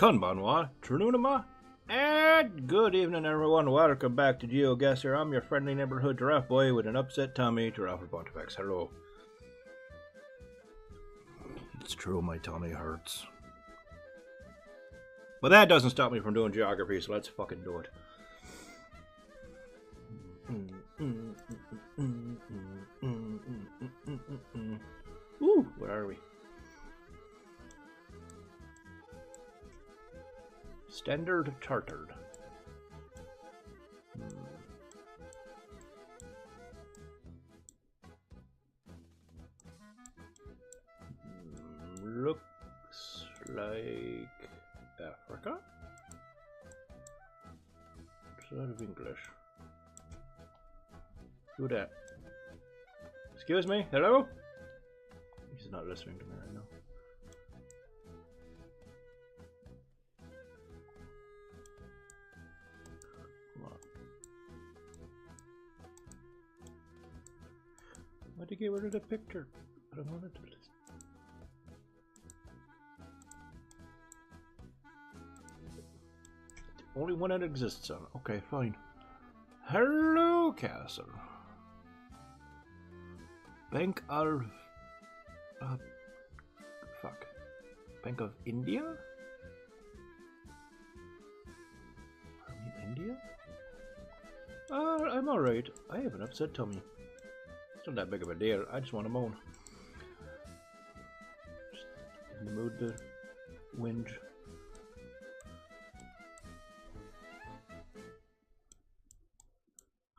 Konbanwa, Trununama, and good evening, everyone. Welcome back to GeoGuessr. I'm your friendly neighborhood giraffe boy with an upset tummy, Giraffe Pontifex. Hello. It's true, my tummy hurts. But that doesn't stop me from doing geography, so let's fucking do it. Ooh, where are we? Standard Chartered. Looks like Africa? It's a lot of English. Do that. Excuse me? Hello? He's not listening to me right now. I had to get rid of the picture, but I wanted to listen. The only one that exists on. Okay, fine. Hello, Castle. Bank of... fuck. Bank of India? Army India? I'm alright. I have an upset tummy. It's not that big of a deal. I just want to moan. Just in the mood to whinge.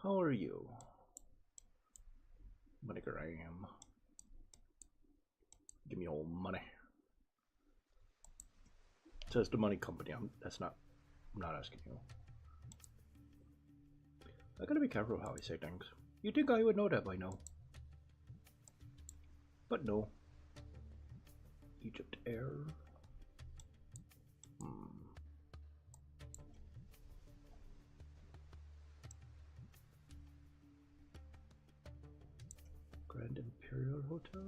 How are you? Money gram. Give me all money. It says the money company. I'm not asking you. I gotta be careful how I say things. You'd think I would know that by now. But no. Egypt Air. Grand Imperial Hotel.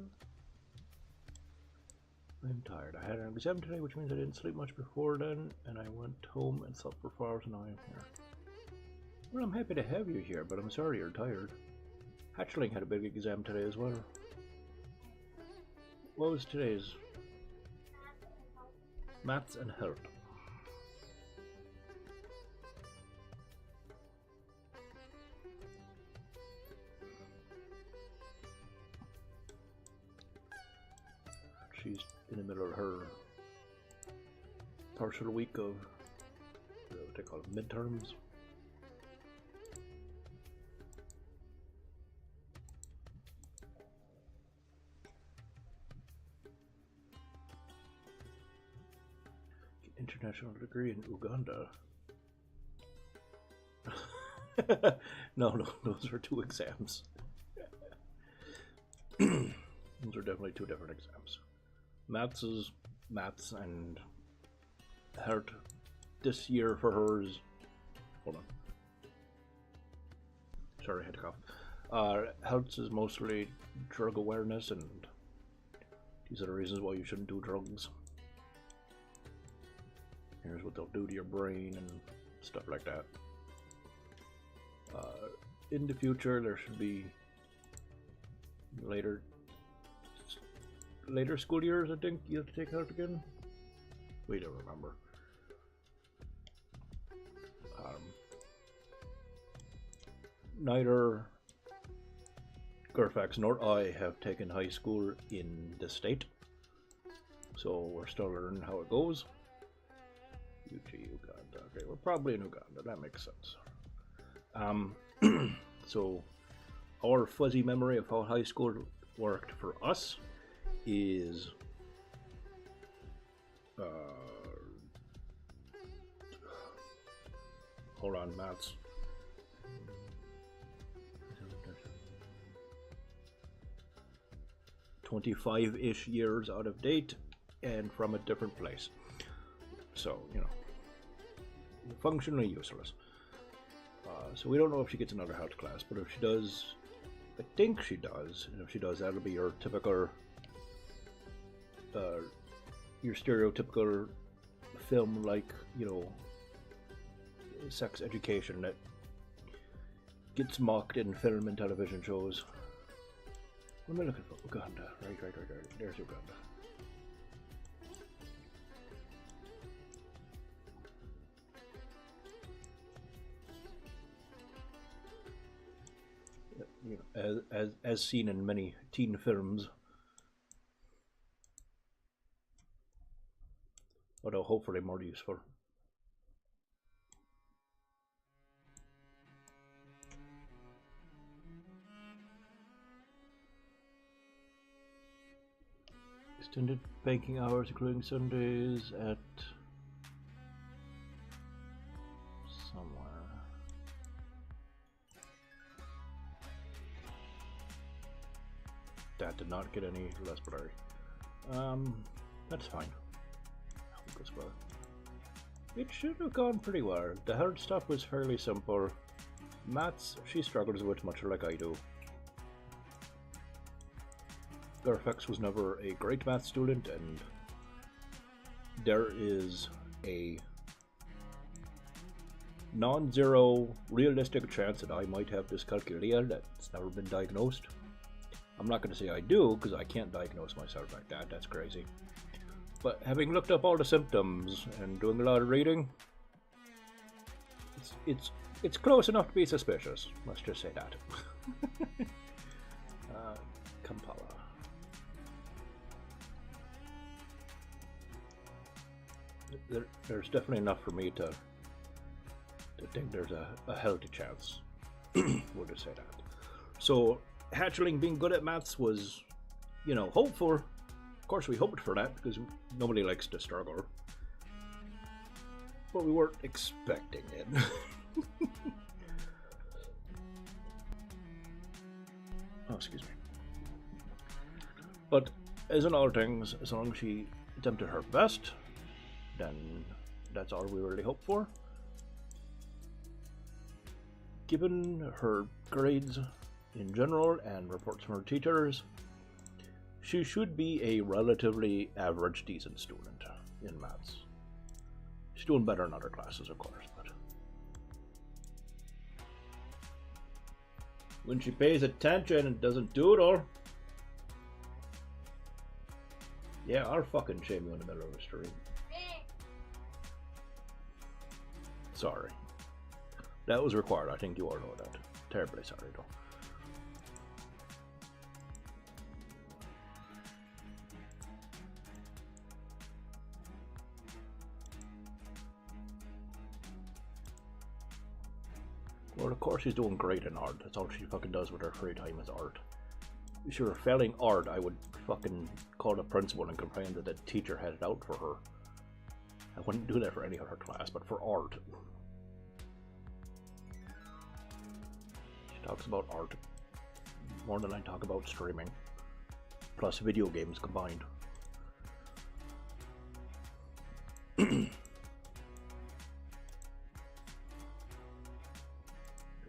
I'm tired. I had an exam today, which means I didn't sleep much before then, and I went home and slept for 4 hours, and now I'm here. Well, I'm happy to have you here, but I'm sorry you're tired. Hatchling had a big exam today as well. What was today's? Maths and health. She's in the middle of her partial week of what they call it, midterms. International degree in Uganda. No, those are 2 exams. Those are definitely 2 different exams. Maths is maths, and heart this year for her is. Hold on. Sorry, I had to cough. Health is mostly drug awareness, and these are the reasons why you shouldn't do drugs. Here's what they'll do to your brain and stuff like that. In the future, there should be later school years, I think you have to take out again. We don't remember. Neither Gerfax nor I have taken high school in this state, so we're still learning how it goes. Uganda. Okay, we're probably in Uganda. That makes sense. So our fuzzy memory of how high school worked for us is hold on, maths. 25-ish years out of date and from a different place. So, you know, functionally useless. So we don't know if she gets another health class, but if she does, I think she does, and if she does, that'll be your typical, your stereotypical film like, you know, sex education that gets mocked in film and television shows. What am I looking for? Uganda. Right. There's Uganda. You know, as seen in many teen films. Although hopefully more useful. Extended banking hours including Sundays at somewhere. That did not get any less blurry. That's fine. Goes well. It should have gone pretty well. The hard stuff was fairly simple. Maths, she struggles with much like I do. Garfex was never a great math student, and there is a non-zero realistic chance that I might have dyscalculia that's never been diagnosed. I'm not going to say I do, because I can't diagnose myself like that. That's crazy. But having looked up all the symptoms and doing a lot of reading, it's close enough to be suspicious. Let's just say that. Kampala. There's definitely enough for me to think there's a healthy chance. We'll just say that. So Hatchling being good at maths was, you know, hopeful. Of course we hoped for that because nobody likes to struggle. But we weren't expecting it. Oh, excuse me. But as in all things, as long as she attempted her best, then that's all we really hope for. Given her grades in general and reports from her teachers, she should be a relatively average, decent student in maths. She's doing better in other classes, of course, but when she pays attention and doesn't doodle, yeah, I'll fucking shame you in the middle of the stream. Sorry. That was required. I think you all know that. Terribly sorry, though. Well, of course she's doing great in art. That's all she fucking does with her free time is art. If she were failing art, I would fucking call the principal and complain that the teacher had it out for her. I wouldn't do that for any other class, but for art. She talks about art more than I talk about streaming. Plus video games combined.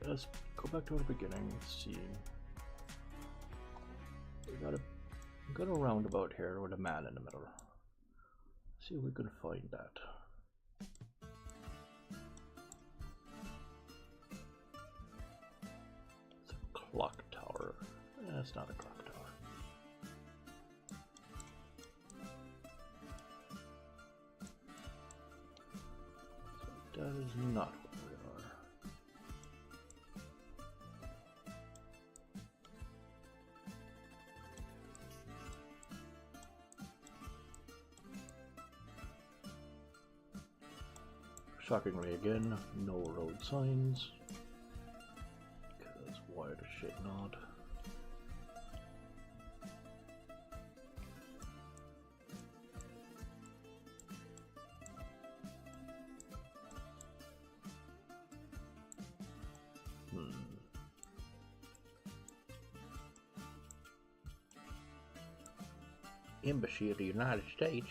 Let's go back to the beginning. Let's see. We got a roundabout here with a man in the middle. Let's see if we can find that. It's a clock tower. It's not a clock tower. So that is not what we are. Shockingly again, no road signs. Because why the shit not? Embassy of the United States.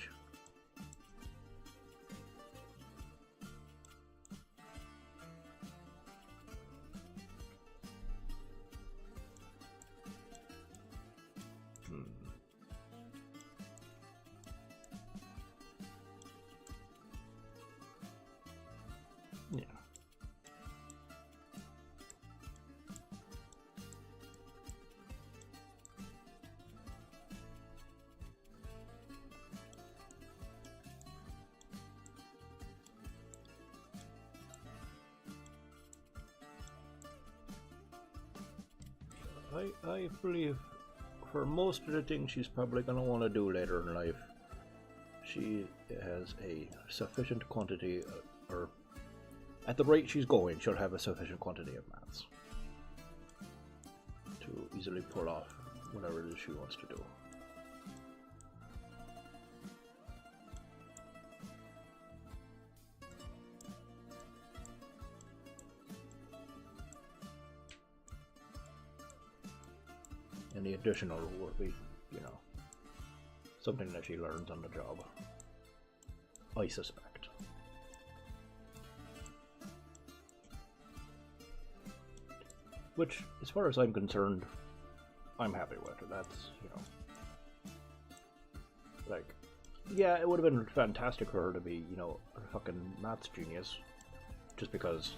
I believe for most of the things she's probably going to want to do later in life, she has a sufficient quantity, or at the rate she's going, she'll have a sufficient quantity of maths to easily pull off whatever it is she wants to do. And the additional will be, you know, something that she learns on the job, I suspect. Which, as far as I'm concerned, I'm happy with it. That's, you know, like, yeah, it would have been fantastic for her to be, you know, a fucking maths genius, just because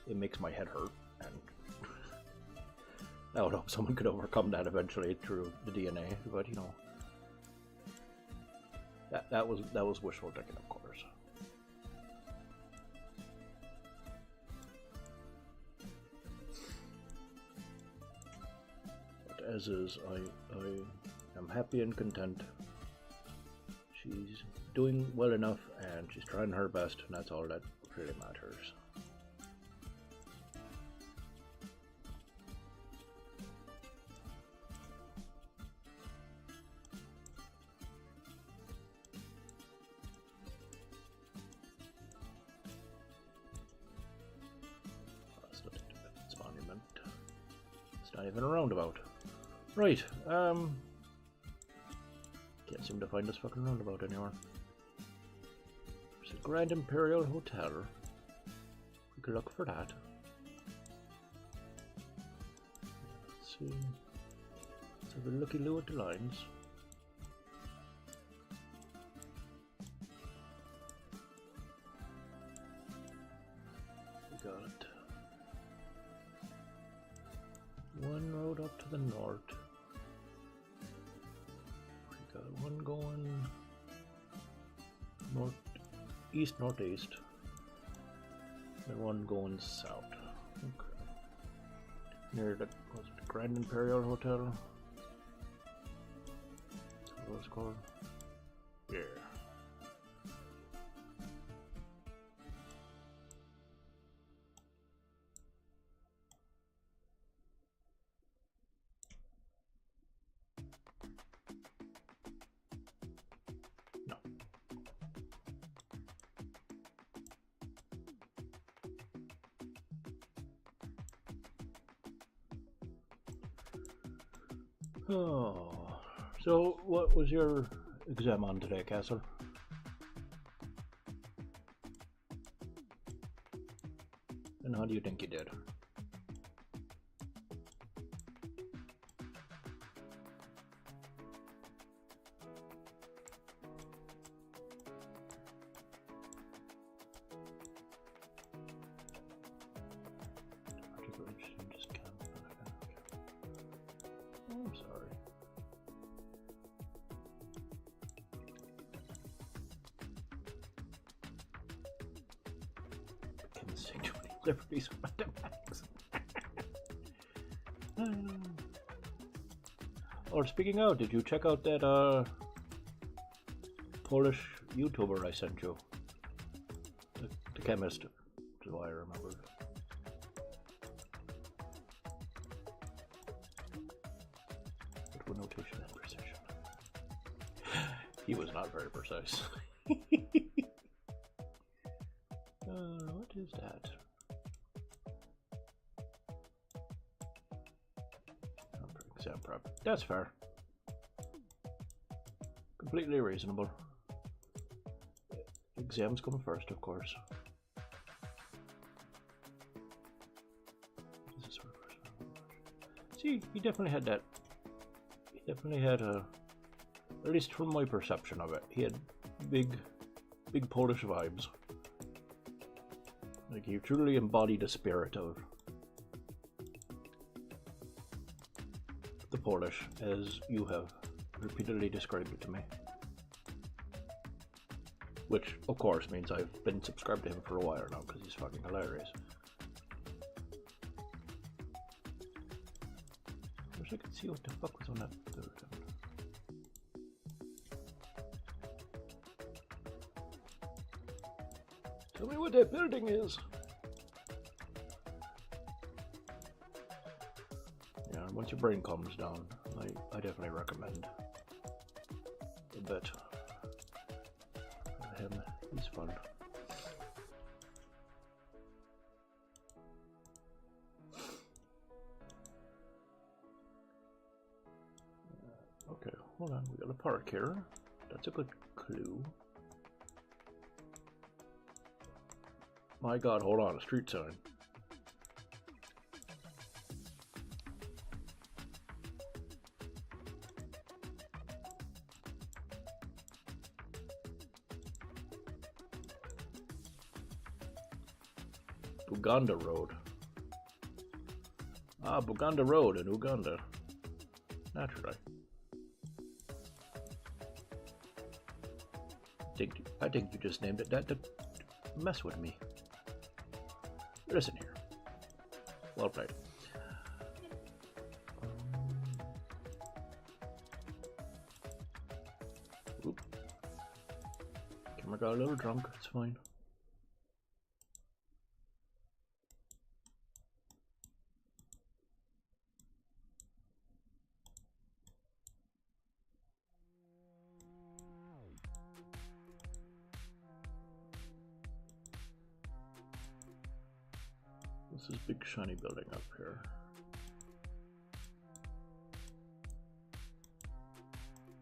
it makes my head hurt, and I would hope someone could overcome that eventually through the DNA, but, you know, that was wishful thinking, of course. But as is, I am happy and content. She's doing well enough, and she's trying her best, and that's all that really matters. Not even a roundabout. Right, can't seem to find this fucking roundabout anywhere. There's a Grand Imperial Hotel. We could look for that. Let's see. Let's have a looky-loo at the lines. We got it. One road up to the north. We got one going northeast, northeast, and one going south. Okay. Near the Grand Imperial Hotel. That's what it's called. Yeah. Oh, so what was your exam on today, Castle? And how do you think you did? I'm sorry. Can't say too many liberties with mathematics. Or speaking of, did you check out that Polish YouTuber I sent you? The chemist, is why I remember. Notation and precision. He was not very precise. What is that? Exam prep. That's fair. Completely reasonable. Exams come first, of course. See, he definitely had that. Definitely had at least from my perception of it, he had big Polish vibes. Like he truly embodied the spirit of the Polish, as you have repeatedly described it to me. Which, of course, means I've been subscribed to him for a while now, because he's fucking hilarious. wish I could see what the fuck was on that third one. Tell me what that building is. Yeah, once your brain calms down, I definitely recommend a bit. Him, he's fun. Okay, hold on, we got a park here. That's a good clue. My god, hold on, a street sign. Buganda Road. Ah, Buganda Road in Uganda. Naturally. I think you just named it that to mess with me. Listen here. Well played. Oop. Camera got a little drunk, it's fine. This is big shiny building up here.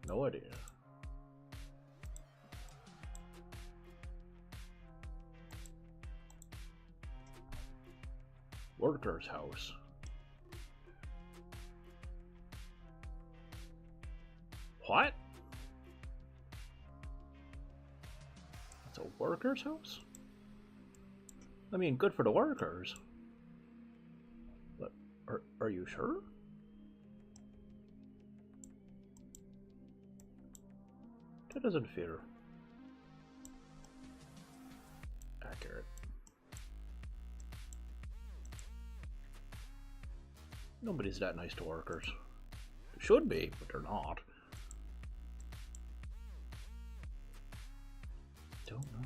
No idea. Worker's house. What? It's a worker's house? I mean, good for the workers. But are you sure? That doesn't feel accurate. Nobody's that nice to workers. They should be, but they're not. Don't know.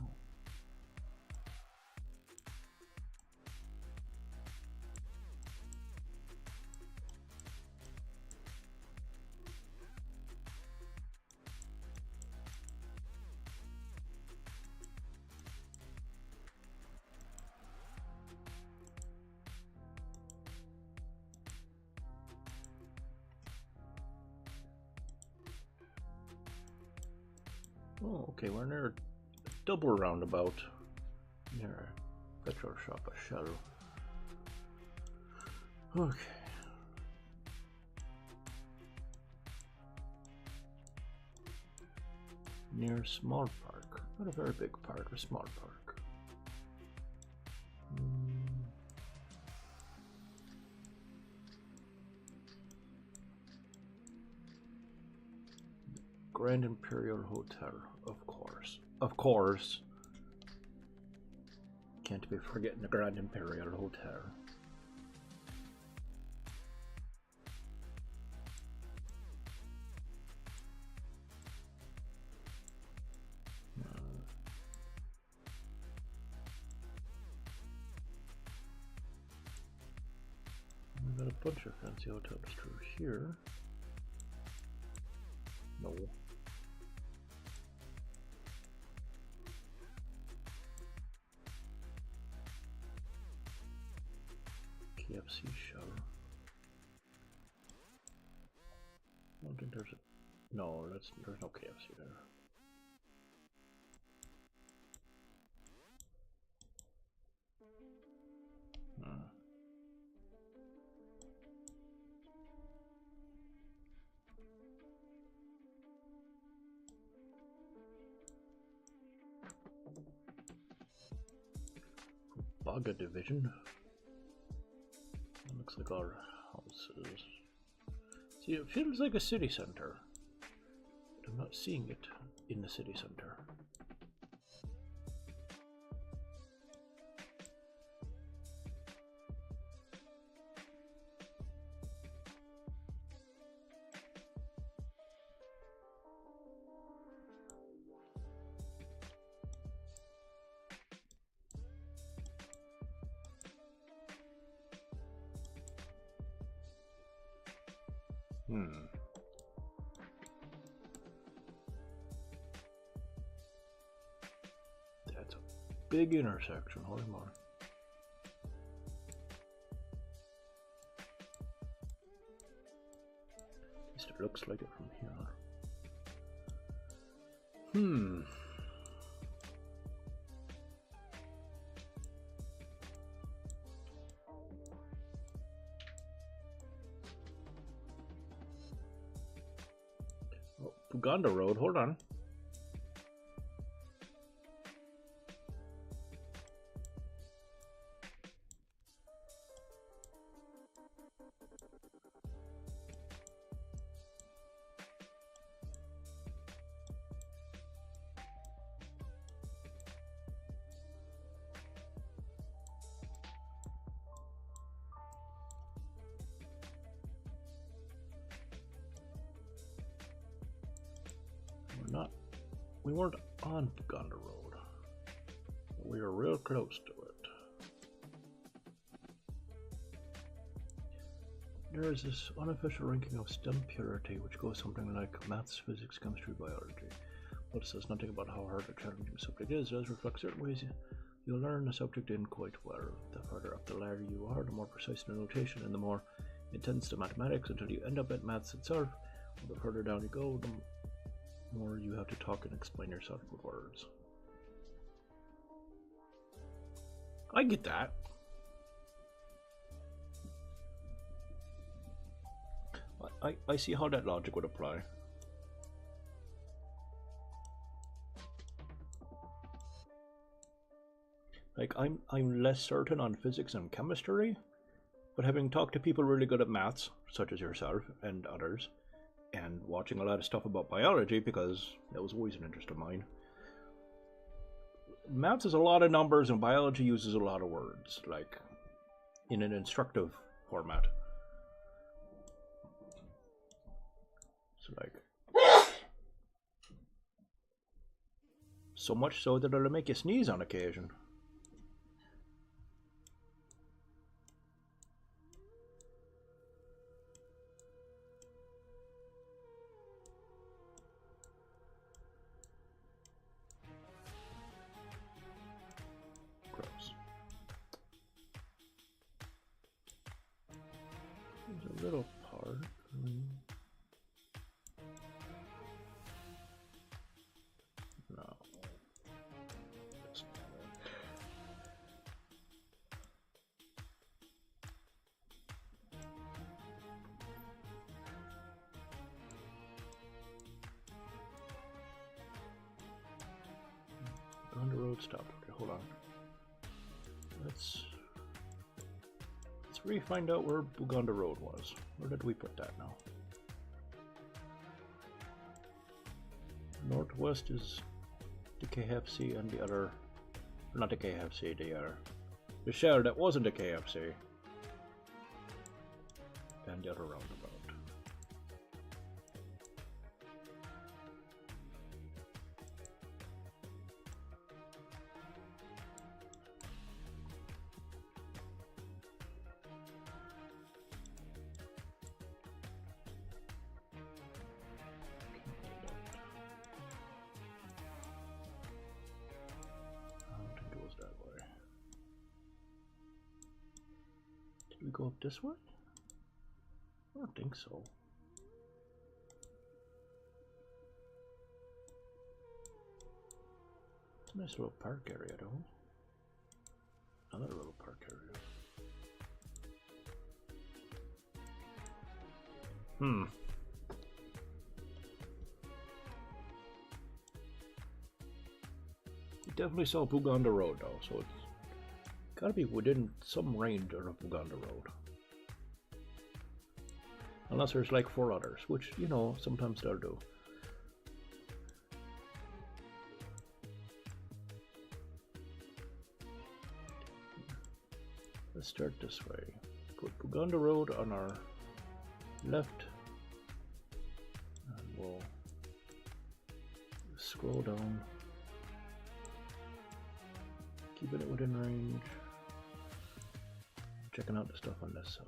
Oh, okay, we're near a double roundabout near a petrol shop, a Shell. Okay. Near small park. Not a very big park, a small park. Grand Imperial Hotel, of course. Of course. Can't be forgetting the Grand Imperial Hotel. We've got a bunch of fancy hotels through here. No. KFC Shell. I don't think there's a... No, there's no KFC there. Baga division. That looks like our houses. See, it feels like a city center, but I'm not seeing it in the city center. That's a big intersection, holy moly. At least it looks like it from here. Oh, Uganda Road, hold on. We weren't on Uganda Road. We were real close to it. There is this unofficial ranking of STEM purity, which goes something like maths, physics, chemistry, biology. But it says nothing about how hard or challenging the subject is. It does reflect certain ways you'll learn the subject in quite well. The further up the ladder you are, the more precise the notation and the more intense the mathematics until you end up at maths itself. The further down you go, the more you have to talk and explain yourself with words. I get that. I see how that logic would apply. Like I'm less certain on physics and chemistry, but having talked to people really good at maths, such as yourself and others, and watching a lot of stuff about biology, because that was always an interest of mine. Maths is a lot of numbers and biology uses a lot of words, like in an instructive format. So like, so much so that it'll make you sneeze on occasion. There's a little part. No. That's not it. On the road stop. Okay, hold on. Let's find out where Uganda Road was. Where did we put that now? Northwest is the KFC and the other, not the KFC, the shell that wasn't the KFC, and the other roundabout. Did we go up this way? I don't think so. It's a nice little park area though. Another little park area. We definitely saw Uganda Road though, so it's gotta be within some range of Uganda Road. Unless there's like 4 others, which, you know, sometimes they'll do. Let's start this way. Go Uganda Road on our left, and we'll scroll down, keeping it within range, checking out the stuff on this side.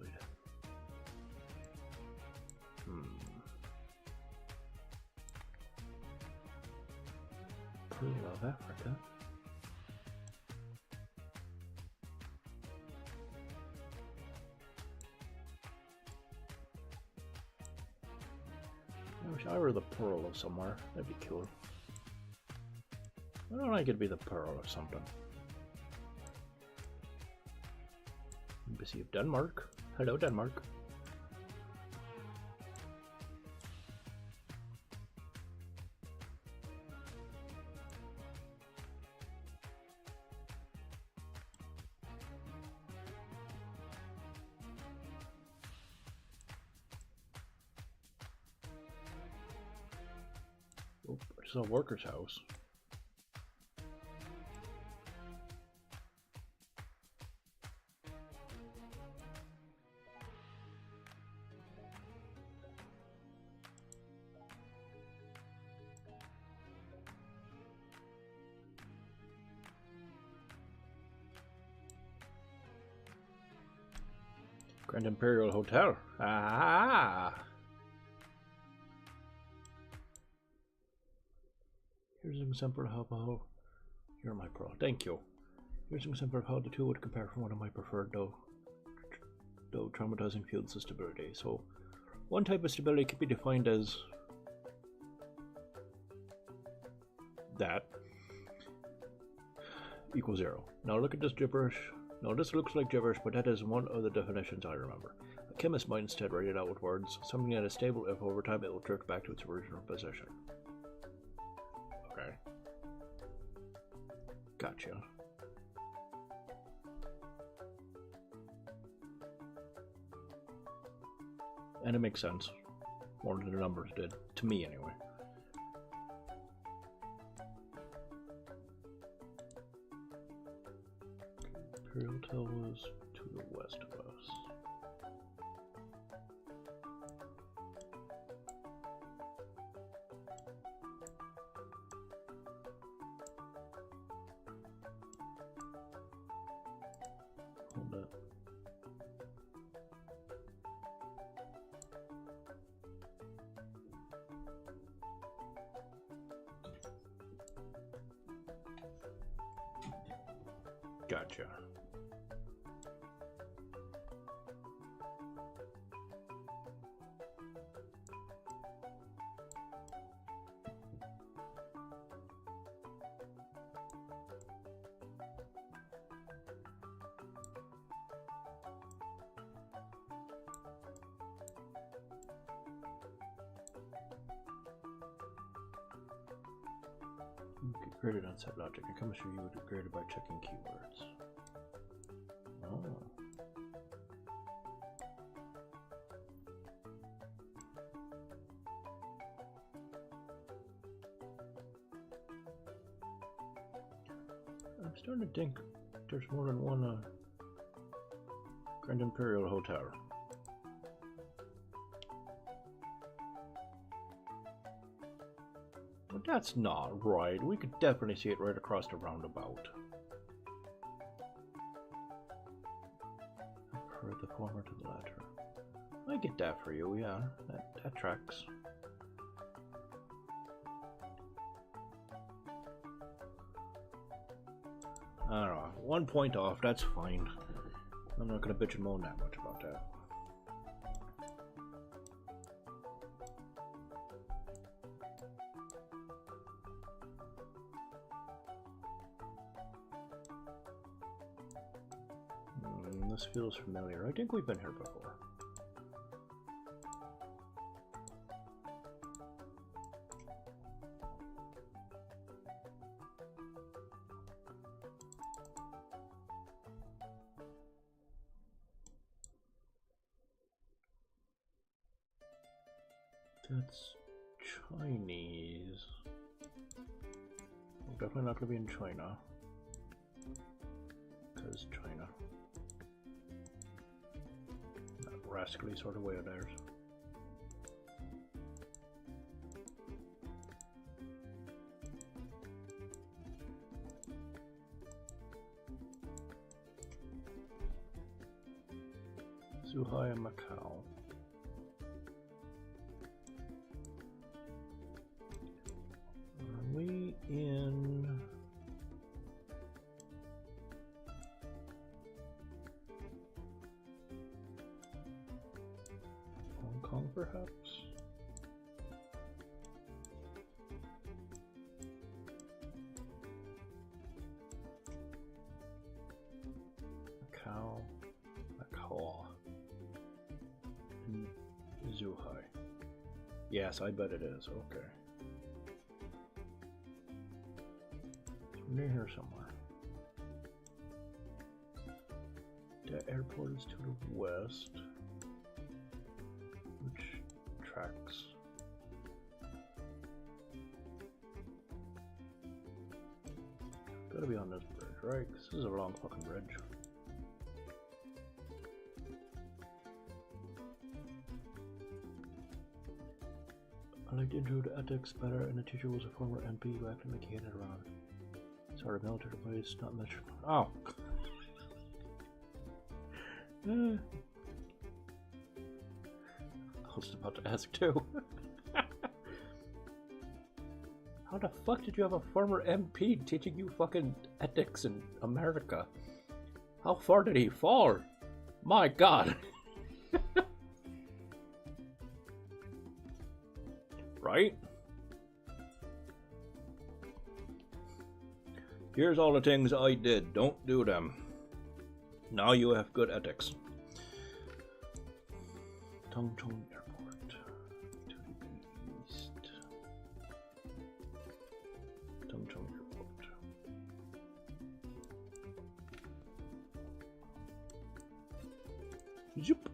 Pearl of Africa. I wish I were the pearl of somewhere. That'd be cool. Why don't I get to be the pearl of something? Embassy of Denmark. Hello, Denmark. Oh, it's a worker's house. Grand Imperial Hotel. Ah! Here's an example of how you're my pearl. Thank you. Here's an example of how the two would compare from one of my preferred, though traumatizing fields of stability. So, one type of stability can be defined as that equals 0. Now look at this gibberish. Now this looks like gibberish, but that is one of the definitions I remember. A chemist might instead write it out with words, something that is stable if over time it will drift back to its original position. Okay. Gotcha. And it makes sense. More than the numbers did. To me, anyway. Imperial Hotel was to the west of us. Hold up. Gotcha. Get graded on set logic. A chemistry you would be graded by checking keywords. Oh. I'm starting to think there's more than one Grand Imperial Hotel. But that's not right. We could definitely see it right across the roundabout. I prefer the former to the latter. I get that for you, yeah. That tracks. I don't know. 1 point off, that's fine. I'm not gonna bitch and moan that much about that. This feels familiar. I think we've been here before. That's Chinese. We're definitely not going to be in China. Because China. That rascally sort of way of theirs. Zhuhai, Macau. Kong, perhaps? Macau, Macau, and Zhuhai. Yes, I bet it is. Okay. It's near here somewhere. The airport is to the west, which tracks. Gotta be on this bridge, right? 'Cause this is a long fucking bridge. I liked intro to ethics better, and the teacher was a former MP who acted like he had it around. Sorry, military place, not much. Oh. I was about to ask too. How the fuck did you have a former MP teaching you fucking ethics in America? How far did he fall? My god. Right? Here's all the things I did. Don't do them. Now you have good ethics. Tongchong Airport. To the east. Tongchong Airport. Zoop.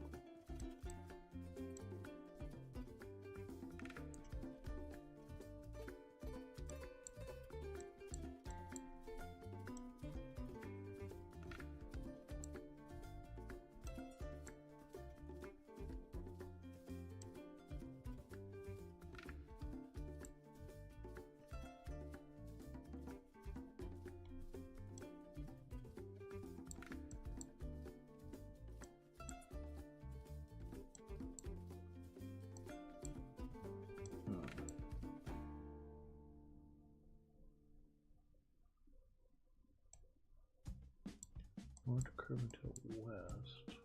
North curving to the west.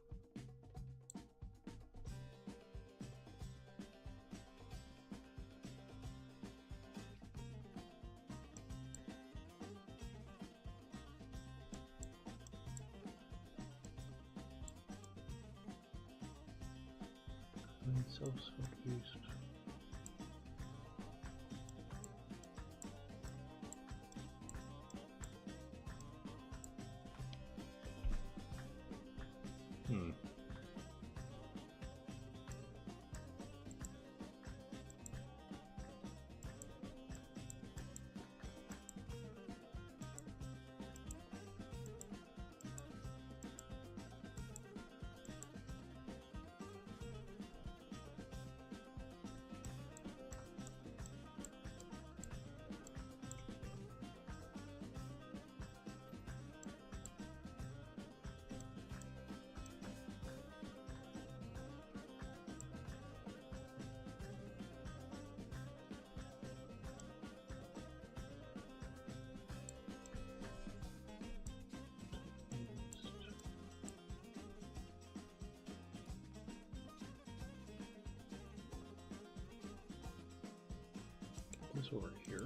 And southeast. This over here?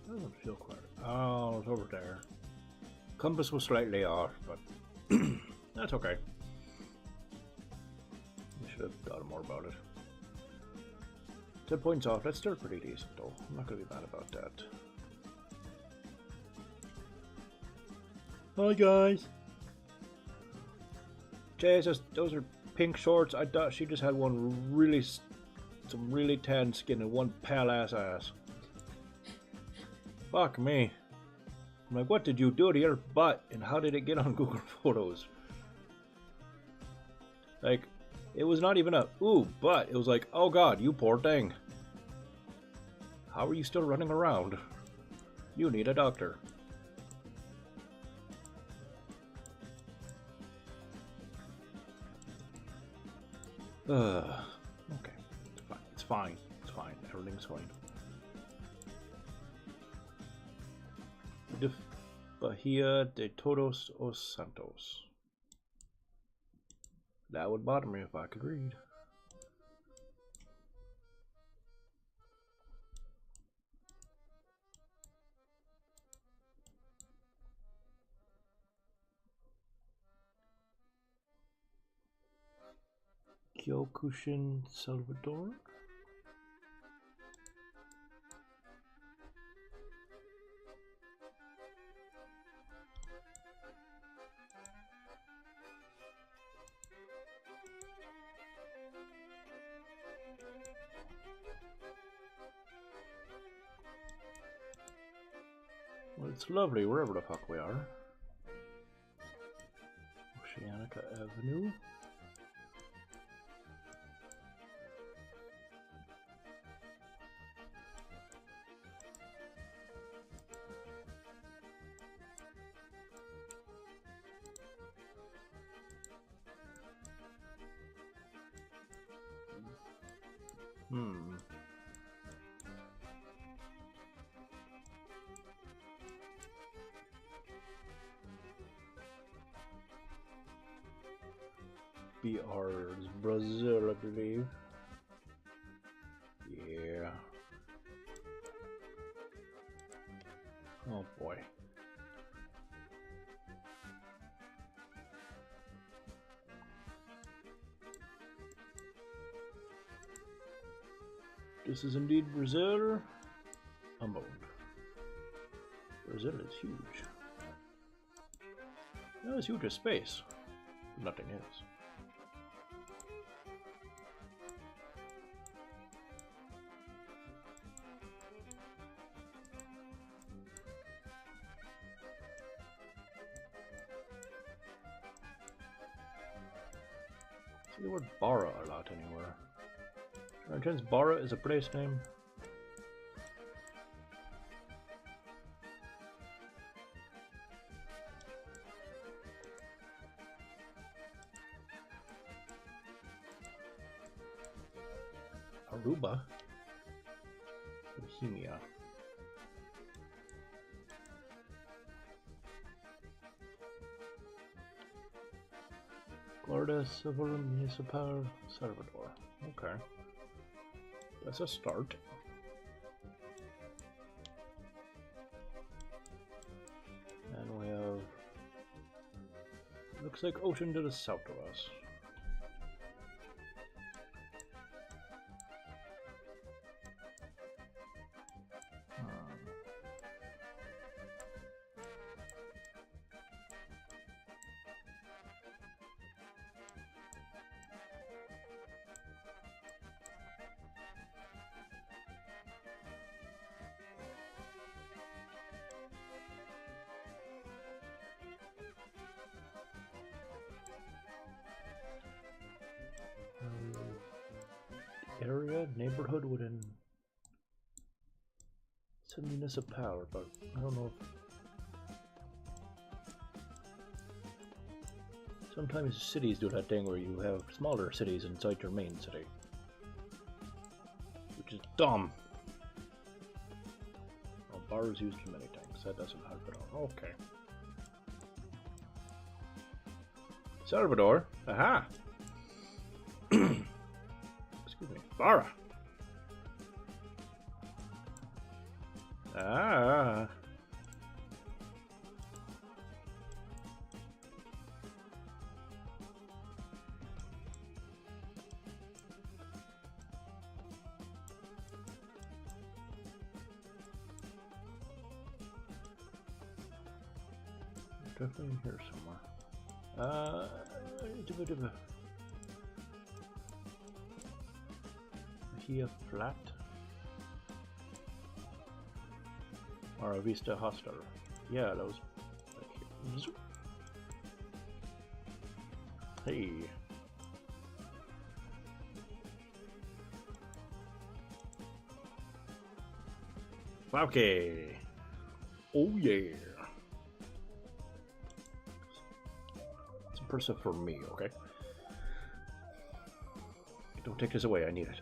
That doesn't feel quite. Oh, it's over there. Compass was slightly off, but that's okay. We should have thought more about it. 10 points off, that's still pretty decent though. I'm not gonna be mad about that. Hi guys! Jesus, those are pink shorts. I thought she just had some really tan skin and one pale ass. Fuck me. I'm like, what did you do to your butt and how did it get on Google Photos? Like, it was not even a ooh butt. It was like, oh god, you poor thing. How are you still running around? You need a doctor. Okay. It's fine. It's fine. It's fine. Everything's fine. Bahia de Todos os Santos. That would bother me if I could read. Kyokushin, Salvador. Well, it's lovely wherever the fuck we are. Oceanica Avenue. BR is Brazil, I believe. Yeah. Oh boy. This is indeed Brazil. I'm old. Brazil is huge. Not as huge as space. Nothing is. See the word Barra a lot anywhere. Chance Barra is a place name. Aruba? Bohemia. Guarda Civil Municipal Salvador. Okay. That's a start. And we have... looks like ocean to the south of us. Area, neighborhood within... it's a municipal, but I don't know if... sometimes cities do that thing where you have smaller cities inside your main city. Which is dumb. Well, bar is used many times, that doesn't help at all. Okay. Salvador? Aha! Barra. Ah. Definitely here somewhere. Here flat or a Vista Hostel. Yeah, that was hey. Okay. Oh yeah. It's impressive for me, okay? Don't take this away, I need it.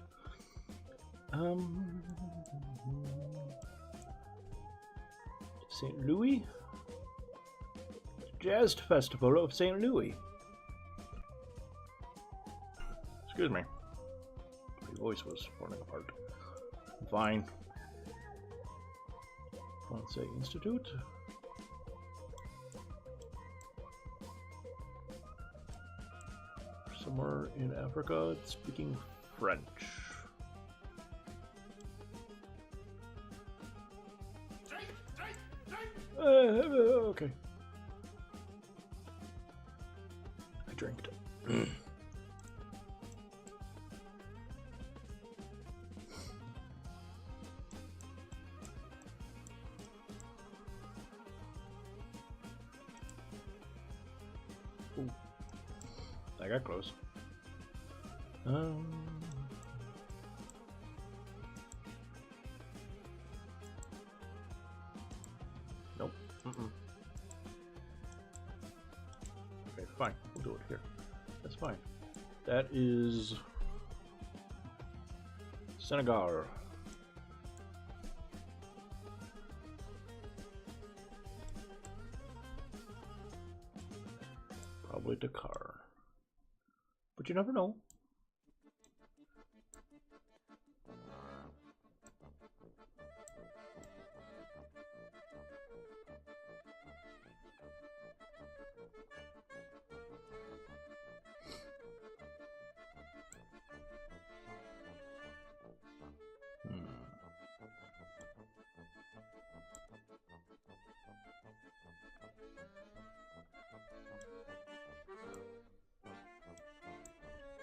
St. Louis? Jazz Festival of St. Louis. Excuse me. My voice was falling apart. Fine. Francais Institute. somewhere in Africa speaking French. Okay. I drank it. Ooh. I got close. Nope. Okay, fine. We'll do it here. That's fine. That is Senegal. Probably Dakar. But you never know.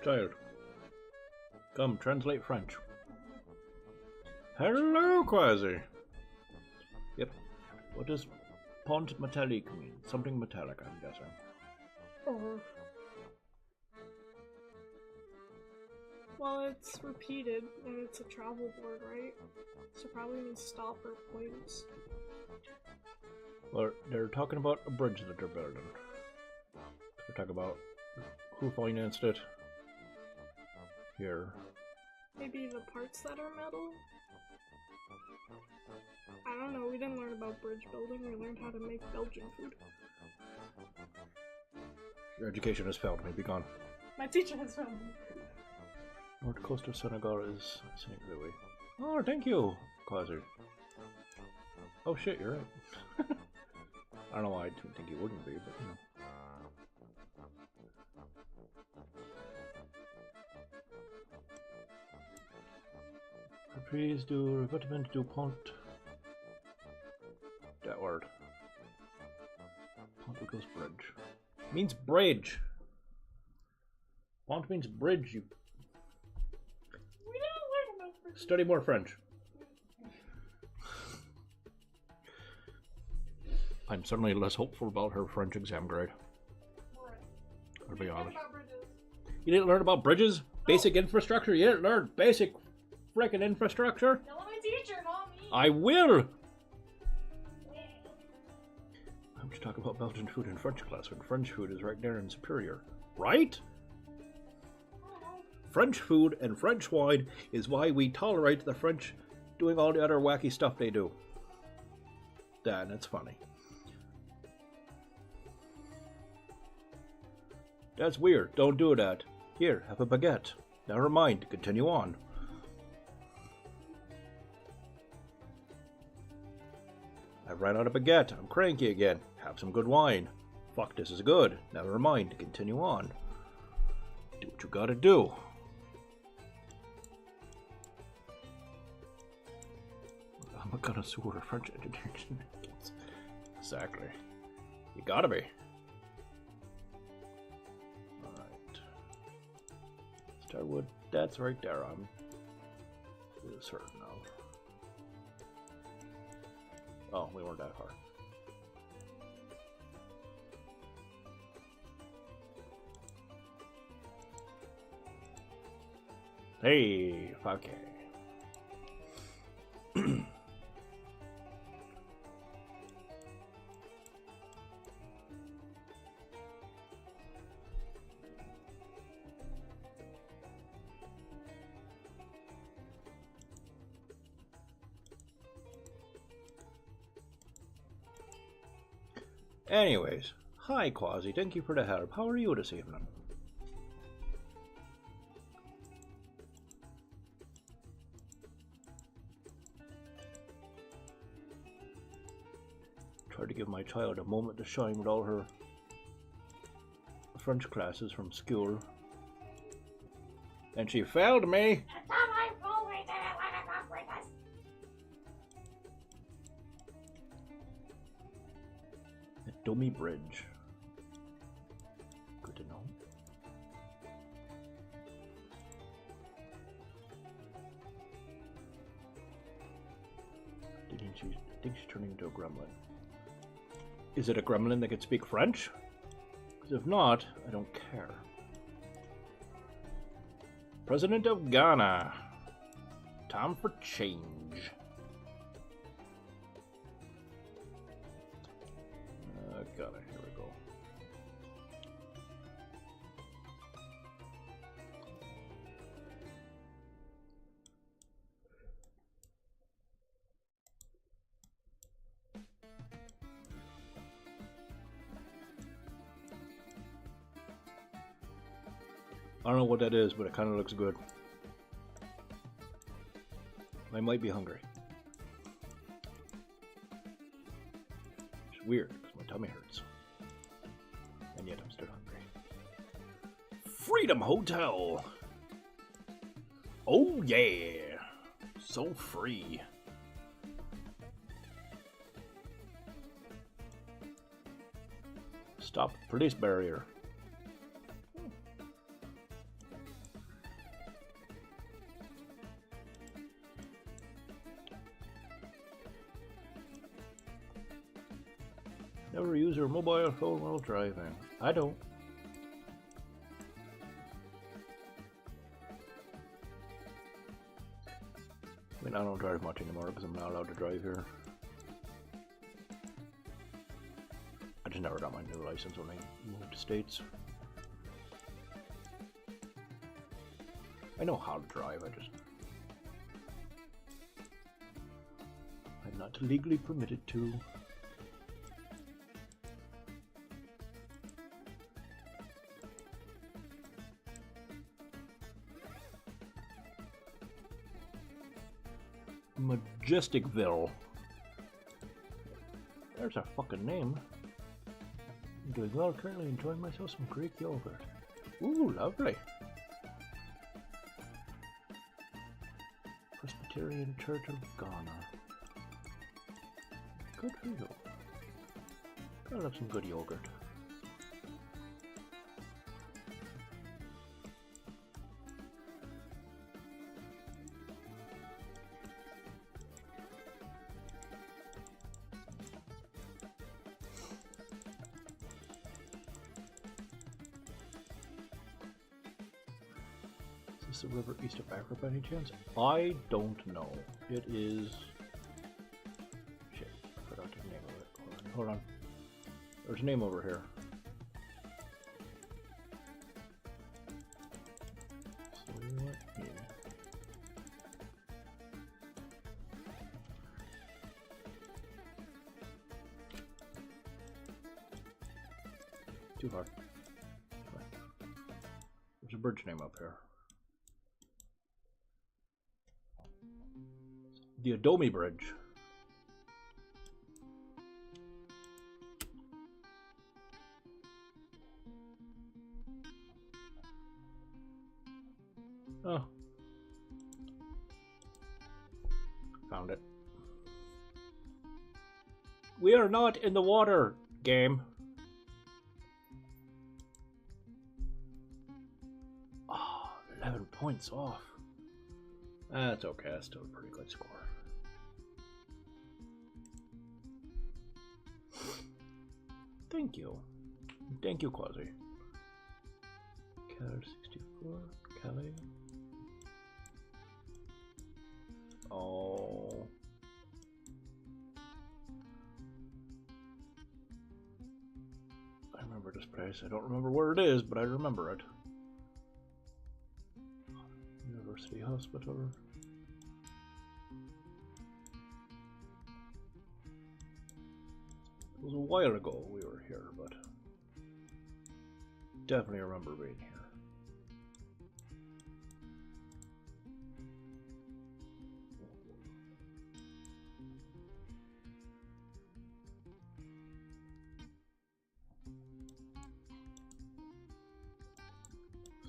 Child, come translate French. Hello, Quasi. Yep. What does pont metallique mean? Something metallic, I'm guessing. Well, it's repeated, and it's a travel board, right? So probably means stop or points. Well, they're talking about a bridge that they're building. They're talking about who financed it. Here. Maybe the parts that are metal? I don't know, we didn't learn about bridge building, we learned how to make Belgian food. Your education has failed me, be gone. My teacher has failed me. North coast of Senegal is St. Louis. Oh, thank you, Quasi. Oh shit, you're right. I don't know why I didn't think you wouldn't be, but you know. Please do revetiment du pont. That word. Pont equals bridge. Means bridge. Pont means bridge, you. We didn't learn about bridge. Study more French. I'm certainly less hopeful about her French exam grade. Right. I'll be honest. About bridges. You didn't learn about bridges? Basic infrastructure? You didn't learn basic frickin' infrastructure? Tell my teacher, not me. I will! Why would you talk about Belgian food in French class when French food is right there in Superior? Right? French food and French wine is why we tolerate the French doing all the other wacky stuff they do. Dan, it's funny. That's weird. Don't do that. Here, have a baguette. Never mind. Continue on. I ran out of baguette. I'm cranky again. Have some good wine. Fuck, this is good. Never mind. Continue on. Do what you gotta do. I'm a connoisseur of French education. Exactly. You gotta be. Alright. Starwood, that's right there. I'm certain of. Oh, we weren't that far. Hey, 5K. Anyways, hi Quasi, thank you for the help. How are you this evening? Tried to give my child a moment to shine with all her French classes from school. And she failed me. The dummy bridge. Good to know. I think she's turning into a gremlin. Is it a gremlin that can speak French? Because if not, I don't care. President of Ghana. Time for change. Got it. Here we go. I don't know what that is, but it kind of looks good. I might be hungry. It's weird because my tummy hurts. And yet I'm still hungry. Freedom Hotel! Oh yeah! So free. Stop police barrier. Never use your mobile phone while driving. I don't. I mean, I don't drive much anymore because I'm not allowed to drive here. I just never got my new license when I moved to States. I know how to drive, I'm not legally permitted to. Majesticville. There's a fucking name. I'm doing well, currently enjoying myself some Greek yogurt. Ooh, lovely. Presbyterian Church of Ghana. Good for you. Gotta love some good yogurt. Is the river east of Africa by any chance? I don't know. It is... Shit, I forgot the name of it. Hold on. There's a name over here. So we went here. Too hard. There's a bridge name up here. The Adomi Bridge. Oh. Found it. We are not in the water, game. Oh, 11 points off. That's okay, that's still a pretty good score. Thank you. Thank you, Quasi. Cat 64, Kelly. Oh. I remember this place. I don't remember where it is, but I remember it. University Hospital. It was a while ago we were here, but definitely remember being here.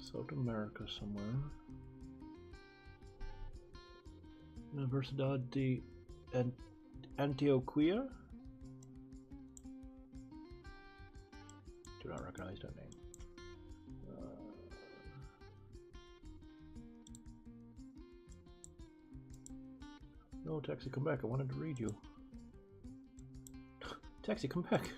South America somewhere. Universidad de Antioquia? Do not recognize that name. No, Taxi, come back. I wanted to read you. Taxi, come back.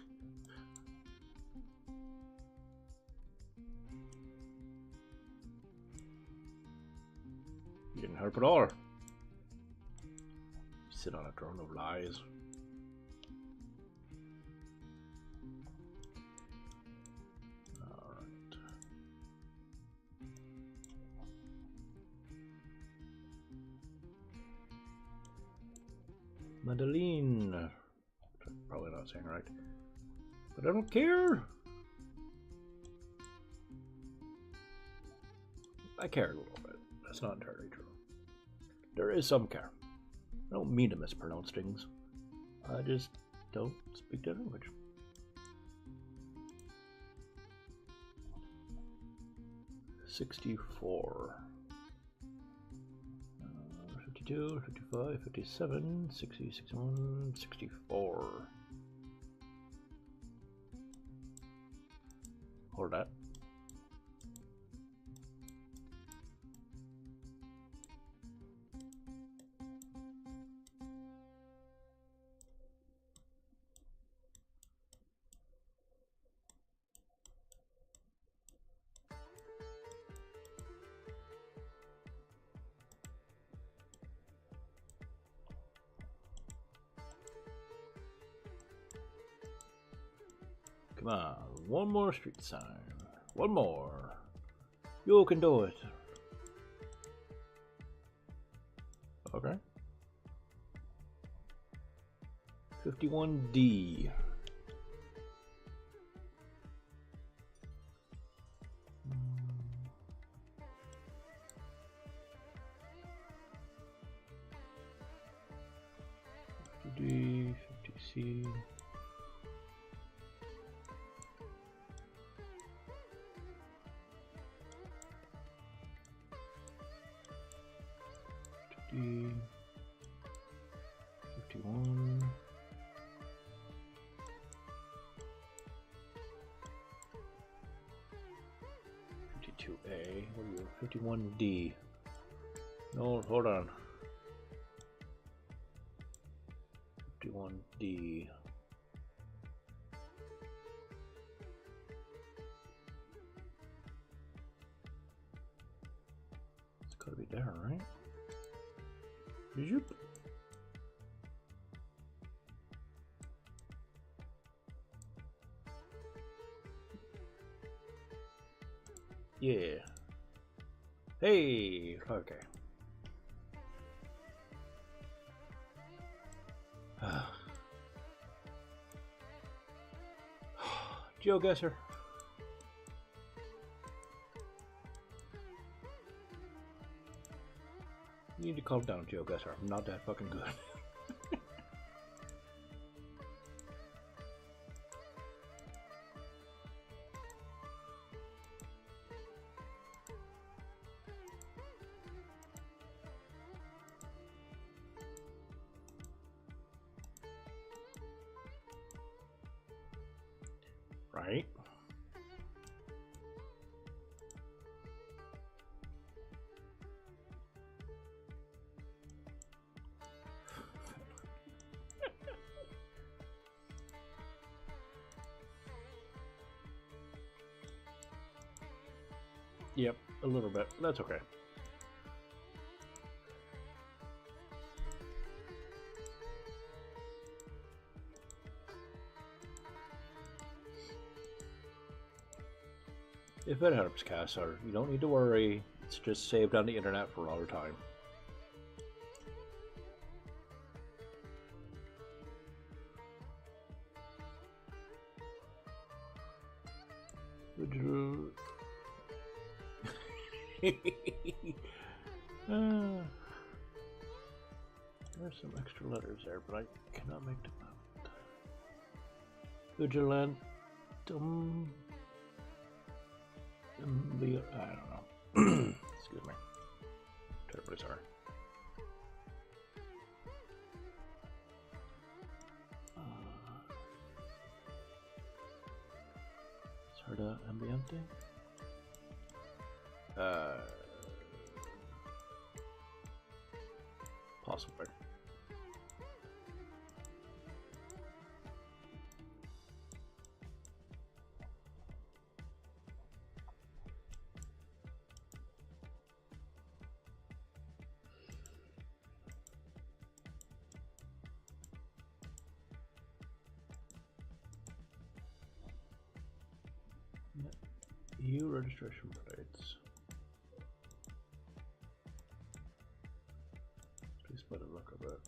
You didn't help at all. You sit on a throne of lies. Alright. Madeline. Probably not saying right. But I don't care. I care a little bit. That's not entirely true. There is some care. I don't mean to mispronounce things. I just don't speak that language. $64. 52, 55, 57, 60, 61, 64. Hold that. Come on, one more street sign. One more. You can do it. Okay. 51D. D, 50C. D, 51. A. What are you? 51D. No, hold on. 51D. It's gotta be there, right? Did you? Yeah. Hey, okay. GeoGuessr. You need to calm down, GeoGuessr. I'm not that fucking good. Right? Yep, a little bit. That's okay. If it helps, Cassar, you don't need to worry. It's just saved on the internet for all the time. There's some extra letters there, but I cannot make them out. Vigilantum. I don't know. Excuse me. Terribly sorry. Herda ambiente? Possibly. EU registration plates. Please by the look of it.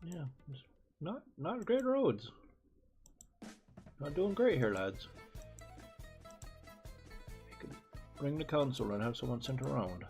Yeah, it's not great roads. Not doing great here, lads. You could ring the council and have someone sent around.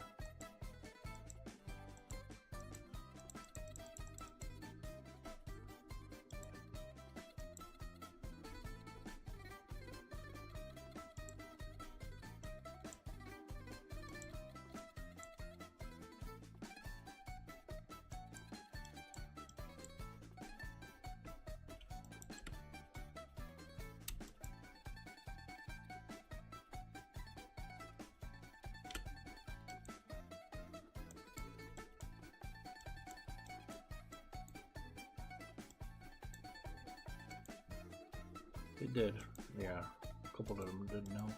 It did, yeah. A couple of them didn't know.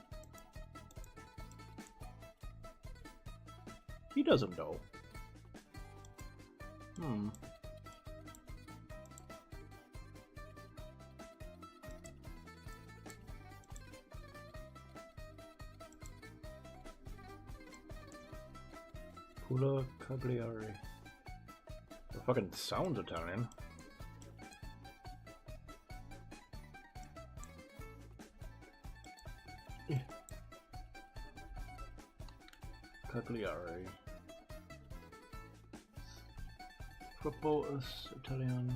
He doesn't know. Pula Cagliari. It fucking sounds Italian. Cagliari. Football is Italian.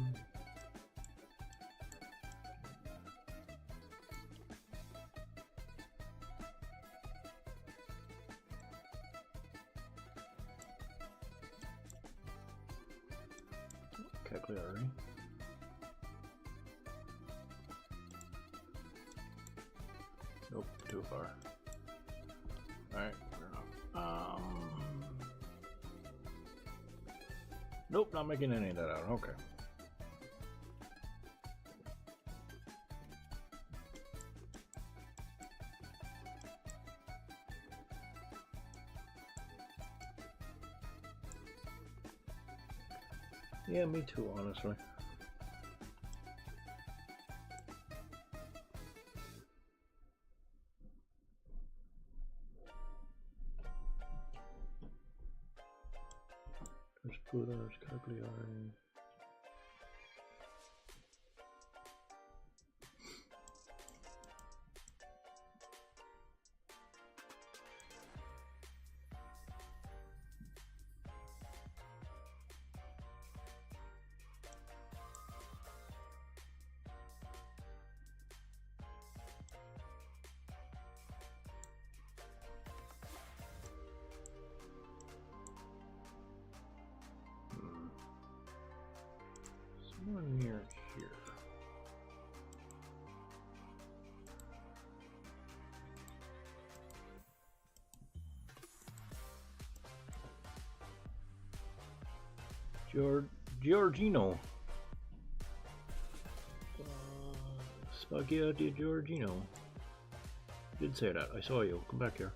Cagliari. Nope, too far. Alright, fair enough. Nope, not making any of that out. Okay. Yeah, me too, honestly. There's Buddha, there's Cagliari. Somewhere near here. Giorgino. Spaghetti Giorgino. You did say that. I saw you. Come back here.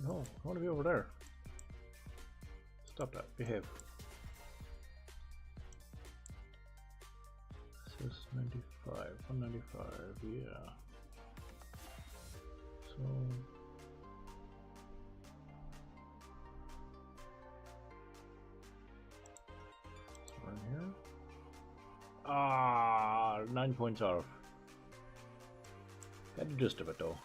No, I want to be over there. Stop that. Behave. This is 95, 195, yeah. So we're in here. Ah, 9 points off. Got the gist of it though.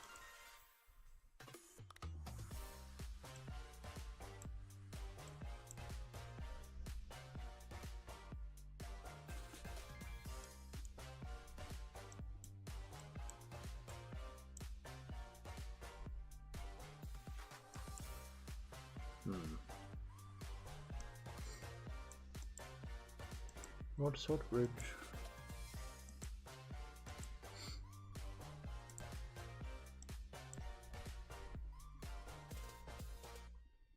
North South Bridge.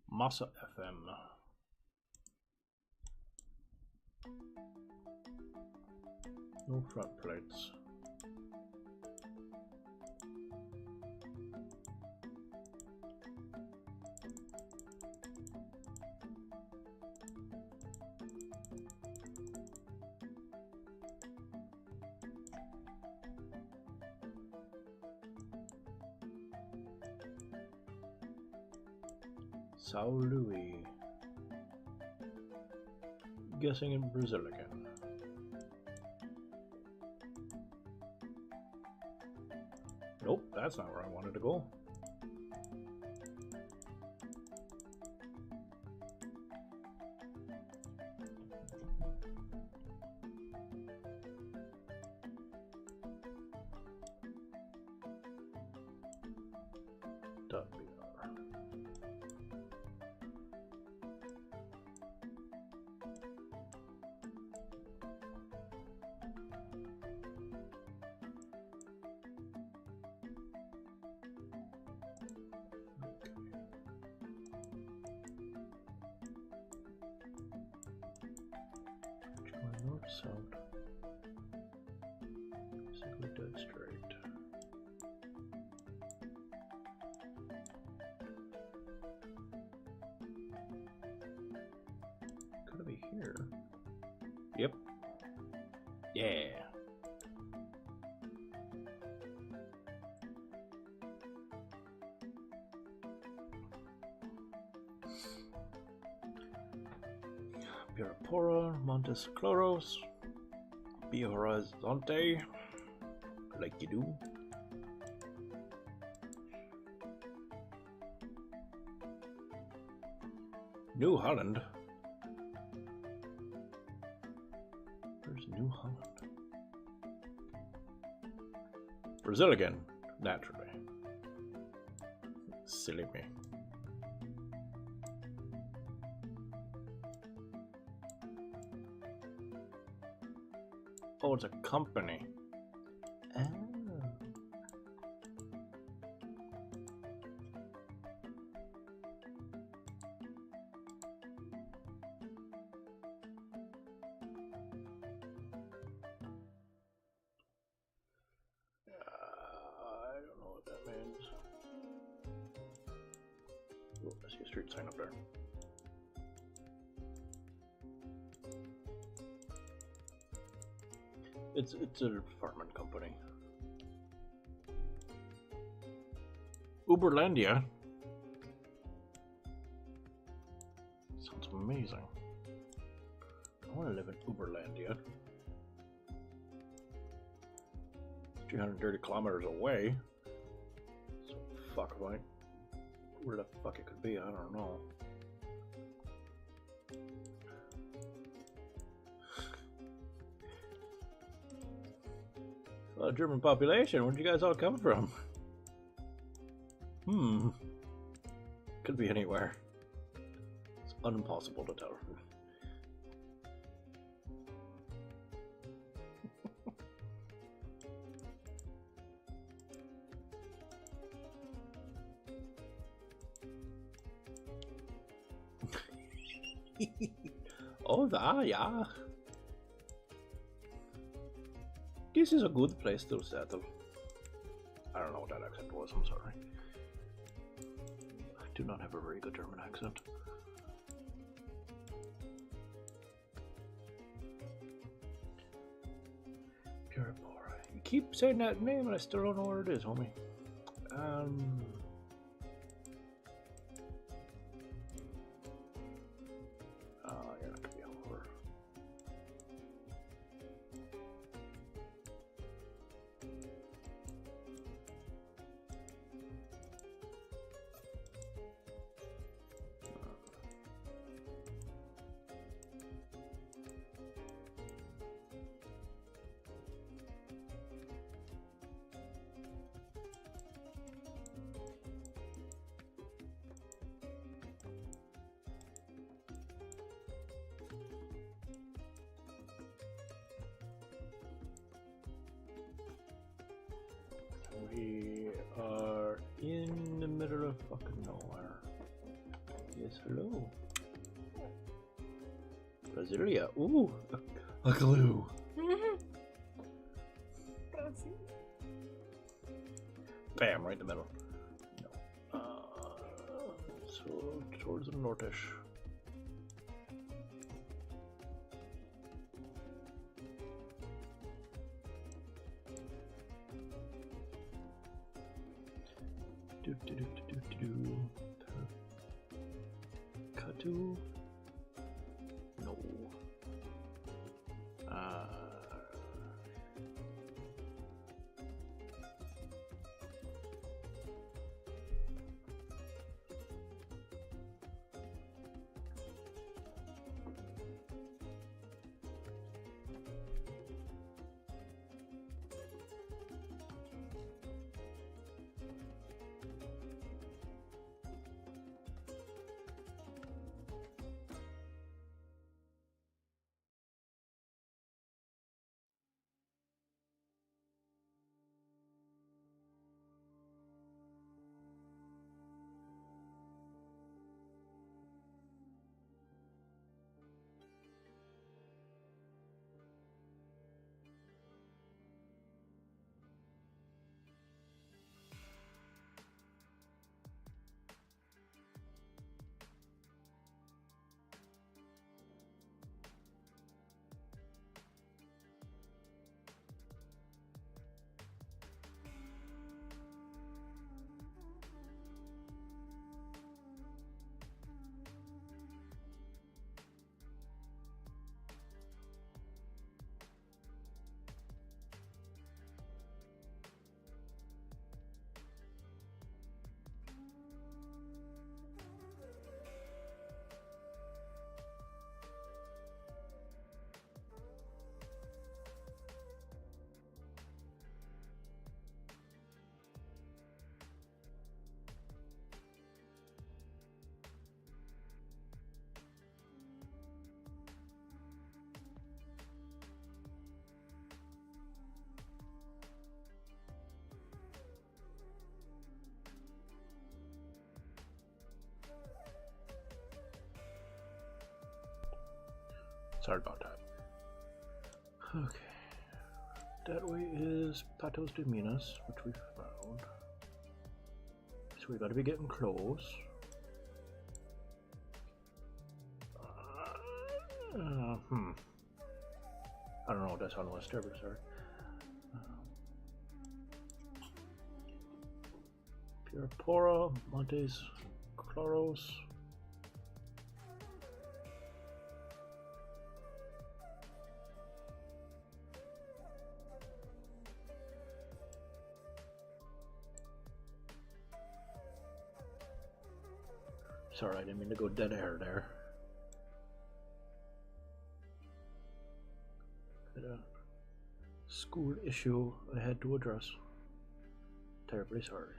Massa FM. No front plates. Sao Luis. Guessing in Brazil again. Nope, that's not where I wanted to go. South. Basically dead straight. Could it be here? Yep. Yeah. Pirapora, Montes Claros, Via Horizonte, like you do. New Holland. Where's New Holland? Brazil again, naturally. Silly me. Oh, it's a company. Oh. I don't know what that means. Oh, I see a street sign up there. It's a farming company. Uberlandia. Sounds amazing. I want to live in Uberlandia. 330 kilometers away. So fuck if I. Where the fuck it could be, I don't know. A lot of German population. Where'd you guys all come from? Could be anywhere. It's impossible to tell. Oh, yeah. This is a good place to settle. I don't know what that accent was, I'm sorry. I do not have a very good German accent. You keep saying that name and I still don't know where it is, homie. Yeah, that could be over. We are in the middle of fucking nowhere. Yes, hello. Brasilia. Ooh, a glue. Bam, right in the middle. No. So towards the northish. Katu. No. Sorry about that. Okay. That way is Patos de Minas, which we found. So we gotta be getting close. I don't know what that's on West River, sorry. Pirapora, Montes Claros. Sorry, I didn't mean to go dead air there. Had a school issue I had to address. Terribly sorry.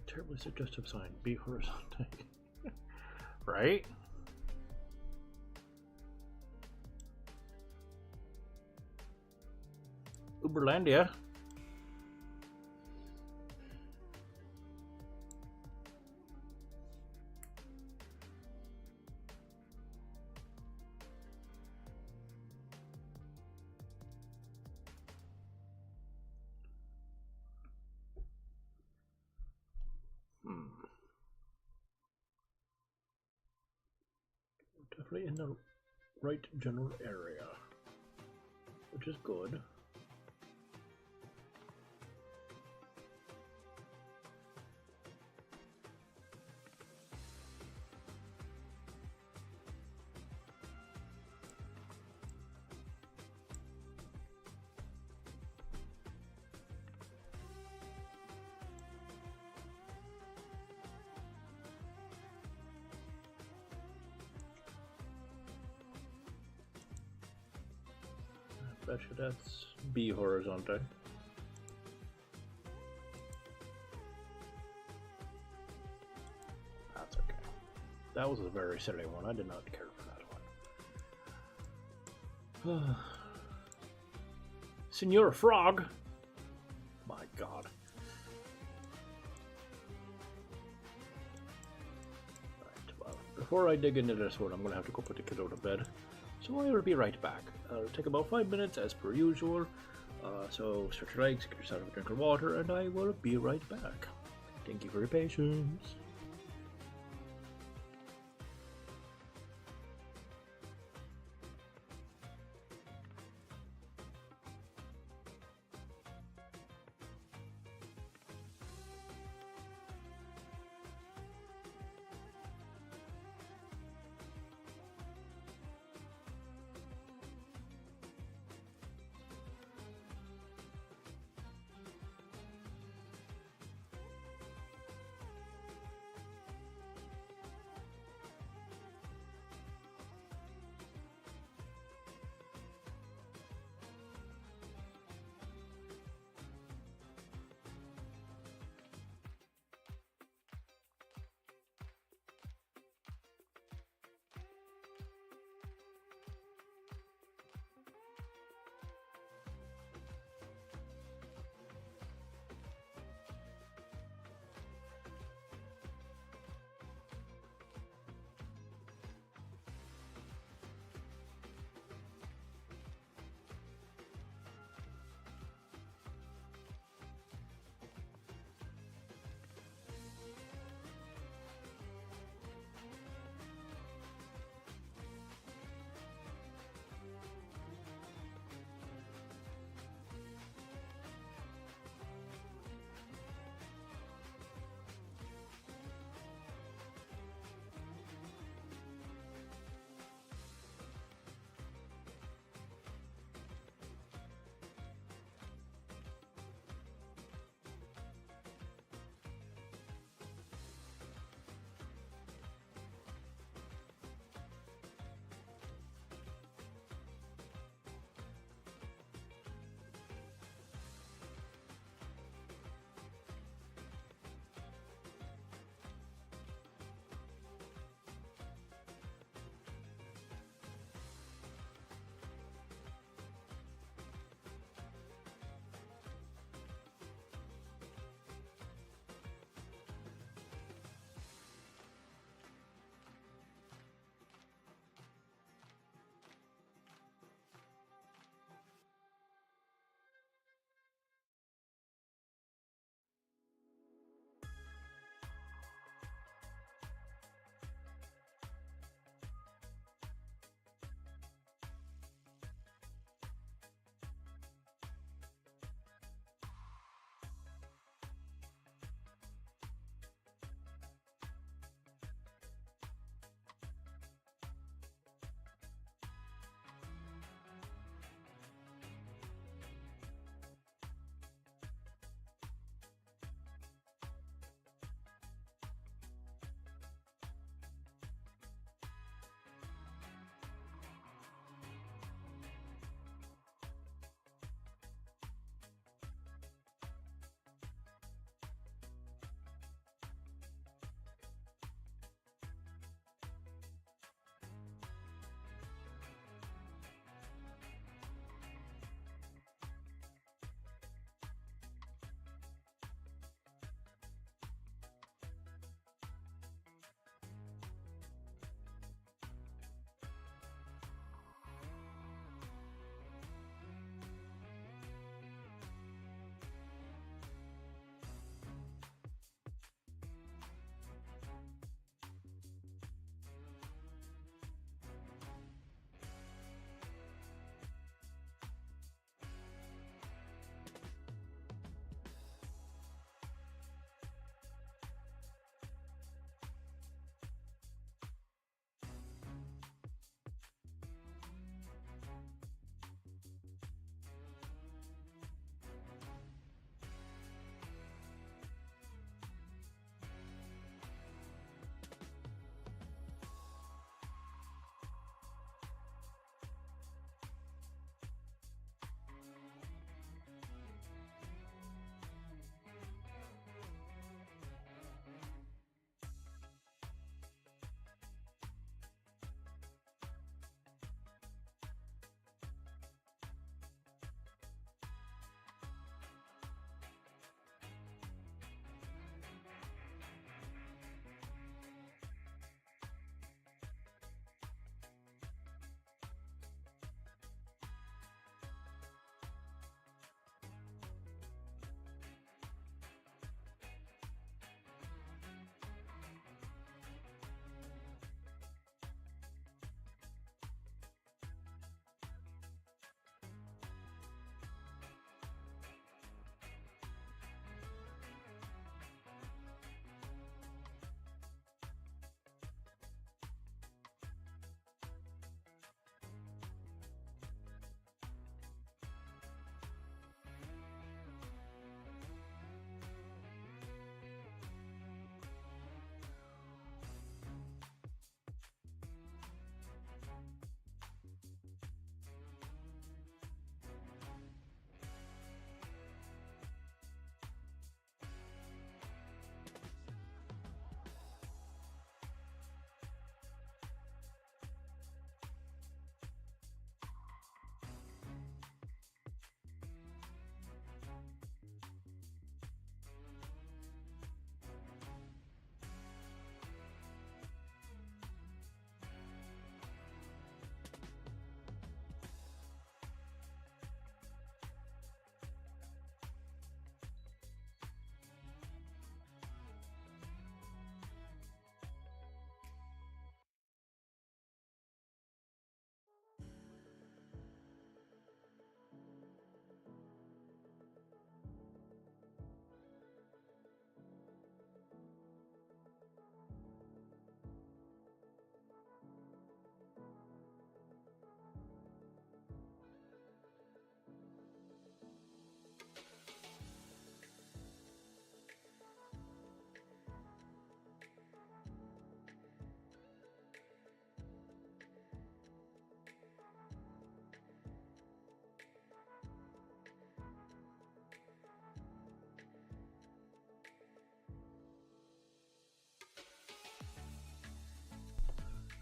Terribly suggestive sign. Be horizontal. Right? Uberlandia. Definitely in the right general area, which is good. Betcha that's B horizontal. That's okay. That was a very silly one. I did not care for that one. Senor Frog! My god. Right, well, before I dig into this one, I'm gonna have to go put the kiddo to bed. So I will be right back. It'll take about 5 minutes as per usual. So stretch your legs, get yourself a drink of water, and I will be right back. Thank you for your patience.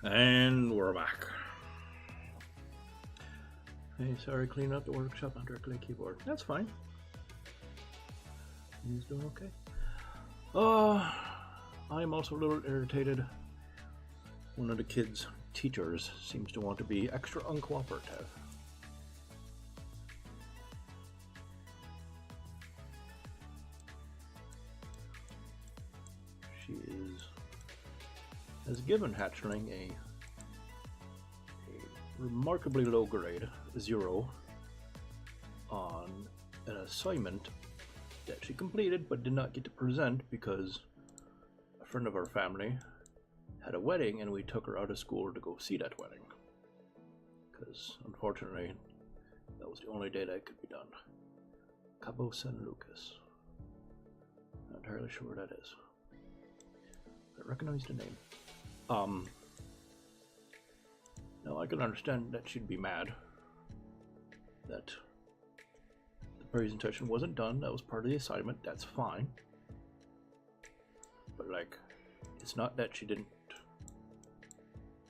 And we're back. Hey, sorry, clean up the workshop under a clay keyboard. That's fine. He's doing okay. I'm also a little irritated. One of the kids' teachers seems to want to be extra uncooperative. She has given Hatchling a remarkably low grade, 0, on an assignment that she completed but did not get to present because a friend of our family had a wedding and we took her out of school to go see that wedding. Because unfortunately, that was the only day that could be done. Cabo San Lucas. Not entirely sure where that is. I recognize the name. Now I can understand that she'd be mad that the presentation wasn't done. That was part of the assignment. That's fine. But like, it's not that she didn't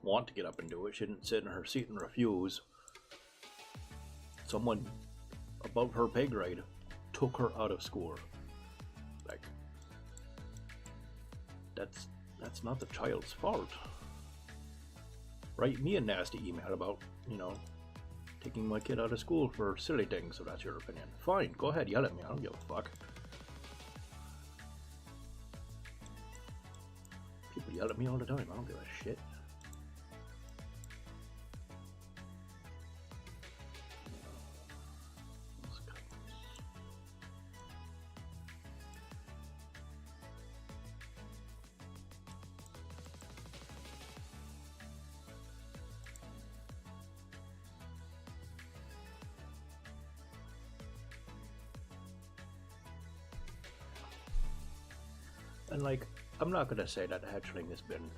want to get up and do it. She didn't sit in her seat and refuse. Someone above her pay grade took her out of school. Like, that's not the child's fault. Write me a nasty email about, taking my kid out of school for silly things, if that's your opinion. Fine, go ahead, yell at me, I don't give a fuck. People yell at me all the time, I don't give a shit. And like, I'm not gonna say that Hatchling has been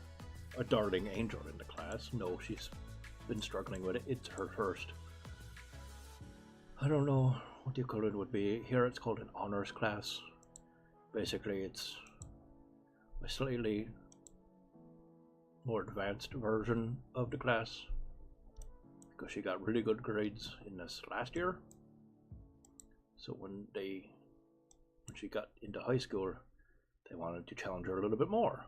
a darling angel in the class. No, she's been struggling with it. It's her first. I don't know what the equivalent would be. Here it's called an honors class. Basically, it's a slightly more advanced version of the class because she got really good grades in this last year. So when she got into high school, they wanted to challenge her a little bit more,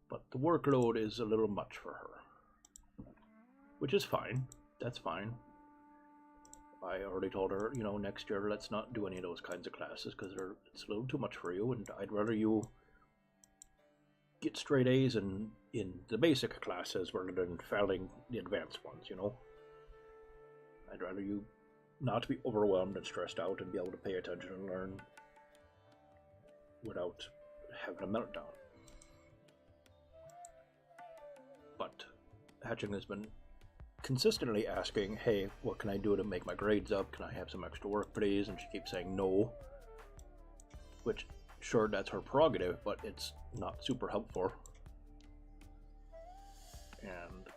but the workload is a little much for her, which is fine. That's fine. I already told her, next year let's not do any of those kinds of classes because it's a little too much for you, and I'd rather you get straight A's in the basic classes rather than failing the advanced ones, I'd rather you not be overwhelmed and stressed out and be able to pay attention and learn without having a meltdown. But Hatching has been consistently asking, hey, what can I do to make my grades up? Can I have some extra work, please? And she keeps saying no. Which, sure, that's her prerogative, but it's not super helpful. And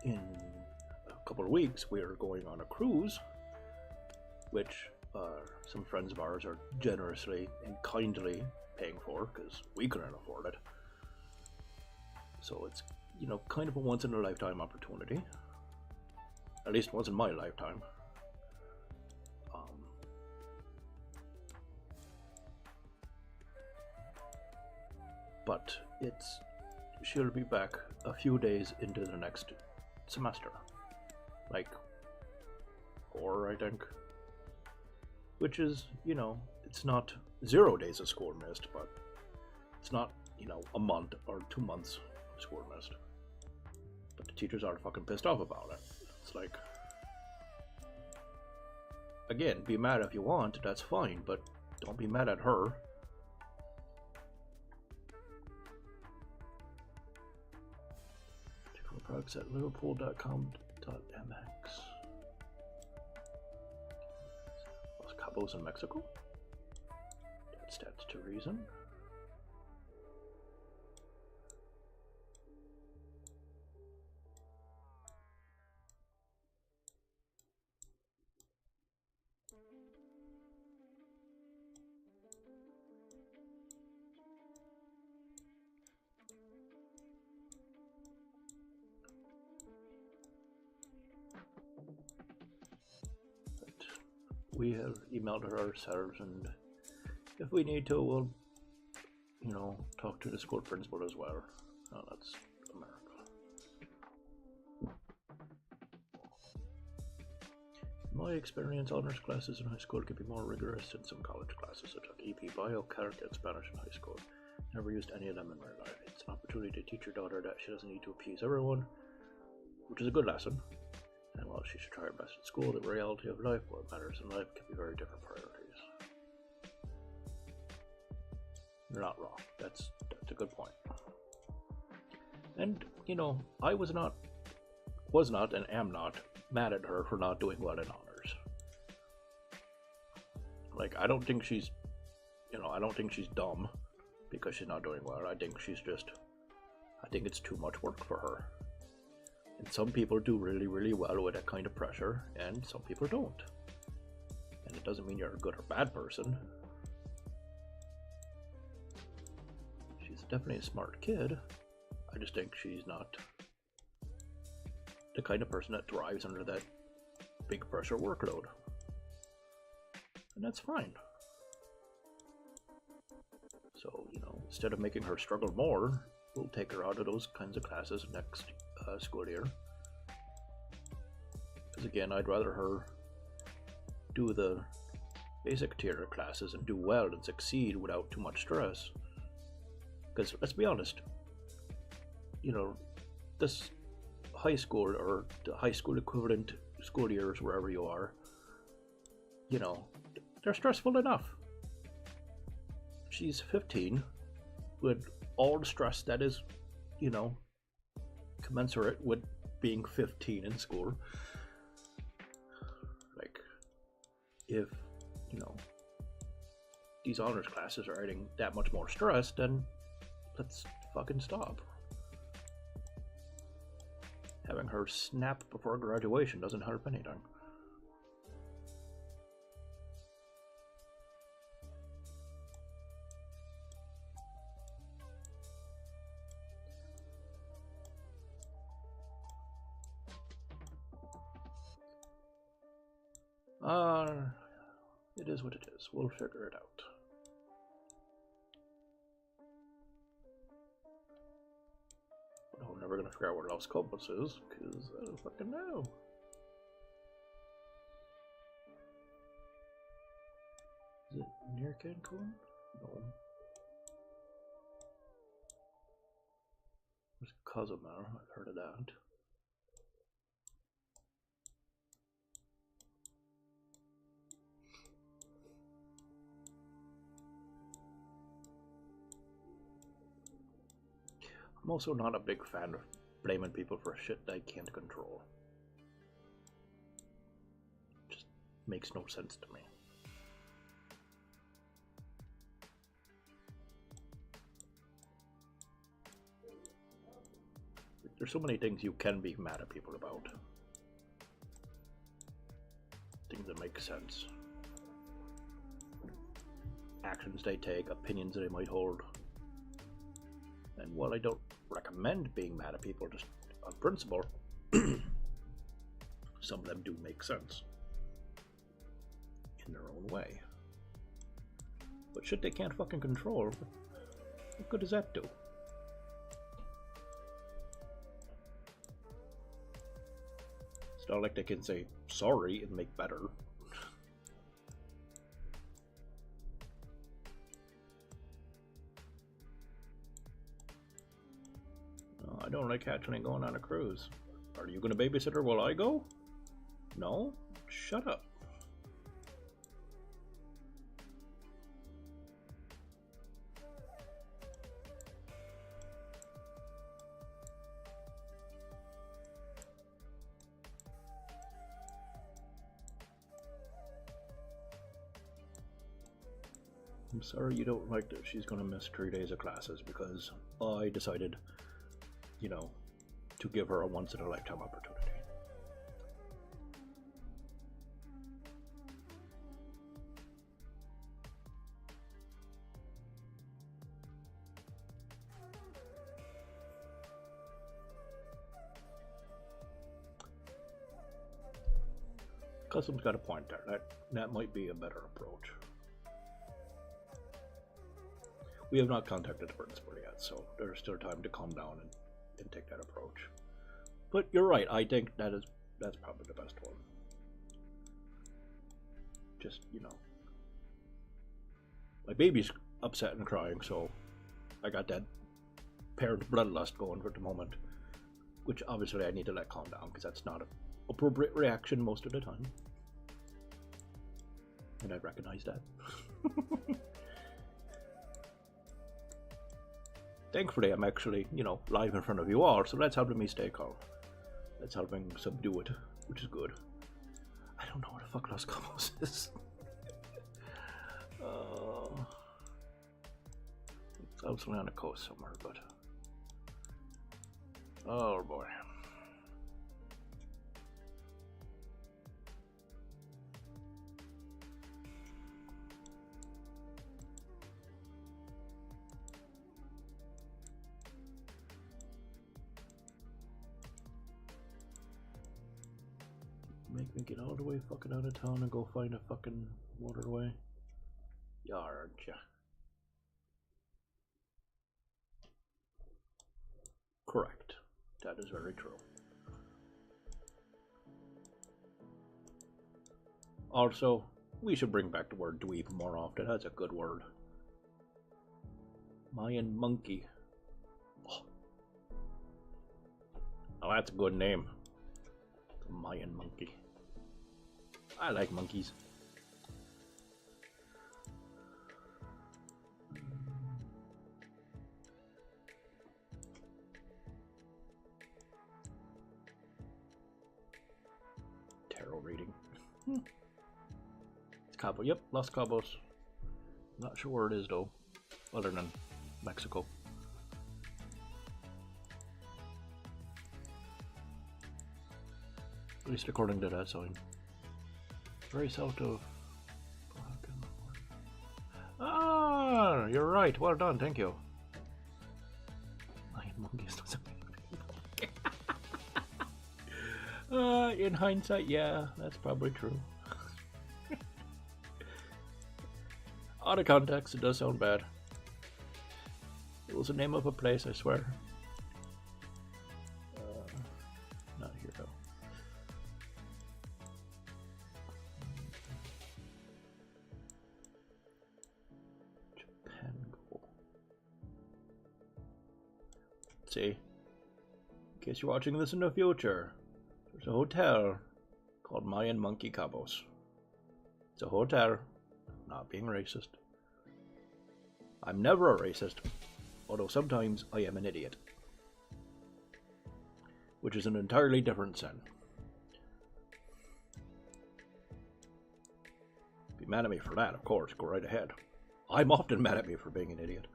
in a couple of weeks, we are going on a cruise, which some friends of ours are generously and kindly paying for because we couldn't afford it. So it's, kind of a once in a lifetime opportunity. At least once in my lifetime. But she'll be back a few days into the next semester. Like 4, I think. Which is, it's not 0 days of school missed, but it's not, a month or 2 months of school missed. But the teachers are fucking pissed off about it. It's like, again, be mad if you want, that's fine, but don't be mad at her. Check for products at liverpool.com.mx. Los Cabos in Mexico? That stands to reason. we have emailed her ourselves, and if we need to, we'll, you know, talk to the school principal as well. Oh, that's America. In my experience, honors classes in high school can be more rigorous than some college classes. I took EP, Bio, Calc, and Spanish in high school. Never used any of them in my life. It's an opportunity to teach your daughter that she doesn't need to appease everyone, which is a good lesson. And while she should try her best at school, the reality of life, what matters in life, can be very different priorities. You're not wrong. That's a good point. And, you know, I was not, and am not, mad at her for not doing well in honors. Like, I don't think she's, you know, I don't think she's dumb because she's not doing well. I think she's just, I think it's too much work for her. And some people do really, really well with that kind of pressure, and some people don't. And it doesn't mean you're a good or bad person. She's definitely a smart kid. I just think she's not the kind of person that thrives under that big pressure workload. And that's fine. So, you know, instead of making her struggle more, we'll take her out of those kinds of classes next school year. Because again, I'd rather her do the basic tier classes and do well and succeed without too much stress. Because let's be honest, you know, this high school or the high school equivalent school years, wherever you are, you know, they're stressful enough. She's 15 with all the stress that is, you know, commensurate with being 15 in school. Like, if, you know, these honors classes are adding that much more stress, then let's fucking stop. Having her snap before graduation doesn't help anything. It is what it is. We'll figure it out. But I'm never gonna figure out where Los Cobos is, because I don't fucking know. Is it near Cancun? No. There's Cozumel, I've heard of that. I'm also not a big fan of blaming people for shit they can't control. It just makes no sense to me. There's so many things you can be mad at people about. Things that make sense. Actions they take, opinions they might hold. And while I don't recommend being mad at people just on principle, some of them do make sense in their own way. But shit they can't fucking control, what good does that do? It's not like they can say sorry and make better. I don't like catching going on a cruise. Are you gonna babysit her while I go? No? Shut up. I'm sorry you don't like that she's gonna miss 3 days of classes because I decided, you know, to give her a once-in-a-lifetime opportunity. Custom's got a point there. That might be a better approach. We have not contacted the principal yet, so there's still time to calm down and take that approach. But you're right, I think that's probably the best one. Just, you know, my baby's upset and crying, so I got that parent bloodlust going for the moment, which obviously I need to let calm down because that's not an appropriate reaction most of the time, and I recognize that. Thankfully, I'm actually, you know, live in front of you all, so that's helping me stay calm. That's helping subdue it, which is good. I don't know where the fuck Los Cabos is. It's obviously on the coast somewhere, but... Oh boy. Make me get all the way fucking out of town and go find a fucking waterway. Ya aren't ya? Correct. That is very true. Also, we should bring back the word dweeb more often. That's a good word. Mayan monkey. Oh, that's a good name. The Mayan monkey. I like monkeys. Tarot reading. It's Cabo. Yep, Los Cabos. Not sure where it is though, other than Mexico. At least according to that sign. Very south of... Ah, you're right. Well done, thank you. Lion monkeys doesn't in hindsight, yeah, that's probably true. Out of context, it does sound bad. It was the name of a place, I swear. Not here though. See, in case you're watching this in the future, there's a hotel called Mayan Monkey Cabos. It's a hotel, not being racist. I'm never a racist, although sometimes I am an idiot, which is an entirely different sin. Be mad at me for that, of course, go right ahead. I'm often mad at me for being an idiot.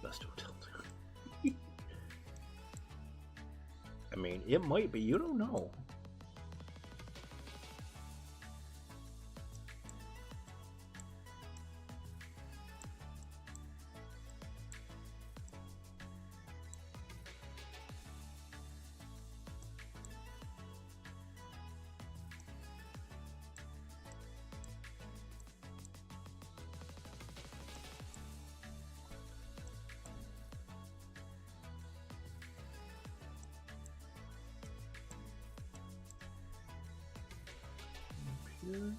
Best hotel. I mean, it might be, you don't know. Here.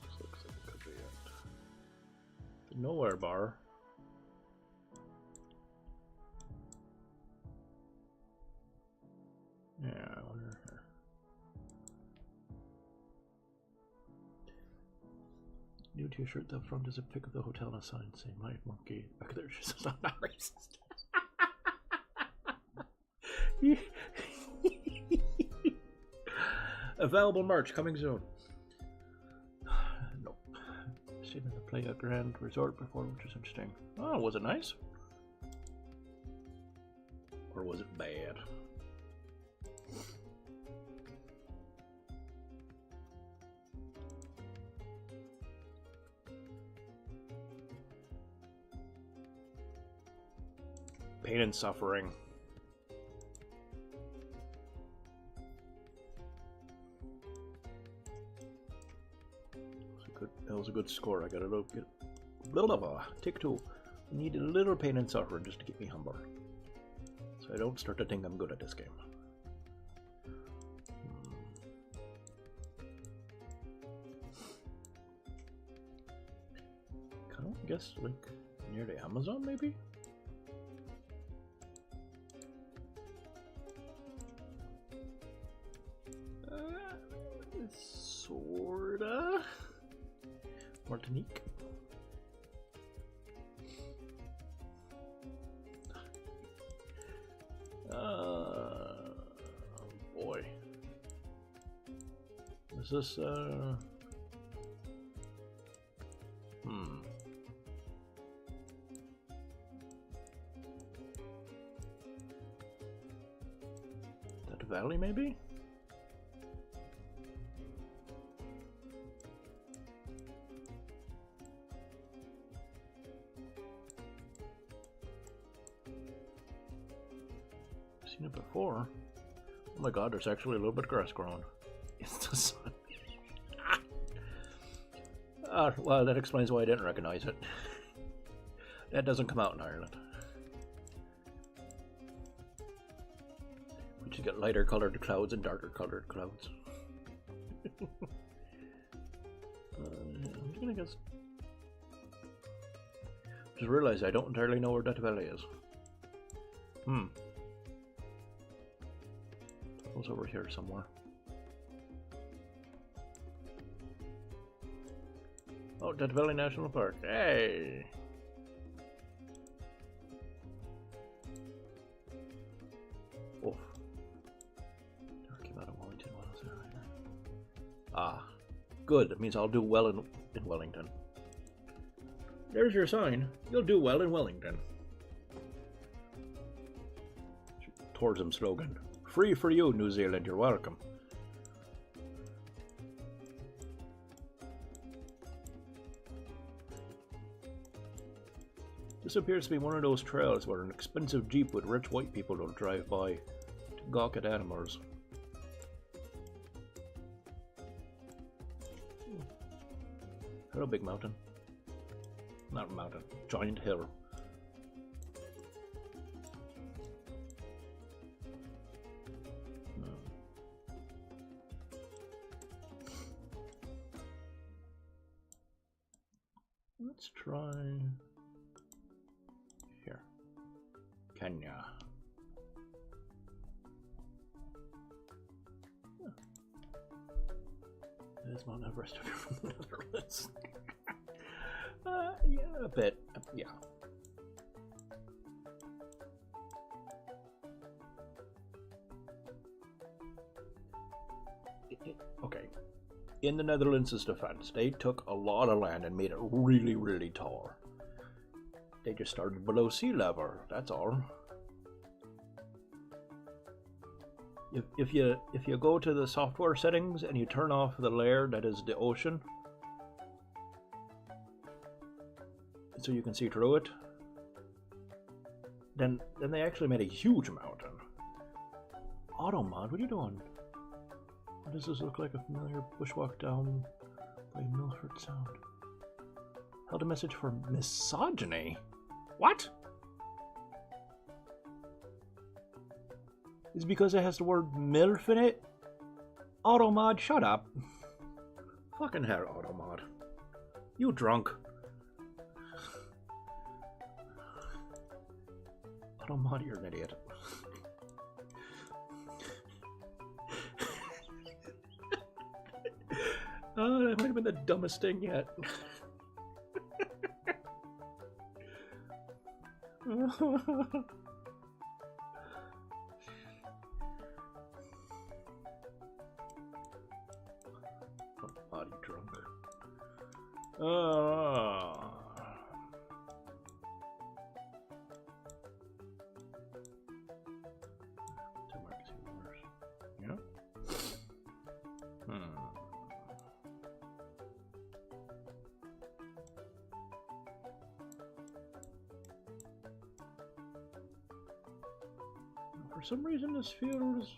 This looks like it could be it. The nowhere bar. Yeah, I wonder here. New t-shirt, the front is a pic of the hotel and a sign saying "My Monkey." Back there, she's not racist. Available merch coming soon. Nope. stayed in the Playa Grande Resort before, which is interesting. Oh, was it nice? Or was it bad? Pain and suffering. That was a good score. I got a little bit. Blah, blah, blah. Take two. I need a little pain and suffering just to keep me humble, so I don't start to think I'm good at this game. Kind of, I guess, like near the Amazon, maybe. Sorta. Martinique. Boy. Is this, That valley, maybe? Seen it before. Oh my god, there's actually a little bit of grass growing. It's the sun. Well, that explains why I didn't recognize it. That doesn't come out in Ireland. We just get lighter colored clouds and darker colored clouds. I'm gonna guess. Just realized I don't entirely know where that valley is. It was over here somewhere. Oh, Death Valley National Park. Hey! Oof. Never came out of Wellington while I was there either. Ah, good. That means I'll do well in Wellington. There's your sign. You'll do well in Wellington. Tourism slogan. Free for you, New Zealand. You're welcome. This appears to be one of those trails where an expensive jeep with rich white people will drive by to gawk at animals. Hello, big mountain. Not mountain, giant hill. Let's try here. Kenya. Yeah. There's Mount Everest from the Netherlands. Yeah, a bit. Yeah. Okay. In the Netherlands' defense, they took a lot of land and made it really, really tall. They just started below sea level, that's all. If you go to the software settings and you turn off the layer that is the ocean, so you can see through it, then they actually made a huge mountain. Automod, what are you doing? What does this look like? A familiar bushwalk down by Milford Sound. Held a message for misogyny? What? Is it because it has the word MILF in it? Automod, shut up. Fucking hell, Automod. You drunk. Automod, you're an idiot. Oh, that might have been the dumbest thing yet. Body drunk. Yeah. For some reason, this feels.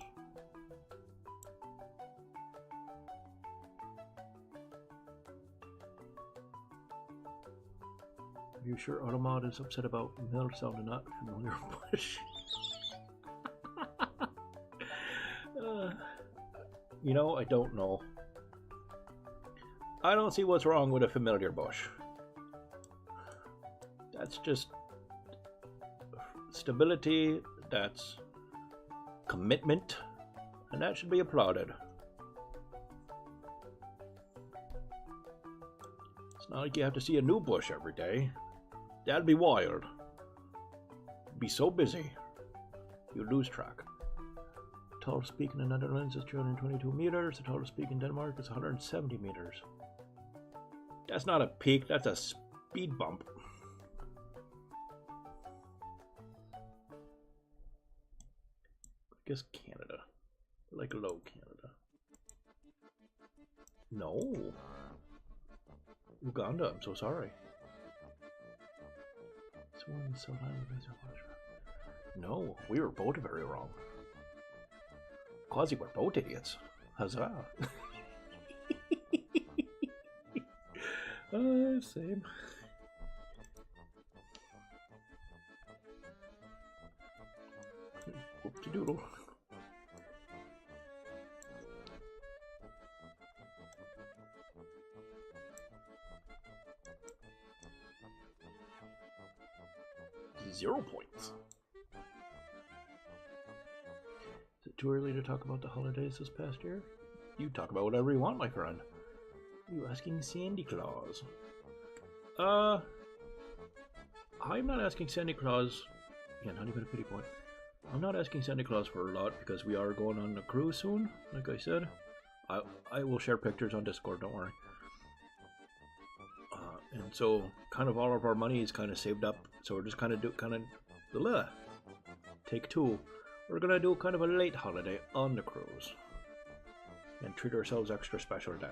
Are you sure Automod is upset about mill sound and not familiar bush? You know, I don't know. I don't see what's wrong with a familiar bush. That's just stability, that's commitment, and that should be applauded. It's not like you have to see a new bush every day. That'd be wild. Be so busy, you'd lose track. The tallest peak in the Netherlands is 322 meters. The tallest peak in Denmark is 170 meters. That's not a peak, that's a speed bump. I guess Canada. Like low Canada. No. Uganda, I'm so sorry. No, we were both very wrong. Quasi, we're both idiots. Huzzah. Same. Whoop-de-doodle. Zero points. Is it too early to talk about the holidays this past year? You talk about whatever you want, my friend. Are you asking Sandy Claus? I'm not asking Santa Claus. Yeah, not even a pity point. I'm not asking Santa Claus for a lot because we are going on a cruise soon, like I said. I will share pictures on Discord, don't worry. And so, kind of all of our money is kind of saved up. So we're just take two. We're gonna do kind of a late holiday on the cruise and treat ourselves extra special then.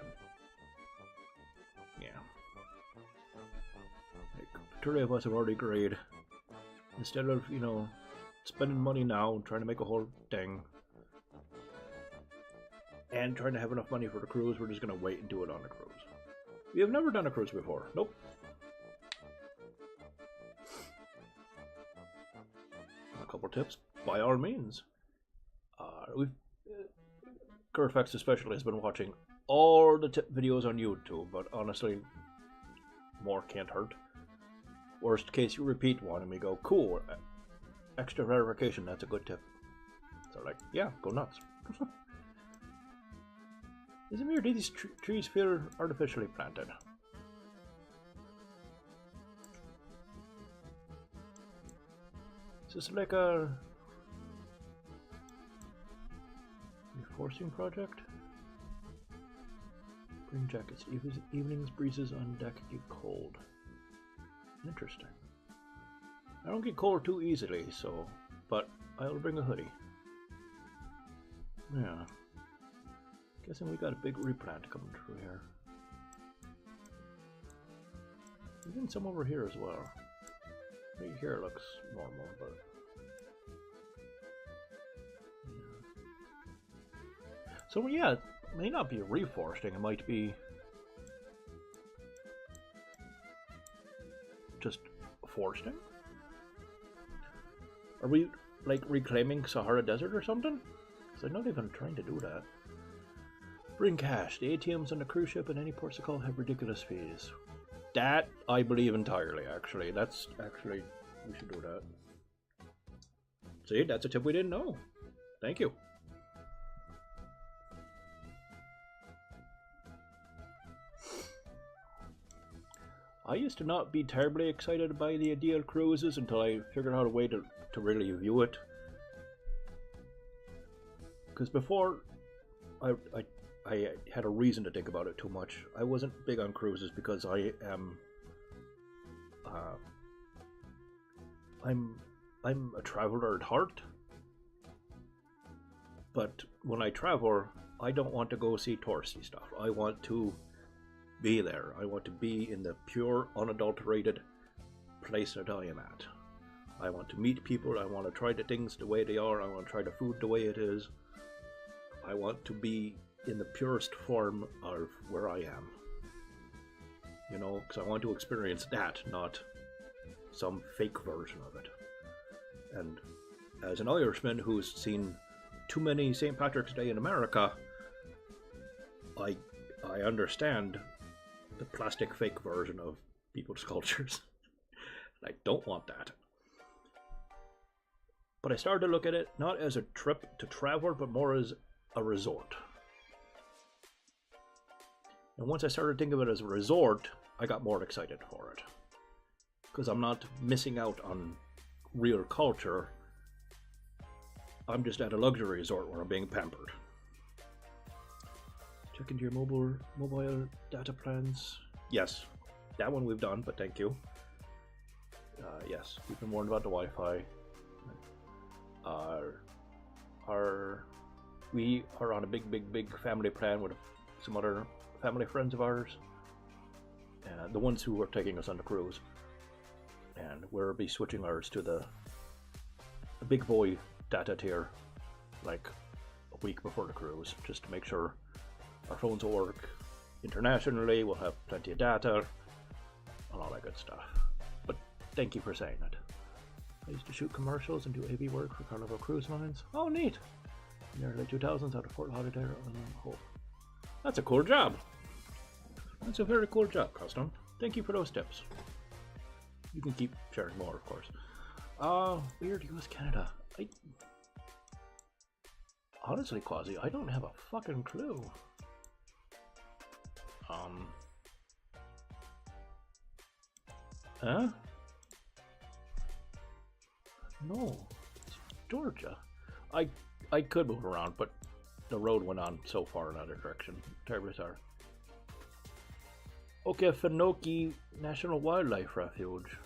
Yeah. Like, 3 of us have already agreed. Instead of, you know, spending money now and trying to make a whole thing and trying to have enough money for the cruise, we're just gonna wait and do it on the cruise. We have never done a cruise before. Nope. A couple tips, by all means. Curfex especially has been watching all the tip videos on YouTube, but honestly, more can't hurt. Worst case, you repeat one and we go, cool, extra verification, that's a good tip. So like, yeah, go nuts. Is it weird? Do these trees feel artificially planted? Is this like a reinforcing project? Green jackets. Evenings breezes on deck get cold. Interesting. I don't get cold too easily, so, but I'll bring a hoodie. Yeah. Guessing we got a big replant coming through here. Even some over here as well. Right here looks normal, but yeah. So yeah, it may not be reforesting, it might be just foresting? Are we like reclaiming Sahara Desert or something? Because I'm not even trying to do that. Bring cash. The ATMs on the cruise ship and any ports of call have ridiculous fees. That I believe entirely, actually. That's actually, we should do that. See, that's a tip we didn't know. Thank you. I used to not be terribly excited by the idea of cruises until I figured out a way to really view it. Because before, I I had a reason to think about it too much. I wasn't big on cruises because I'm a traveler at heart. But when I travel, I don't want to go see touristy stuff. I want to be there. I want to be in the pure, unadulterated place that I am at. I want to meet people. I want to try the things the way they are. I want to try the food the way it is. I want to be in the purest form of where I am. You know, because I want to experience that, not some fake version of it. And as an Irishman who's seen too many St. Patrick's Day in America, I understand the plastic fake version of people's cultures. I don't want that. But I started to look at it not as a trip to travel, but more as a resort. And once I started thinking of it as a resort, I got more excited for it. Because I'm not missing out on real culture. I'm just at a luxury resort where I'm being pampered. Check into your mobile data plans. Yes, that one we've done, but thank you. Yes, we've been warned about the Wi-Fi. We are on a big family plan with some other family friends of ours. The ones who are taking us on the cruise. And we'll be switching ours to the big boy data tier like a week before the cruise, just to make sure our phones will work internationally, we'll have plenty of data, and all that good stuff. But thank you for saying it. I used to shoot commercials and do AV work for Carnival Cruise Lines. Oh, neat! In the early 2000s out of Fort Lauderdale and Hope. That's a cool job. That's a very cool job, Custom. Thank you for those tips. You can keep sharing more, of course. Weird US Canada. Honestly, Quasi, I don't have a fucking clue. Huh? No. It's Georgia. I could move around, but the road went on so far in another direction. Terribly sorry. Okefenokee National Wildlife Refuge.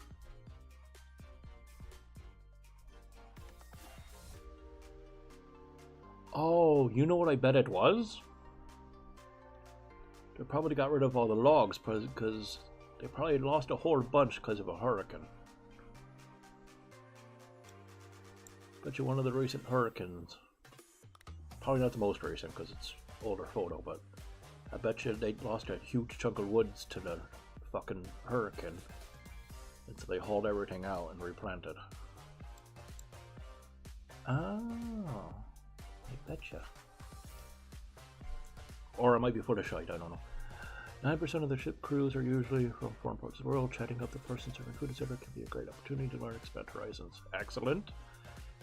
Oh, you know what I bet it was? They probably got rid of all the logs because they probably lost a whole bunch because of a hurricane. Bet you one of the recent hurricanes. Probably not the most recent because it's older photo, but I bet you they lost a huge chunk of woods to the fucking hurricane. And so they hauled everything out and replanted. Oh, I betcha. Or it might be full of shite, I don't know. 9% of the ship crews are usually from foreign parts of the world. Chatting up the person serving food, etc. can be a great opportunity to learn and expand horizons. Excellent.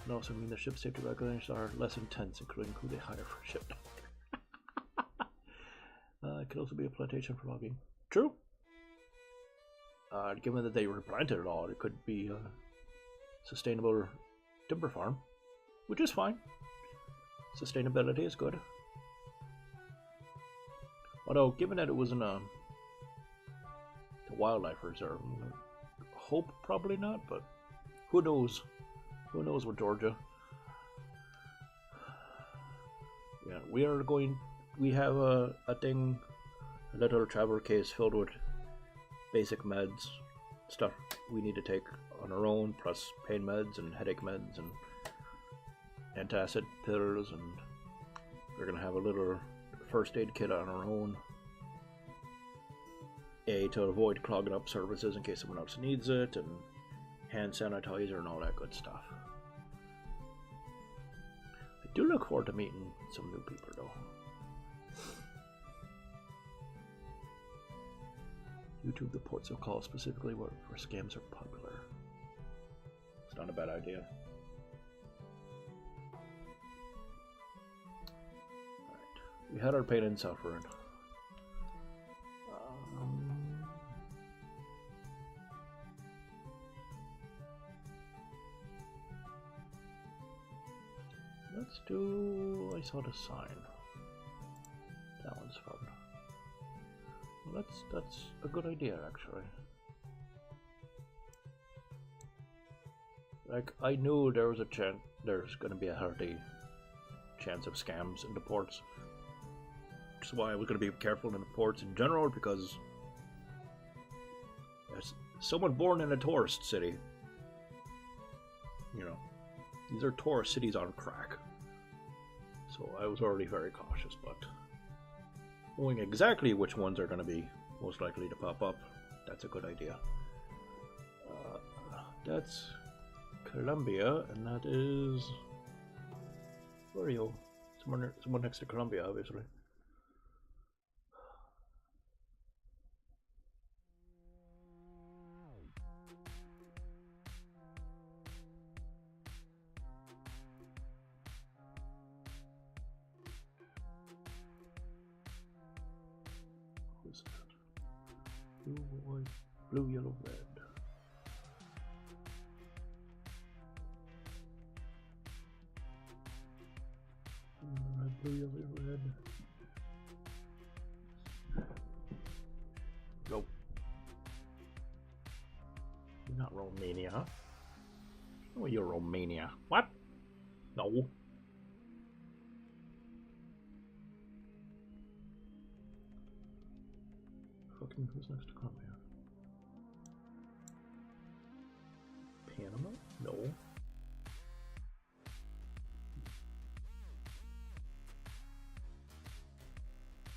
And also mean the ship safety regulations are less intense, including who they hire for ship. It could also be a plantation for logging. True. Given that they replanted it all, it could be a sustainable timber farm, which is fine. Sustainability is good. Although, given that it was in the wildlife reserve, hope probably not, but who knows? Who knows with Georgia? Yeah, we have a thing, a little traveler case filled with basic meds, stuff we need to take on our own, plus pain meds and headache meds and antacid pills, and we're gonna have a little first aid kit on our own. To avoid clogging up services in case someone else needs it, and hand sanitizer and all that good stuff. I do look forward to meeting some new people though. YouTube the ports of call specifically where scams are popular. It's not a bad idea. Alright, we had our pain and suffering. Let's do... I saw the sign. That that's a good idea actually. Like I knew there was a chance there's gonna be a healthy chance of scams in the ports. Which is why I was gonna be careful in the ports in general, because as someone born in a tourist city, you know, these are tourist cities on crack. So I was already very cautious, but knowing exactly which ones are going to be most likely to pop up, that's a good idea. That's Colombia, and that is... Where are you? Someone next to Colombia, obviously. Who's that? Blue, white, blue, yellow, red. Red, blue, yellow, red. Go. You're not Romania. Oh, you're Romania. What? No. Fucking who's next to Colombia? Panama? No.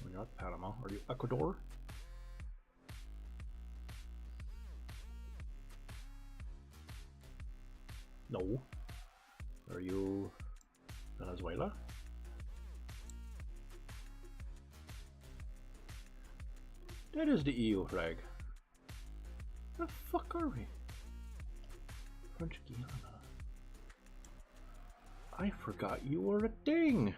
We're not Panama. Are you Ecuador? No. Are you Venezuela? That is the EU flag. Where the fuck are we? French Guiana. I forgot you were a thing.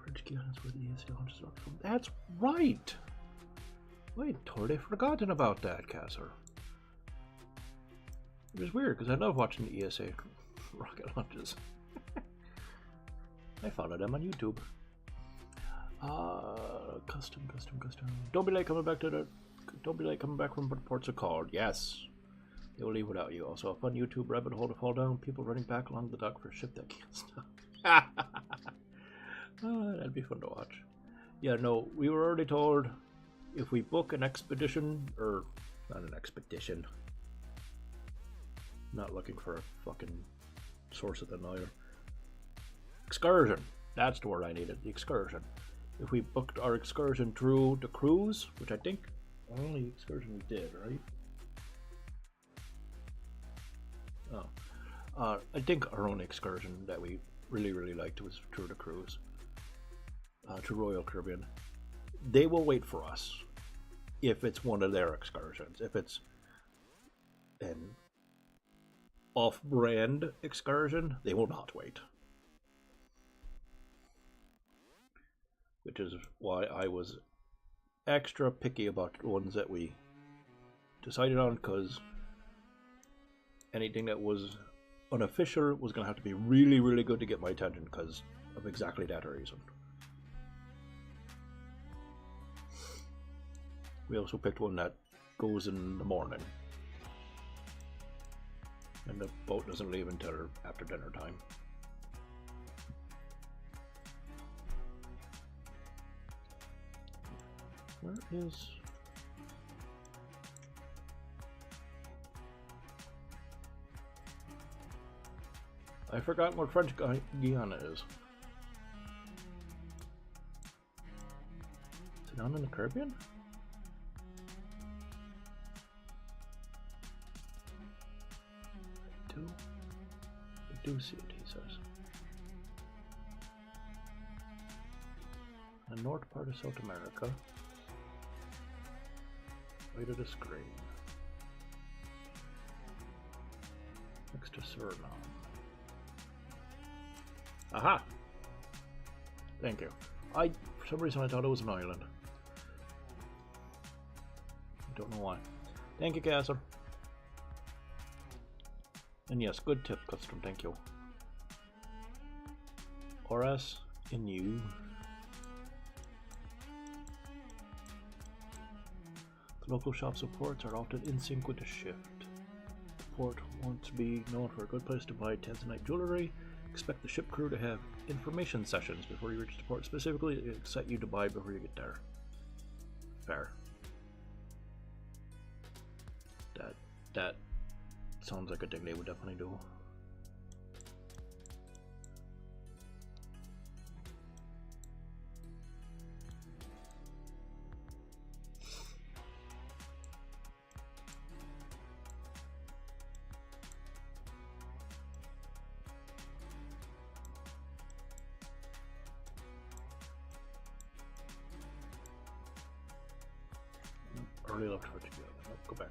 French Guiana is where the ESA launches are from. That's right. I had totally forgotten about that, guessr. It was weird because I love watching the ESA rocket launches. I follow them on YouTube. Custom. Don't be late coming back from the ports of call. Yes. They will leave without you. Also, a fun YouTube rabbit hole to fall down. People running back along the dock for a ship that can't stop. That'd be fun to watch. Yeah, no, we were already told if we book an expedition, or not an expedition. Not looking for a fucking source of the Nile. Excursion. That's the word I needed. The excursion. If we booked our excursion through the cruise, which I think only excursion we did, right? Oh. I think our only excursion that we really liked was through the cruise. To Royal Caribbean. They will wait for us if it's one of their excursions. If it's an off-brand excursion, they will not wait. Which is why I was extra picky about the ones that we decided on, because anything that was unofficial was going to have to be really good to get my attention because of exactly that reason. We also picked one that goes in the morning, and the boat doesn't leave until after dinner time. Where is... I forgot what French Guiana is. Is it down in the Caribbean? I do see it, he says. The north part of South America. Right of the screen. Next to Suriname. Aha! Thank you. For some reason I thought it was an island. I don't know why. Thank you, guessr. And yes, good tip, custom, thank you. Oras in you. The local shop supports are often in sync with the shift. The port wants to be known for a good place to buy Tanzanite jewelry. Expect the ship crew to have information sessions before you reach the port. Specifically, they excite you to buy before you get there. Fair. That sounds like a thing they would definitely do. Early left for together. Nope, go back.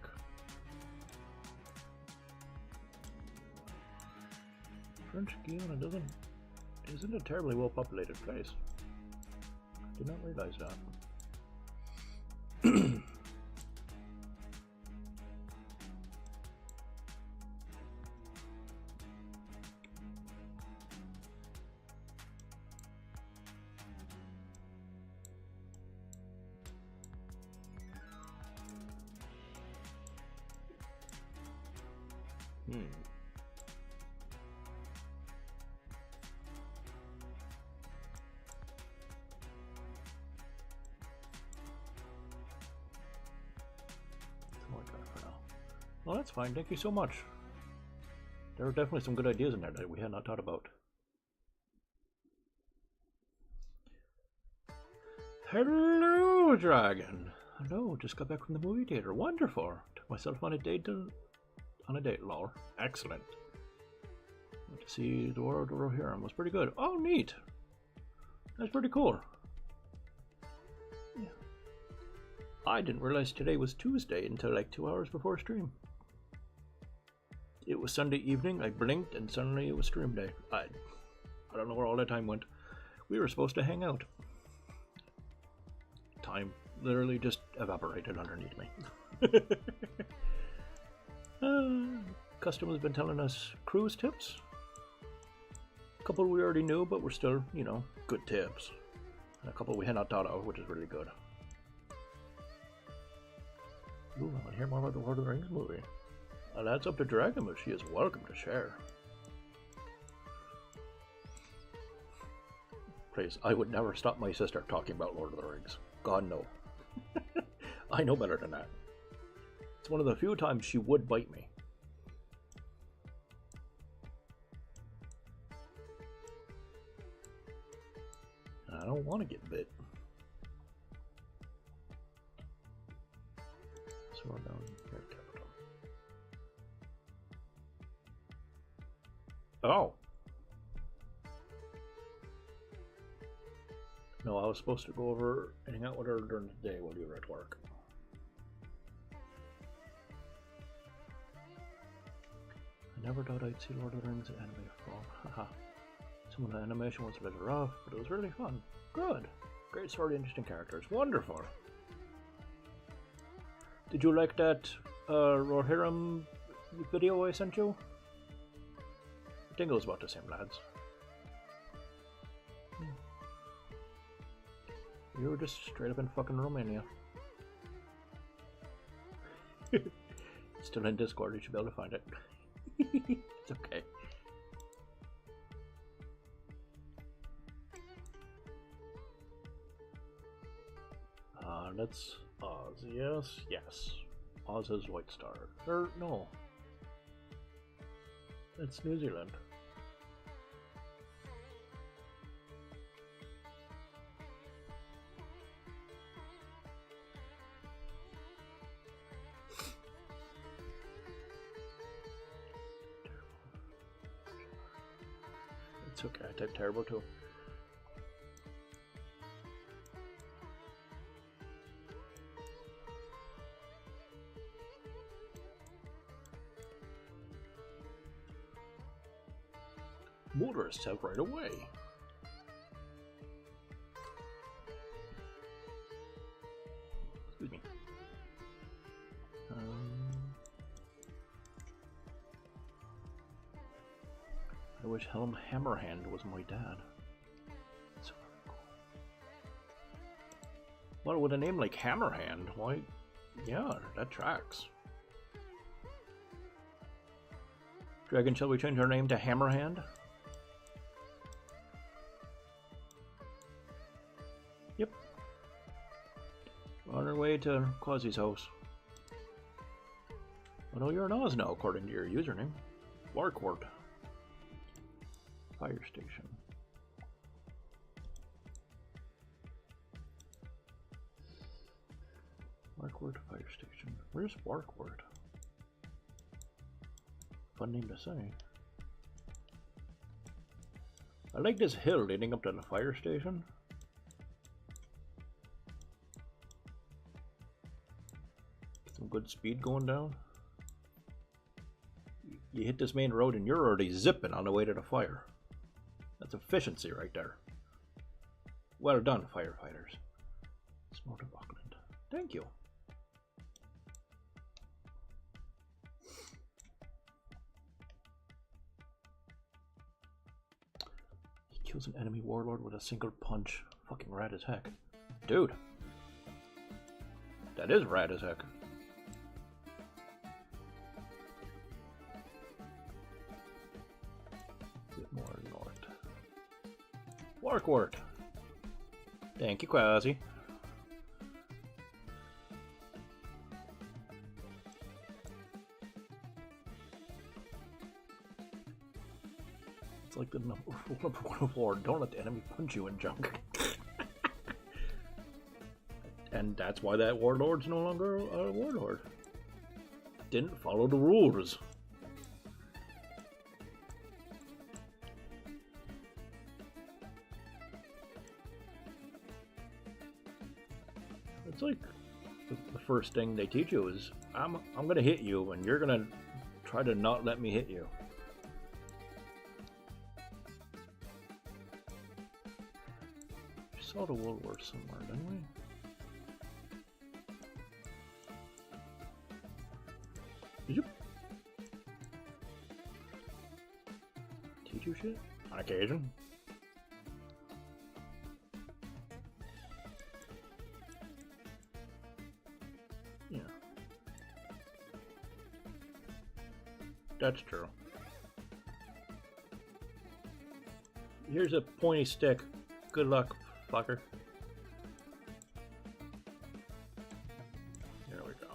French Guiana isn't a terribly well populated place. Did not realize that. Well, that's fine. Thank you so much. There are definitely some good ideas in there that we had not thought about. Hello, Dragon. Hello, just got back from the movie theater. Wonderful. Took myself on a date, lol. Excellent. Went to see the World of Rohirrim. Was pretty good. Oh, neat. That's pretty cool. Yeah. I didn't realize today was Tuesday until like 2 hours before stream. It was Sunday evening, I blinked, and suddenly it was stream day. I don't know where all that time went. We were supposed to hang out. Time literally just evaporated underneath me. Custom has been telling us cruise tips. A couple we already knew, but we're still, you know, good tips. And a couple we had not thought of, which is really good. Ooh, I want to hear more about the Lord of the Rings movie. That's up to Dragon, but she is welcome to share. Please, I would never stop my sister talking about Lord of the Rings. God, no. I know better than that. It's one of the few times she would bite me. I don't want to get bit. Sword down here, capital. Oh! No, I was supposed to go over and hang out with her during the day while you were at work. I never thought I'd see Lord of the Rings in anime form. Haha. Some of the animation was a little rough, but it was really fun. Good. Great story, interesting characters. Wonderful. Did you like that Rohirrim video I sent you? I think it was about the same, lads. You were just straight up in fucking Romania. Still in Discord, you should be able to find it. It's okay. That's Oz, yes, yes. Oz is White Star. Or, no. It's New Zealand. It's okay, I typed terrible too. Motorists have right away. Excuse me. I wish Helm Hammerhand was my dad. So cool. Well, with a name like Hammerhand, why? Yeah, that tracks. Dragon, shall we change our name to Hammerhand? Yep. We're on our way to Quasi's house. I know you're an Oz now, according to your username. Warcourt. Fire station. Warcourt Fire Station. Where's Warcourt? Fun name to say. I like this hill leading up to the fire station. Some good speed going down. You hit this main road and you're already zipping on the way to the fire. That's efficiency right there. Well done, firefighters. Smoke of Auckland. Thank you. He kills an enemy warlord with a single punch. Fucking rad as heck. Dude. That is rad as heck. More north. Warcourt. Thank you, Quasi. It's like the number one of war. Don't let the enemy punch you in junk. And that's why that warlord's no longer a warlord. Didn't follow the rules. It's like the first thing they teach you is I'm gonna hit you and you're gonna try to not let me hit you. We saw the Woolworths somewhere, didn't we? Did you teach you shit? On occasion. Yeah. That's true. Here's a pointy stick. Good luck, fucker. There we go.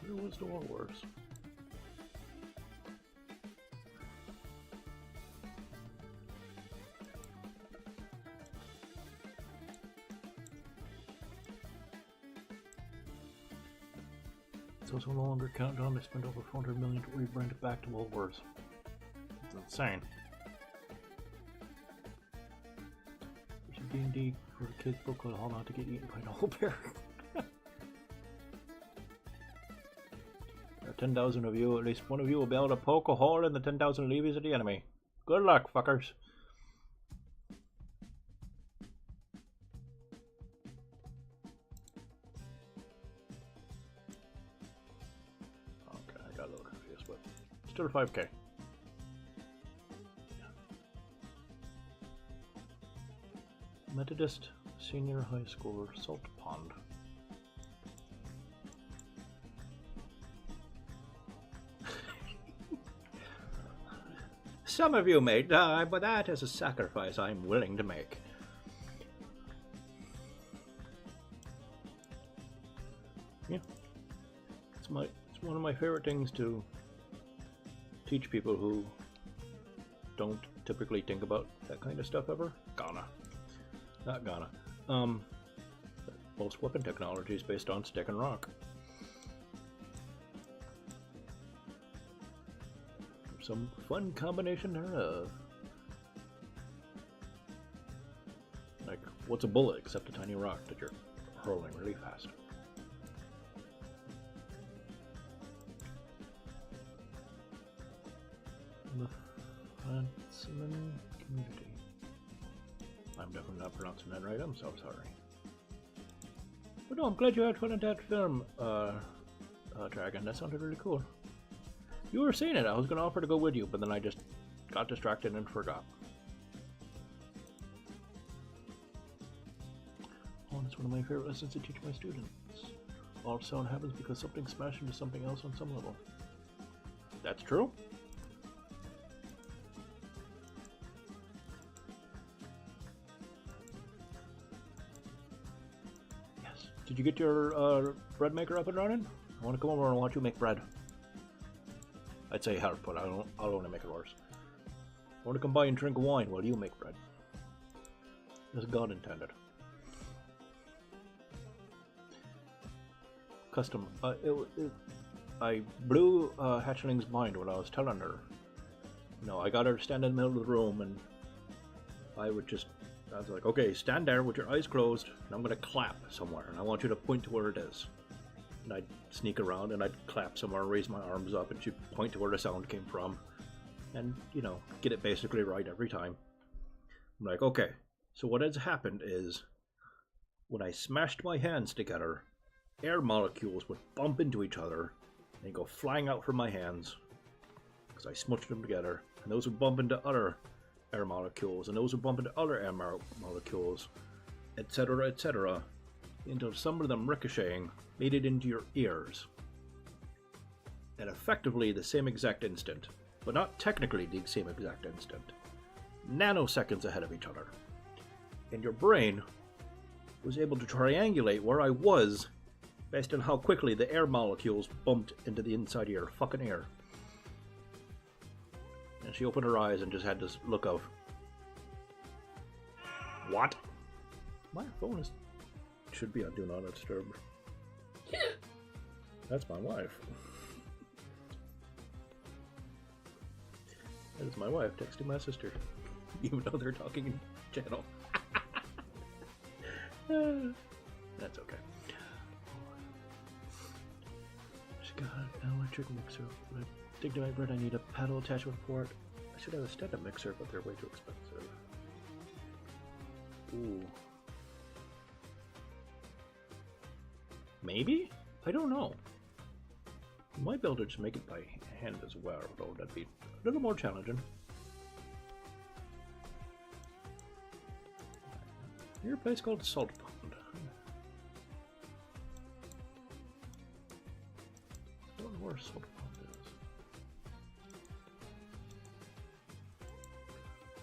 Where was the Woolworths? It's also no longer countdown. They spent over 400 million to rebrand it back to Woolworths. It's insane. There's a D&D for the kids book called How Not to Get Eaten by an Old Bear. 10,000 of you, at least one of you will be able to poke a hole in the 10,000 levies of the enemy. Good luck, fuckers. Okay, I got a little confused, but still 5k. Methodist Senior High School, Salt Pond. Some of you may die, but that is a sacrifice I'm willing to make. Yeah. It's one of my favorite things to teach people who don't typically think about that kind of stuff ever. Not Ghana. Most weapon technology is based on stick and rock. Some fun combination thereof. What's a bullet except a tiny rock that you're hurling really fast? The Fantsman community. I'm definitely not pronouncing that right. I'm so sorry. But no, I'm glad you had fun at that film, Dragon. That sounded really cool. You were saying it. I was going to offer to go with you, but then I just got distracted and forgot. Oh, it's one of my favorite lessons to teach my students. All sound happens because something smashed into something else on some level. That's true. Yes. Did you get your bread maker up and running? I want to come over and watch you make bread. I'd say help, but I'll only make it worse. I want to come by and drink wine while you make bread. As God intended. Custom. I blew Hatchling's mind when I was telling her. No, I got her to stand in the middle of the room, and I was like, okay, stand there with your eyes closed, and I'm going to clap somewhere, and I want you to point to where it is. And I'd sneak around, and I'd clap somewhere, raise my arms up, and she'd point to where the sound came from. And, you know, get it basically right every time. I'm like, okay, so what has happened is, when I smashed my hands together, air molecules would bump into each other and go flying out from my hands because I smushed them together, and those would bump into other air molecules, and those would bump into other air molecules, etc., until some of them ricocheting made it into your ears. And effectively the same exact instant, but not technically the same exact instant, nanoseconds ahead of each other. And your brain was able to triangulate where I was based on how quickly the air molecules bumped into the inside of your fucking ear. And she opened her eyes and just had this look of, what? My phone should be on Do Not Disturb. That's my wife. That is my wife texting my sister, even though they're talking in channel. That's okay. Just got an electric mixer. When I dig to my bread, I need a paddle attachment for it. I should have a stand-up mixer, but they're way too expensive. Ooh. Maybe? I don't know. You might be able to just make it by hand as well, though that'd be a little more challenging. Here's a place called Salt Pond. I don't know where Salt Pond is.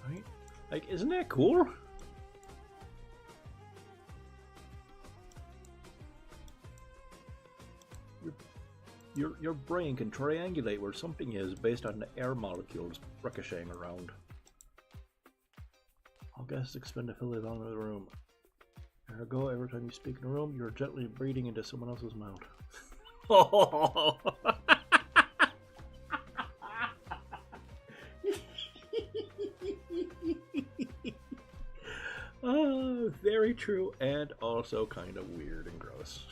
Right? Like, isn't that cool? Your brain can triangulate where something is based on the air molecules ricocheting around. All gases expend to fill the volume of the room. Ergo, every time you speak in a room, you're gently breathing into someone else's mouth. Very true, and also kind of weird and gross.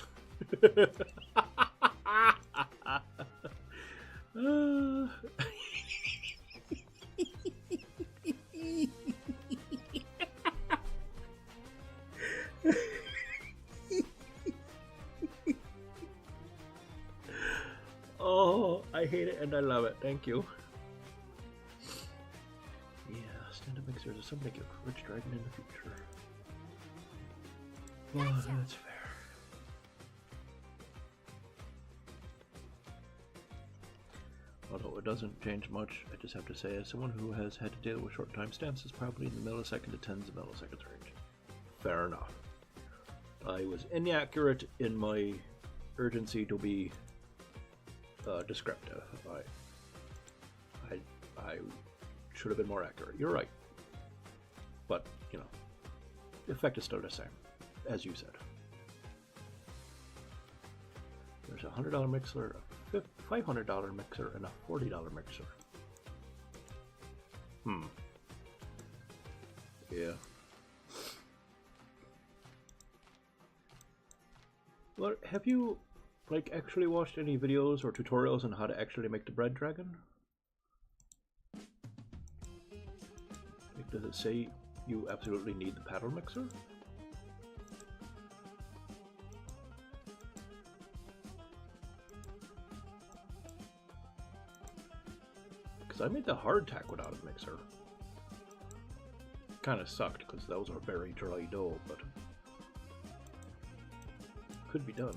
Oh, I hate it and I love it. Thank you. Yeah, stand-up mixers is something like a rich dragon in the future. Oh, that's fair. Although it doesn't change much, I just have to say, as someone who has had to deal with short timestamps, is probably in the millisecond to tens of milliseconds range. Fair enough. I was inaccurate in my urgency to be descriptive. I should have been more accurate. You're right. But, you know, the effect is still the same, as you said. There's a $100 mixer, a $500 mixer, and a $40 mixer. Yeah. But have you, like, actually watched any videos or tutorials on how to actually make the bread dragon? Like, does it say you absolutely need the paddle mixer? Because I made the hardtack without a mixer. Kind of sucked because those are very dry dough, but could be done.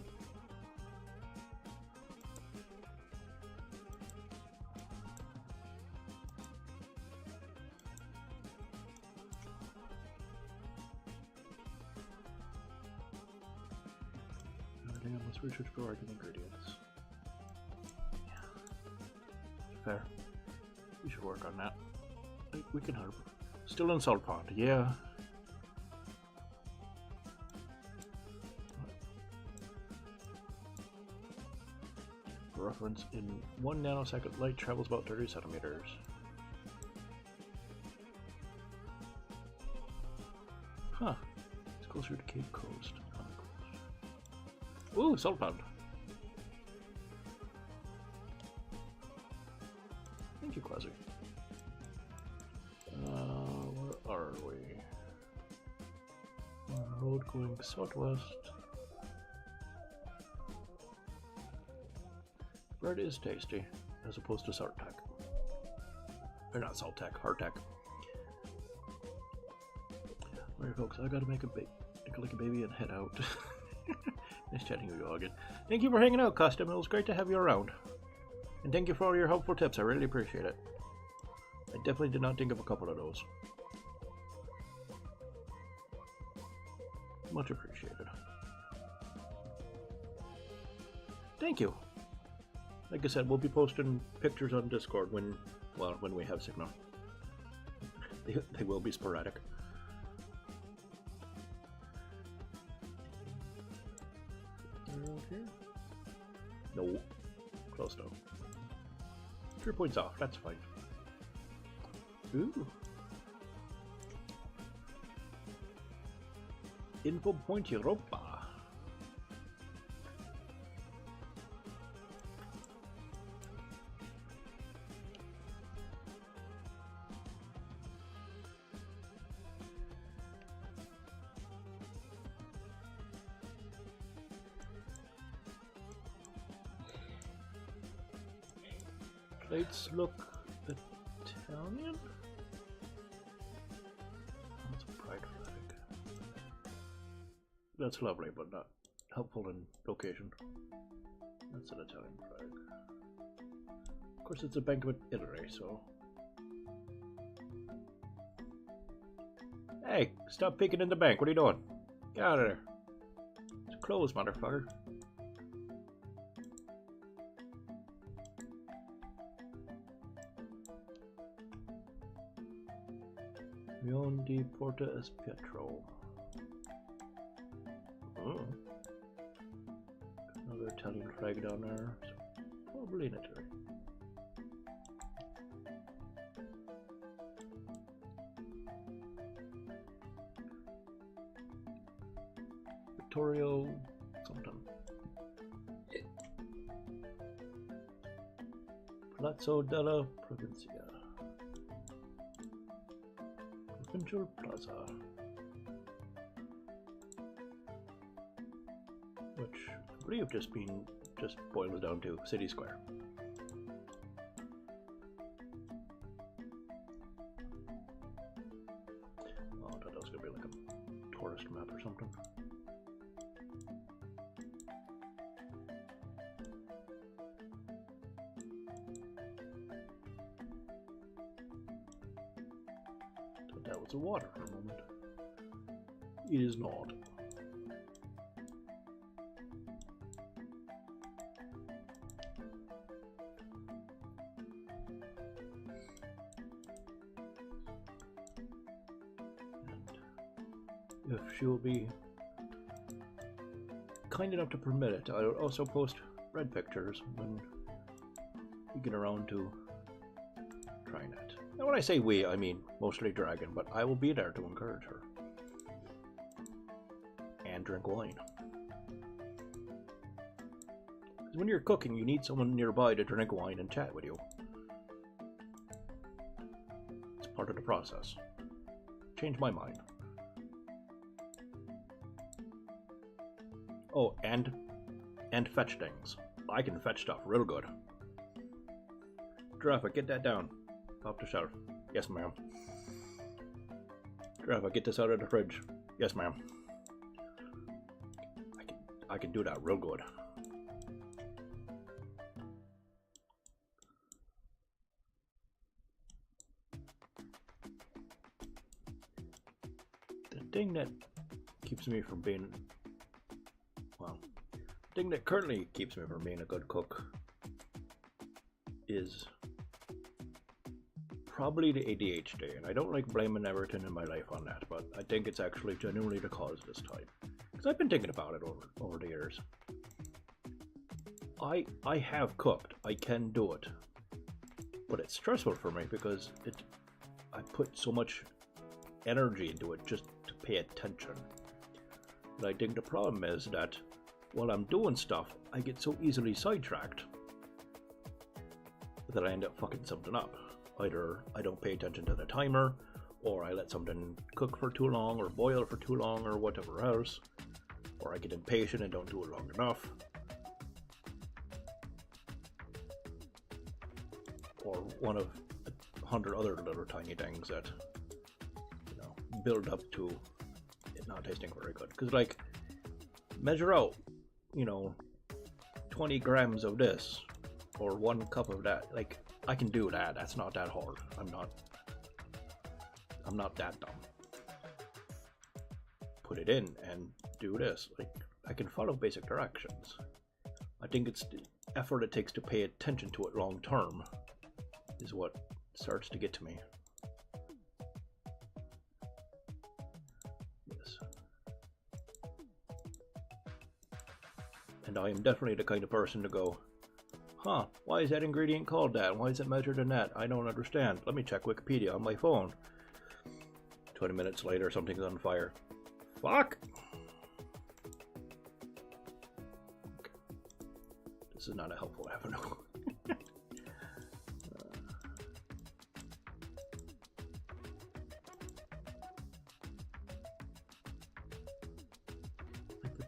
I must research for organic ingredients. Yeah. Fair. We should work on that. We can help. Still in salt pond, yeah. For reference, in 1 nanosecond, light travels about 30 centimeters. Huh. It's closer to Cape Coast. Ooh, salt pond. Thank you, Quasi. Where are we? Road going southwest. Bread is tasty, as opposed to salt tack. Or not salt tack, hardtack. Alright folks, I gotta make a baby and head out. Nice chatting with you all again. Thank you for hanging out, Custom. It was great to have you around. And thank you for all your helpful tips. I really appreciate it. I definitely did not think of a couple of those. Much appreciated. Thank you. Like I said, we'll be posting pictures on Discord when we have signal. They will be sporadic. Okay. No. Close though. 3 points off, that's fine. Ooh. Info point Europa. Plates look Italian? That's a pride flag. That's lovely, but not helpful in location. That's an Italian flag. Of course, it's a Bank of Italy, so. Hey, stop peeking in the bank. What are you doing? Get out of there. It's closed, motherfucker. Mion di Porta es Pietro. Oh. Another Italian flag down there. So probably in Italy. Vittorio something. Palazzo della Provincia. Provincial Plaza. Which I believe just boils down to City Square. Oh, I thought that was gonna be like a tourist map or something. Thought that was the water for a moment. It is not. If she will be kind enough to permit it, I will also post red pictures when we get around to trying it. And when I say we, I mean mostly Dragon, but I will be there to encourage her. And drink wine. When you're cooking, you need someone nearby to drink wine and chat with you. It's part of the process. Change my mind. Oh, and fetch things. I can fetch stuff real good. Giraffe, get that down. Off the shelf. Yes, ma'am. Giraffe, get this out of the fridge. Yes, ma'am. I can do that real good. The thing that keeps me from being, well, the thing that currently keeps me from being a good cook is probably the ADHD, and I don't like blaming everything in my life on that, but I think it's actually genuinely the cause this time. Because I've been thinking about it over the years. I have cooked, I can do it, but it's stressful for me because I put so much energy into it just to pay attention. But I think the problem is that while I'm doing stuff, I get so easily sidetracked that I end up fucking something up. Either I don't pay attention to the timer, or I let something cook for too long, or boil for too long, or whatever else, or I get impatient and don't do it long enough, or one of 100 other little tiny things that, you know, build up to it not tasting very good. Because, like, measure out, you know, 20 grams of this, or 1 cup of that. Like, I can do that. That's not that hard. I'm not that dumb. Put it in and do this. Like, I can follow basic directions. I think it's the effort it takes to pay attention to it long term is what starts to get to me. Yes. And I am definitely the kind of person to go, huh, why is that ingredient called that? Why is it measured in that? I don't understand. Let me check Wikipedia on my phone. 20 minutes later, something's on fire. Fuck! Okay. This is not a helpful avenue.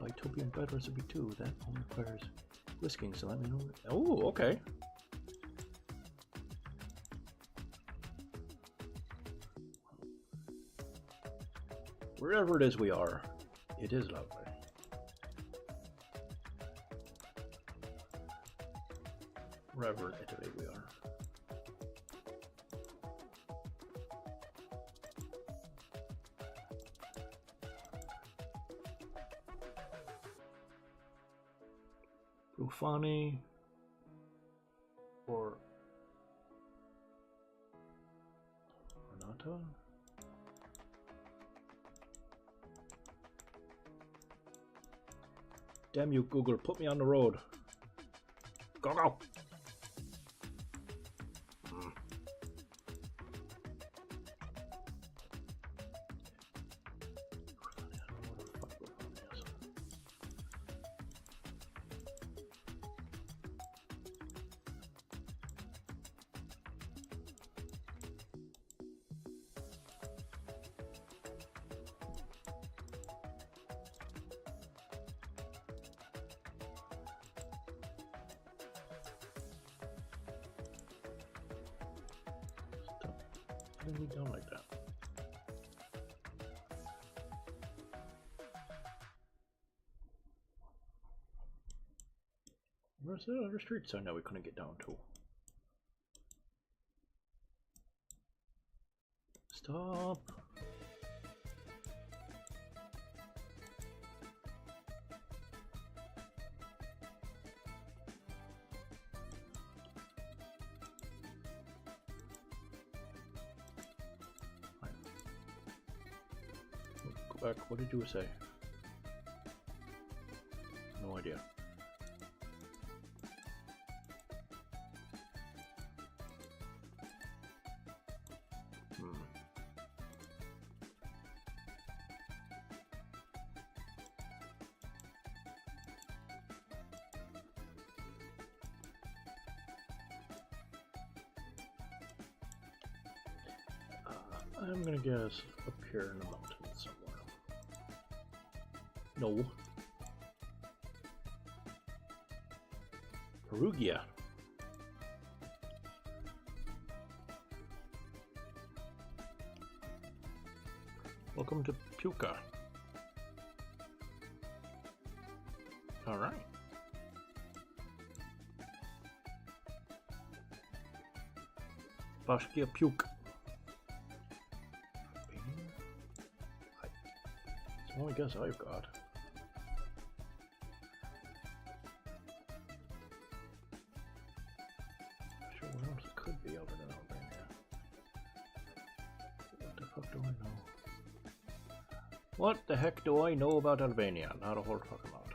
Like the Bitopian bread recipe too, that only requires whisking, so let me know. Oh, okay. Wherever it is we are, it is lovely. Wherever in Italy we are. Rufani or Renata? Damn you, Google, put me on the road. Go, go! We don't like that. Where's the other street sign that we couldn't get down to? Stop. Back. What did you say? No idea. I'm gonna guess up here in the mountains somewhere. No. Perugia. Welcome to Puka. Alright. Bashkia Puke. It's the only guess I've got. Not sure what else it could be other than Albania. What the fuck do I know? What the heck do I know about Albania? Not a whole fucking lot.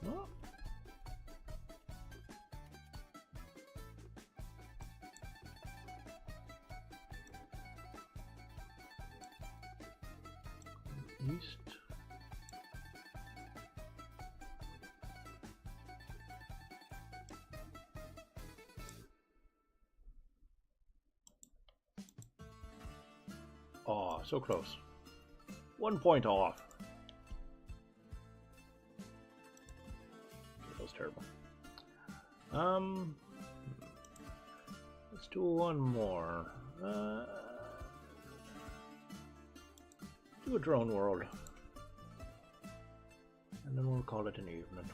Well, east. Oh, so close. 1 point off. That was terrible. Let's do one more. Do a drone world. And then we'll call it an evening.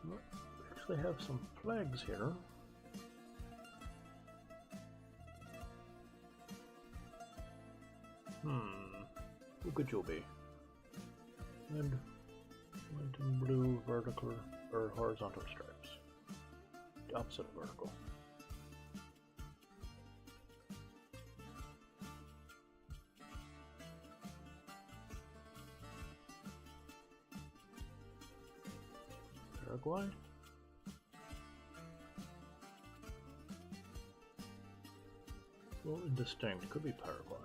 Well, we actually have some flags here. Who could you be? Red, white, and blue vertical or horizontal stripes. The opposite of vertical. Paraguay? A little indistinct. Could be Paraguay.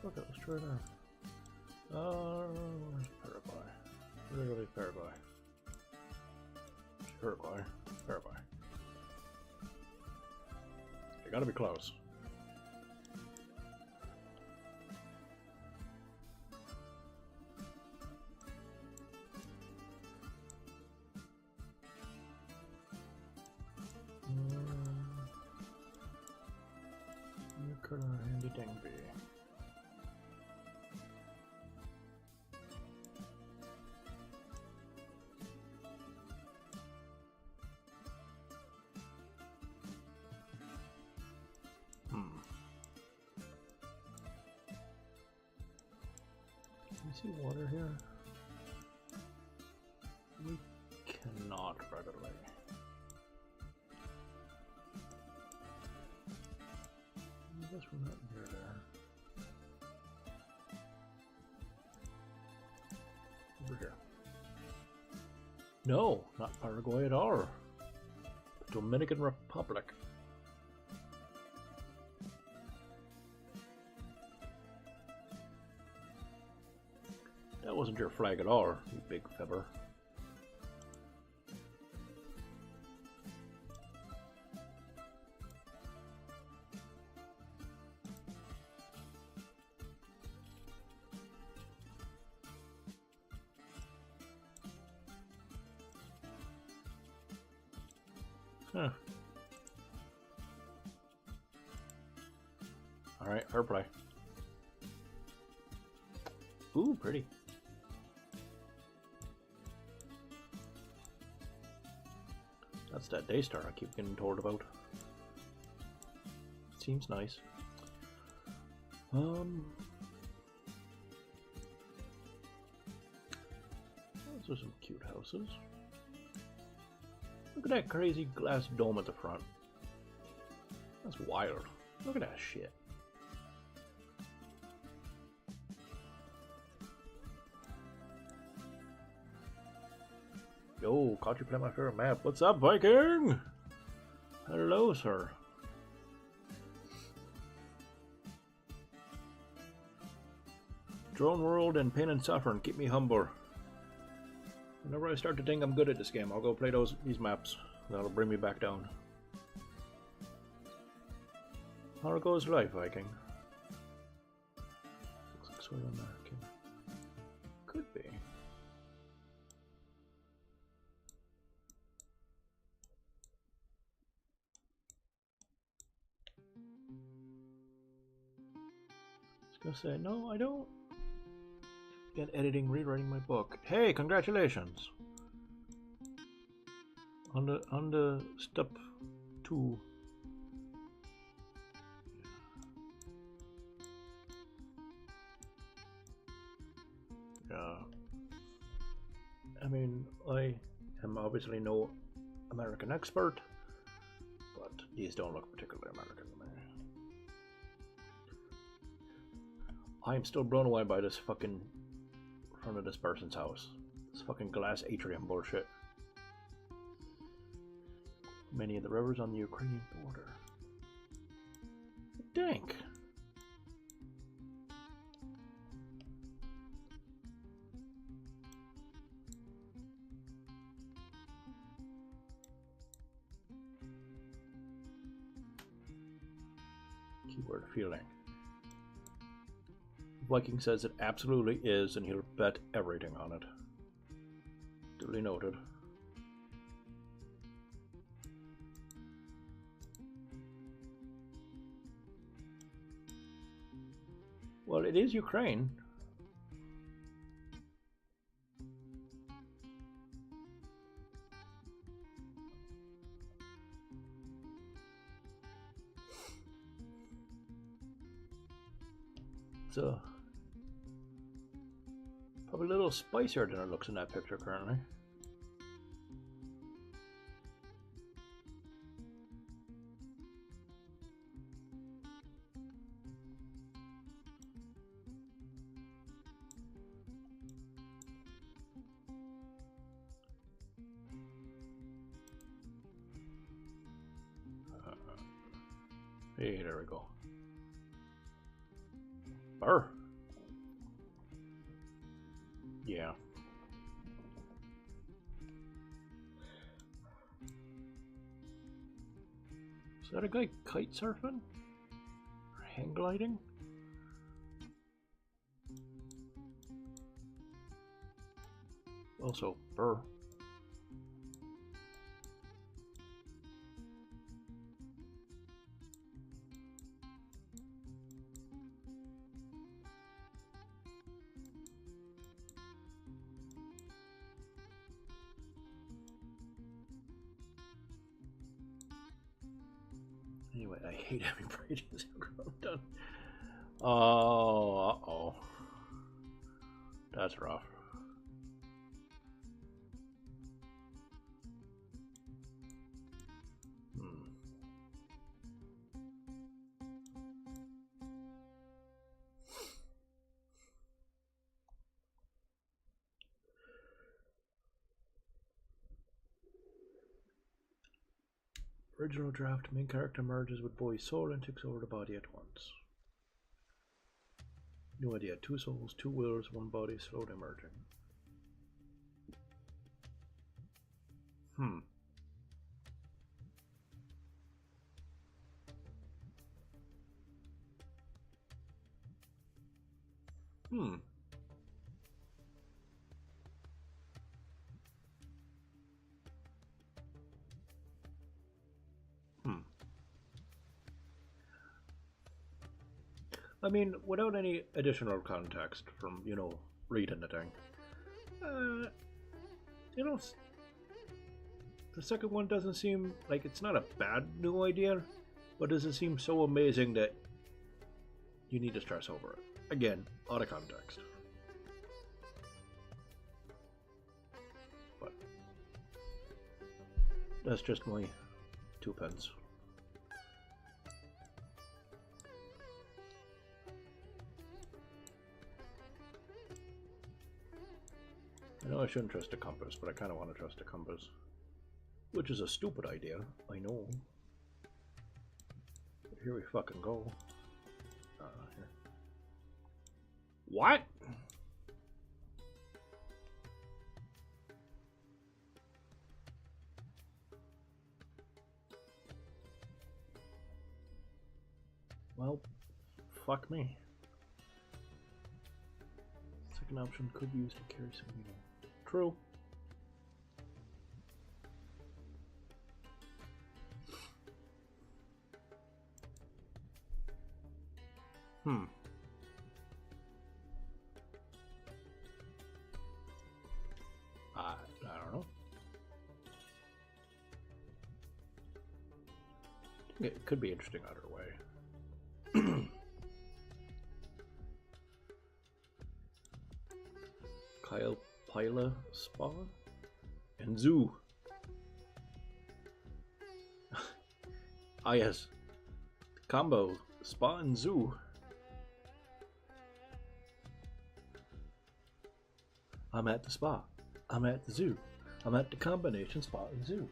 Okay, let's try that. Where's Paraguay? Literally Paraguay. Paraguay. Paraguay. You gotta be close. Look at our handy dandy. Can you see water here? We cannot readily. I guess we're not near there. Over here. No, not Paraguay at all. The Dominican Republic. That wasn't your flag at all, you big fibber. Huh. Alright, fair play. Ooh, pretty. That's that Daystar I keep getting told about. Seems nice. Those are some cute houses. Look at that crazy glass dome at the front. That's wild. Look at that shit. Yo, caught you playing my favorite map. What's up, Viking? Hello, sir. Drone world and pain and suffering keep me humble. Whenever I start to think I'm good at this game, I'll go play these maps. That'll bring me back down. How goes life, Viking? Looks like sort of American. Could be. I was gonna say, no, I don't. Get editing, rewriting my book. Hey, congratulations! On the step 2. Yeah. I mean, I am obviously no American expert, but these don't look particularly American to me. I am still blown away by this fucking front of this person's house. This fucking glass atrium bullshit. Many of the rivers on the Ukrainian border. Dank. Keyword feeling. Viking says it absolutely is, and he'll bet everything on it. Duly noted. Well, it is Ukraine. So, probably a little spicier than it looks in that picture currently. Hey, there we go. Burr. Yeah. Is that a guy kite surfing? Or hang gliding? Also, burr. Anyway, I hate having pages done. Oh, uh-oh. That's rough. Original draft, main character merges with boy's soul and takes over the body at once. New idea, 2 souls, 2 wills, 1 body, slowly merging. I mean, without any additional context from, you know, reading the thing. You know, the second one doesn't seem like it's not a bad new idea, but does it seem so amazing that you need to stress over it. Again, out of context. But that's just my 2 pence. I know I shouldn't trust a compass, but I kind of want to trust a compass. Which is a stupid idea, I know. But here we fucking go. Here. What? Well, fuck me. Second option could be used to carry some meaning. True. I don't know. It could be interesting either way. Kyle Pila Spa and Zoo. Ah yes. Combo Spa and Zoo. I'm at the spa. I'm at the zoo. I'm at the combination spa and zoo.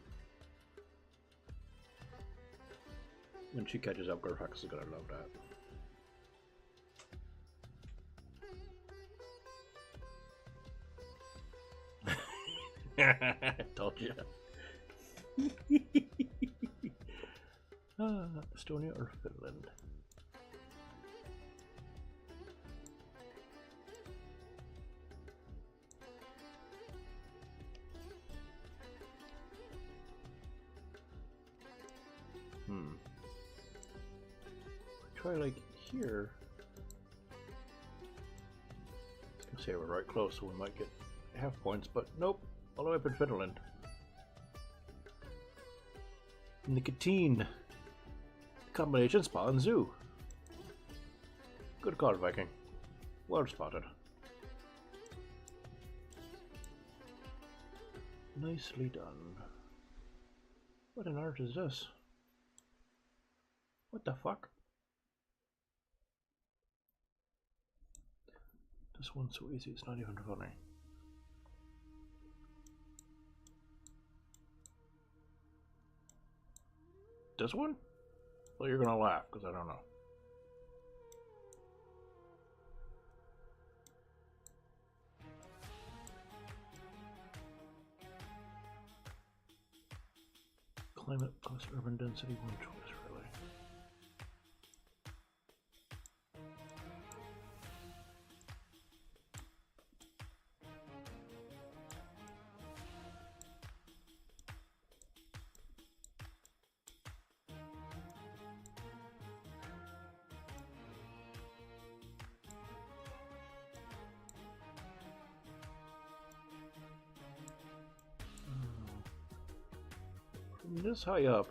When she catches up, Gerfax is gonna love that. I told you. Estonia or Finland? Try like here. I was gonna say we're right close, so we might get half points, but nope, all the way up in Finland. Nicotine. Combination spa and zoo. Good call, Viking. Well spotted. Nicely done. What on earth is this? What the fuck? This one's so easy, it's not even funny. This one? Well, you're gonna laugh, because I don't know. Climate plus urban density, one choice, really. This high up,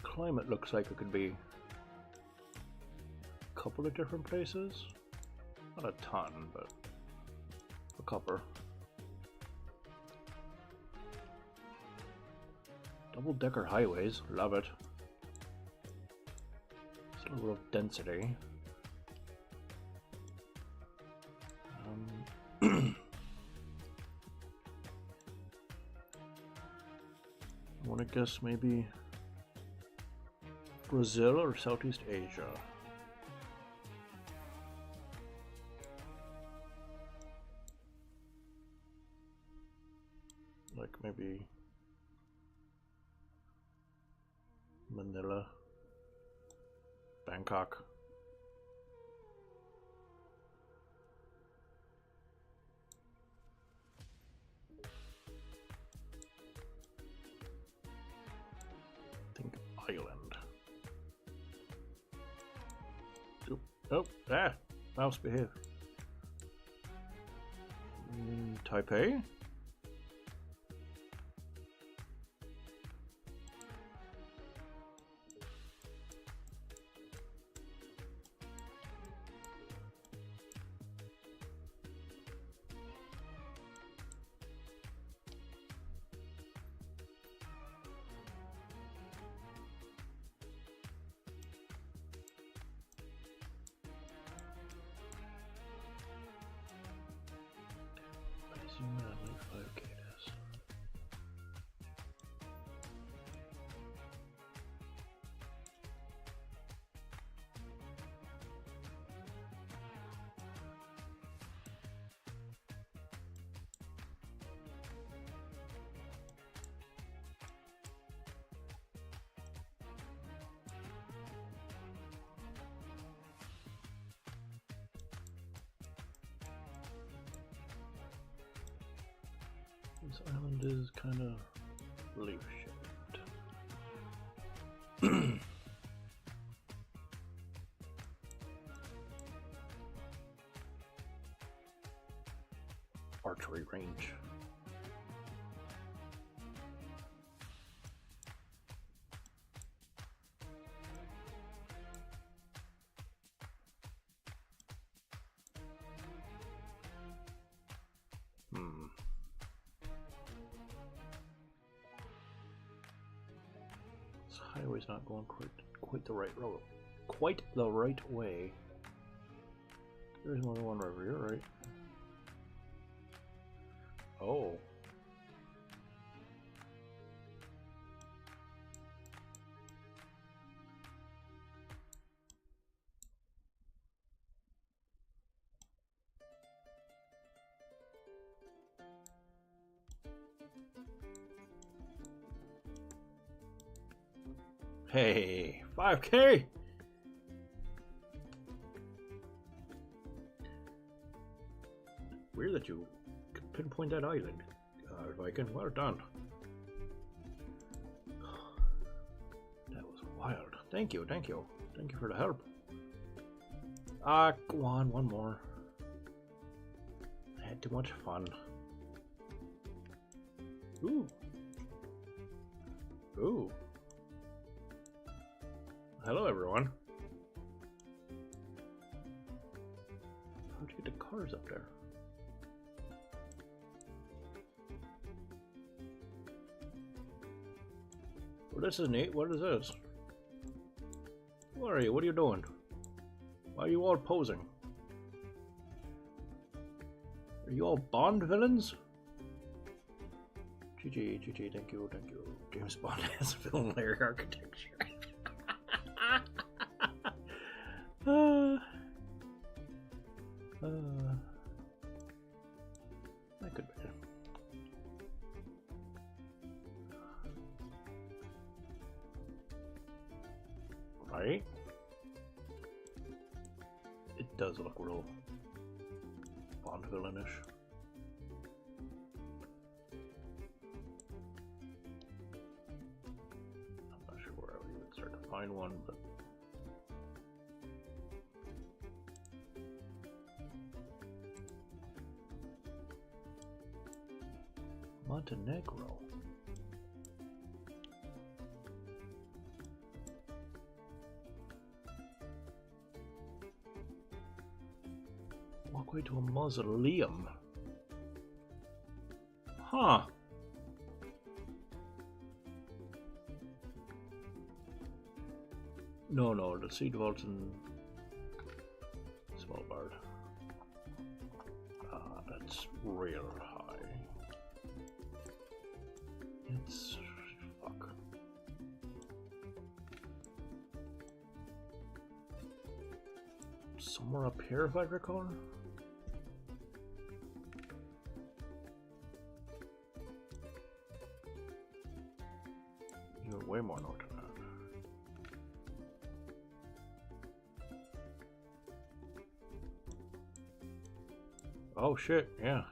climate looks like it could be a couple of different places. Not a ton, but a couple. Double-decker highways, love it. It's a level of density. I want to guess maybe Brazil or Southeast Asia. Like maybe Manila, Bangkok. Island. Oh, mouse behave. Taipei? This island is kind of leaf-shaped. Archery range. This highway's not going quite the right road. Quite the right way. There's more than one river, you're right. Oh. Hey, 5K! Weird that you could pinpoint that island, Viking. Well done. That was wild. Thank you, thank you. Thank you for the help. Go on, one more. I had too much fun. Ooh. Ooh. Hello, everyone. How'd you get the cars up there? Well, this is neat. What is this? Who are you? What are you doing? Why are you all posing? Are you all Bond villains? GG, GG, thank you, thank you. James Bond has film layer architecture. That could be. Right? It does look real Bond villainish. I'm not sure where I would even start to find one, but Montenegro. Walkway to a mausoleum. Huh. No, the seed vault's in Svalbard. That's real high. It's fuck. Somewhere up here, if I recall. You're way more north than that. Oh shit, yeah.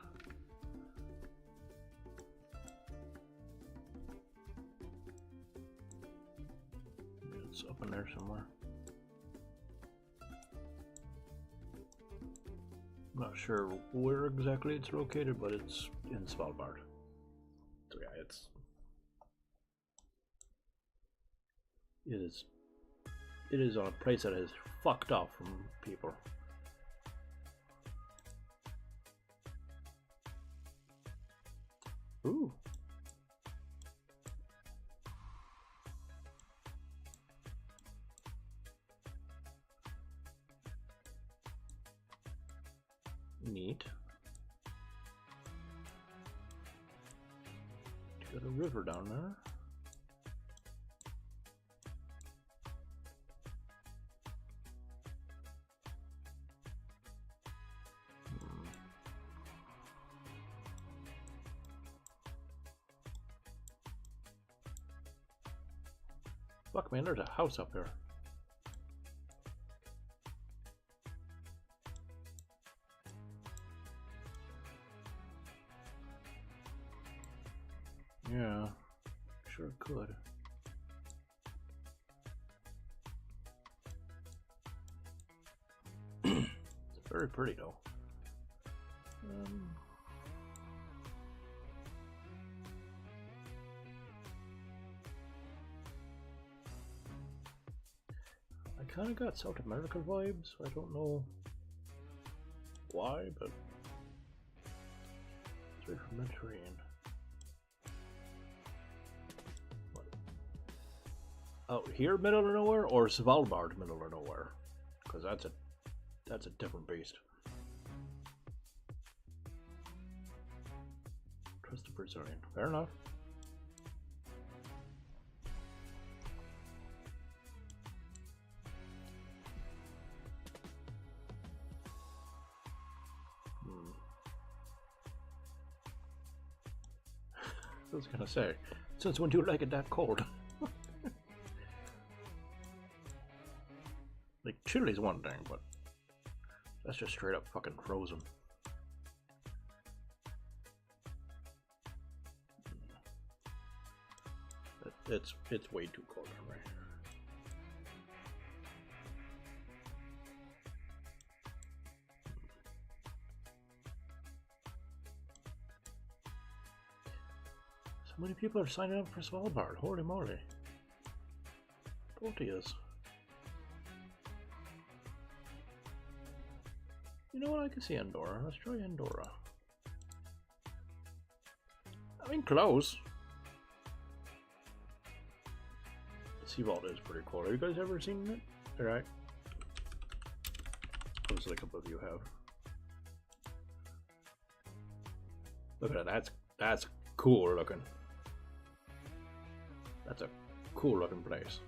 It's up in there somewhere. I'm not sure where exactly it's located, but it's in Svalbard. So yeah, it is on a place that is fucked up from people. Ooh. Neat. Got a river down there. Fuck, man, there's a house up there. Yeah, sure could. It's very pretty though. I kind of got South American vibes. I don't know why, but it's very Mediterranean. What? Out here, middle of nowhere, or Svalbard, middle of nowhere? Because that's a different beast. Trust the Brazilian. Fair enough. I was gonna say, since when do you like it that cold? Like, chili's one thing, but that's just straight up fucking frozen. It's way too cold for me. So many people are signing up for Svalbard. Holy moly. Both is. You know what? I can see Andorra. Let's try Andorra. I mean, close. Seabolt is pretty cool. Have you guys ever seen it? Alright. Looks like a couple of you have. Look at that. That's cool looking. That's a cool looking place.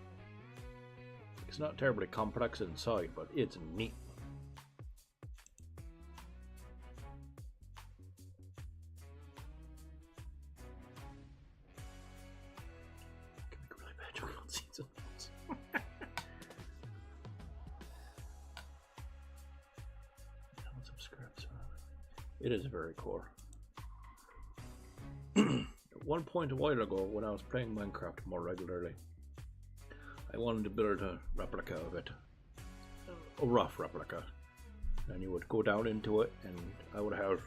It's not terribly complex inside, but it's neat. It is very cool. At one point a while ago, when I was playing Minecraft more regularly, I wanted to build a replica of it. A rough replica. And you would go down into it, and I would have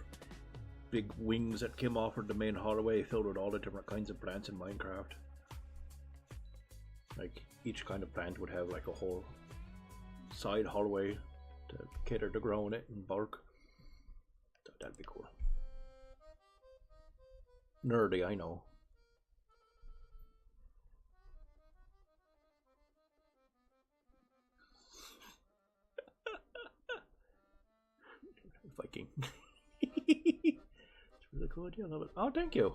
big wings that came off of the main hallway filled with all the different kinds of plants in Minecraft. Like, each kind of plant would have like a whole side hallway to cater to growing it in bulk. That'd be cool. Nerdy, I know. Viking. It's really cool idea, I love it. Oh, thank you.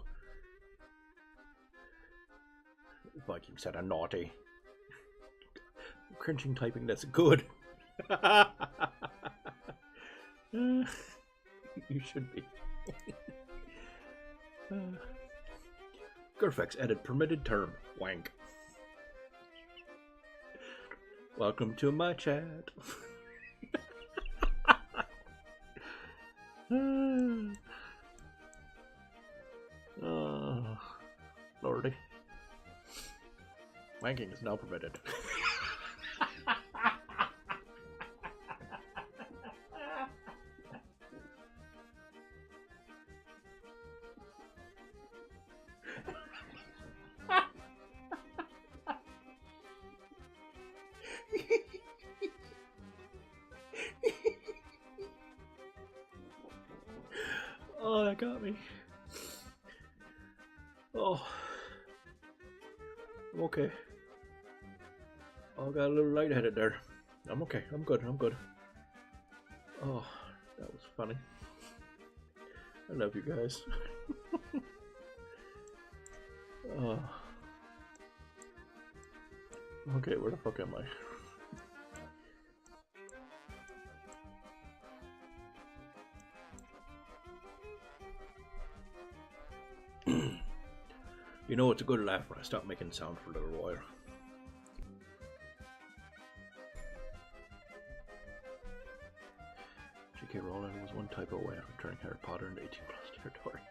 Viking said a naughty. Cringing typing, that's good. You should be. Gurfex added permitted term. Wank. Welcome to my chat. Lordy. Wanking is now permitted. Oh, that got me. Oh. I'm okay. Oh, got a little lightheaded there. I'm okay. I'm good. I'm good. Oh, that was funny. I love you guys. Oh. Okay, where the fuck am I? You know, it's a good laugh when I stop making sound for a little while. J.K. Rowling was one typo away from turning Harry Potter into 18+ territory.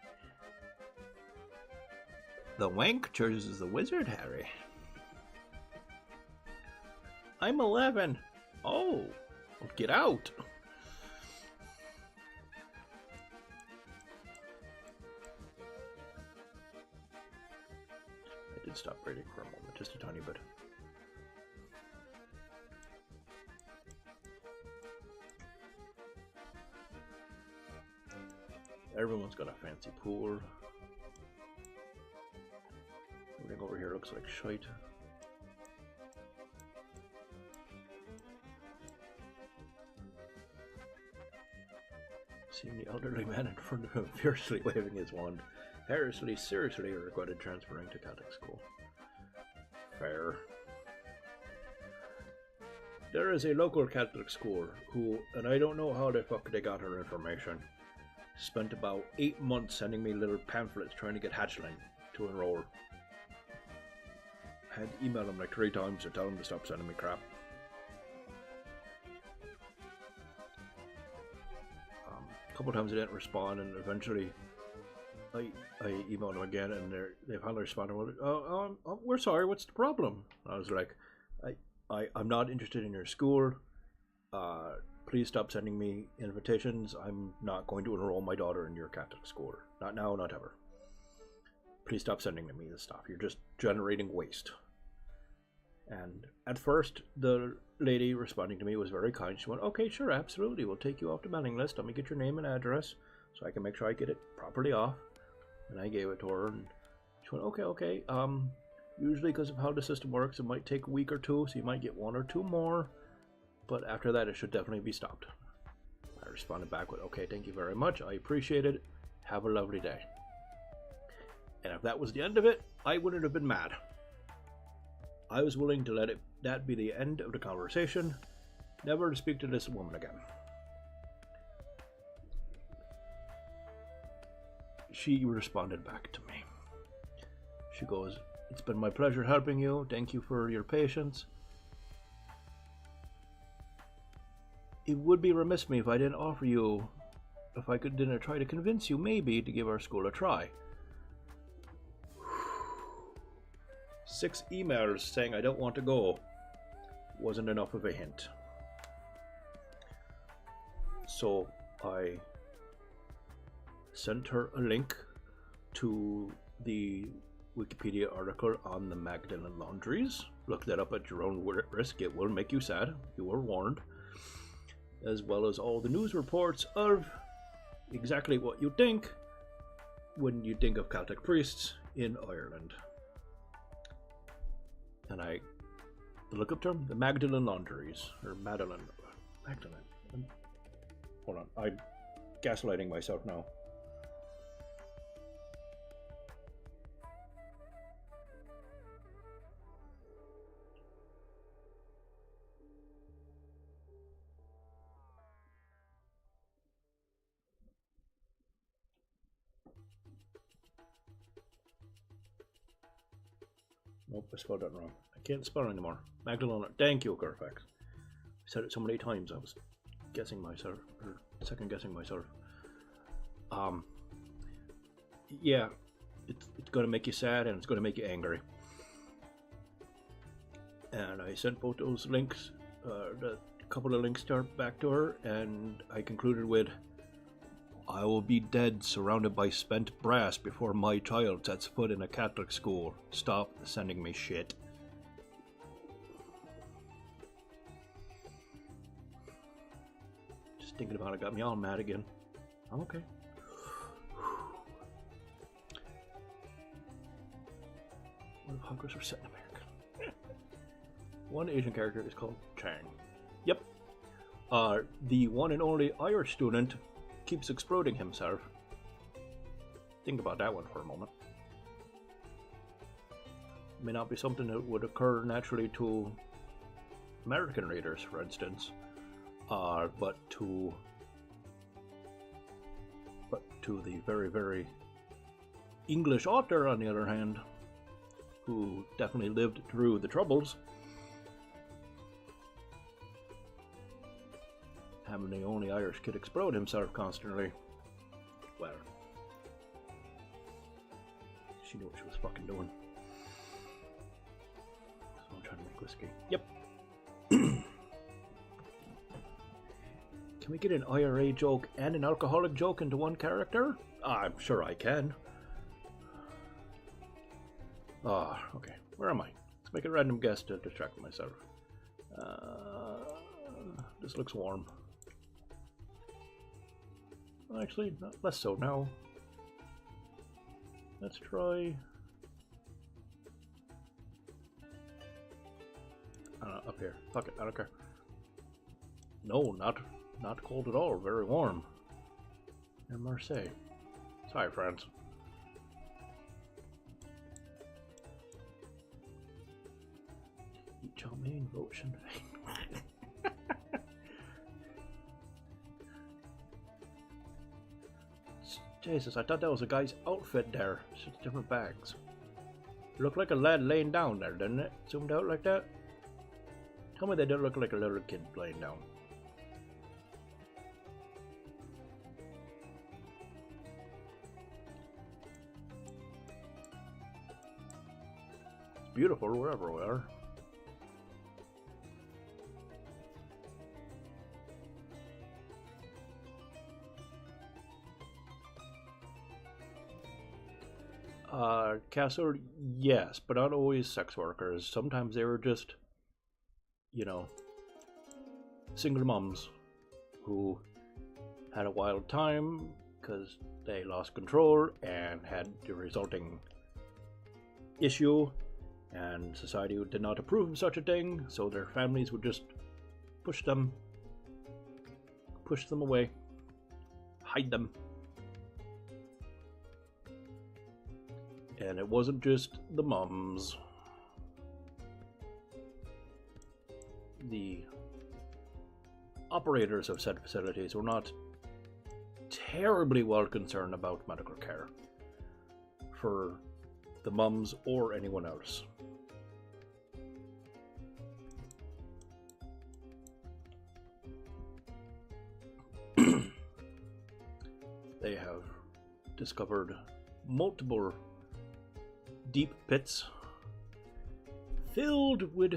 The wank chooses the wizard, Harry. I'm 11. Oh, well, get out. I did stop reading for a moment, just a tiny bit. Everyone's got a fancy pool. Everything over here looks like shite. Seeing the elderly man in front of him fiercely waving his wand, Harrisley seriously regretted transferring to Catholic school. Fair. There is a local Catholic school who, and I don't know how the fuck they got her information, spent about 8 months sending me little pamphlets trying to get hatchling to enroll. I had to email them like 3 times to tell them to stop sending me crap. A couple times they didn't respond, and eventually I emailed them again, and they finally responded. We're sorry. What's the problem? I was like, I'm not interested in your school. Please stop sending me invitations. I'm not going to enroll my daughter in your Catholic school. Not now, not ever. Please stop sending me this stuff. You're just generating waste. And at first, the lady responding to me was very kind. She went, okay, sure, absolutely. We'll take you off the mailing list. Let me get your name and address so I can make sure I get it properly off. And I gave it to her, and she went, okay. Usually because of how the system works, it might take a week or two, so you might get 1 or 2 more. But after that, it should definitely be stopped. I responded back with, okay, thank you very much. I appreciate it. Have a lovely day. And if that was the end of it, I wouldn't have been mad. I was willing to let that be the end of the conversation, never to speak to this woman again. She responded back to me. She goes, it's been my pleasure helping you. Thank you for your patience. It would be remiss of me if I didn't offer you, didn't try to convince you maybe to give our school a try. 6 emails saying I don't want to go wasn't enough of a hint. So I sent her a link to the Wikipedia article on the Magdalene laundries. Look that up at your own risk. It will make you sad. You were warned. As well as all the news reports of exactly what you think when you think of Celtic priests in Ireland. And the lookup term, the Magdalene laundries, or Magdalene. Hold on, I'm gaslighting myself now. Nope, I spelled that wrong. I can't spell anymore. Magdalene. Thank you, Garfax. I said it so many times I was guessing myself, or second guessing myself. Yeah, it's going to make you sad and it's going to make you angry. And I sent both those links, a couple of links back to her, and I concluded with, I will be dead surrounded by spent brass before my child sets foot in a Catholic school. Stop sending me shit. Just thinking about it got me all mad again. I'm okay. What if hunkers are set in America? One Asian character is called Chang. Yep. The one and only Irish student keeps exploding himself. Think about that one for a moment. It may not be something that would occur naturally to American readers, for instance, but to the very, very English author, on the other hand, who definitely lived through the Troubles, having the only Irish kid explode himself constantly. Well, she She knew what she was fucking doing. So I'm trying to make whiskey. Yep. Can we get an IRA joke and an alcoholic joke into one character? I'm sure I can. Ah, okay. Where am I? Let's make a random guess to distract myself. This looks warm. Actually, not less so now. Let's try... up here. Fuck it, I don't care. No, not cold at all. Very warm. In Marseille. Sorry, France. Eat chow mein, vote Sinn Féin. Jesus, I thought that was a guy's outfit there. Just different bags. Looked like a lad laying down there, didn't it? Zoomed out like that. Tell me they don't look like a little kid laying down. It's beautiful wherever we are. Castle, yes, but not always sex workers. Sometimes they were just, you know, single moms who had a wild time because they lost control and had the resulting issue, and society did not approve of such a thing, so their families would just push them away, hide them. And it wasn't just the mums. The operators of said facilities were not terribly well concerned about medical care for the mums or anyone else. They have discovered multiple deep pits filled with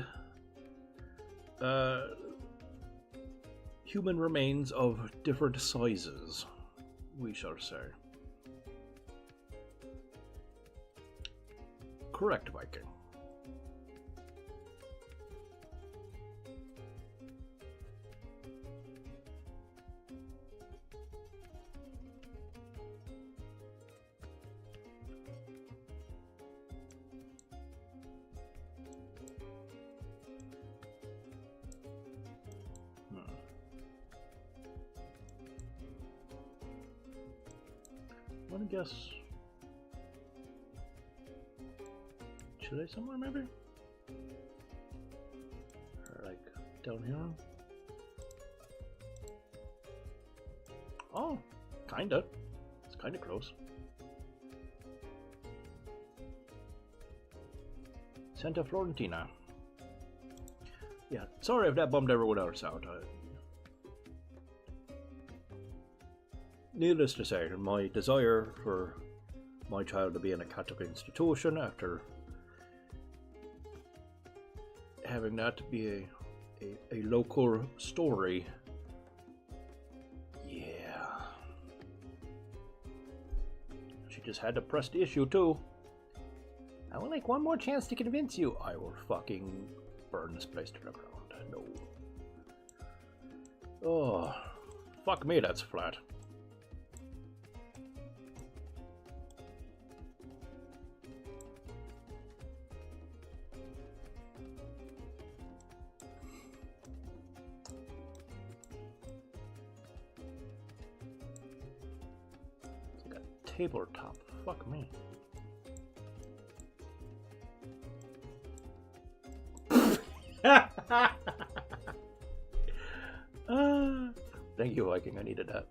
human remains of different sizes, we shall say. Correct, Viking. I want to guess. Should I somewhere maybe? Or like down here? Oh, kinda. It's kinda close. Santa Florentina. Yeah, sorry if that bummed everyone else out. Needless to say, my desire for my child to be in a Catholic institution after having that be a local story, yeah. She just had to press the issue too. I would like one more chance to convince you. I will fucking burn this place to the ground. No. Oh, fuck me, that's flat. Tabletop. Fuck me. Thank you, Viking. I needed that.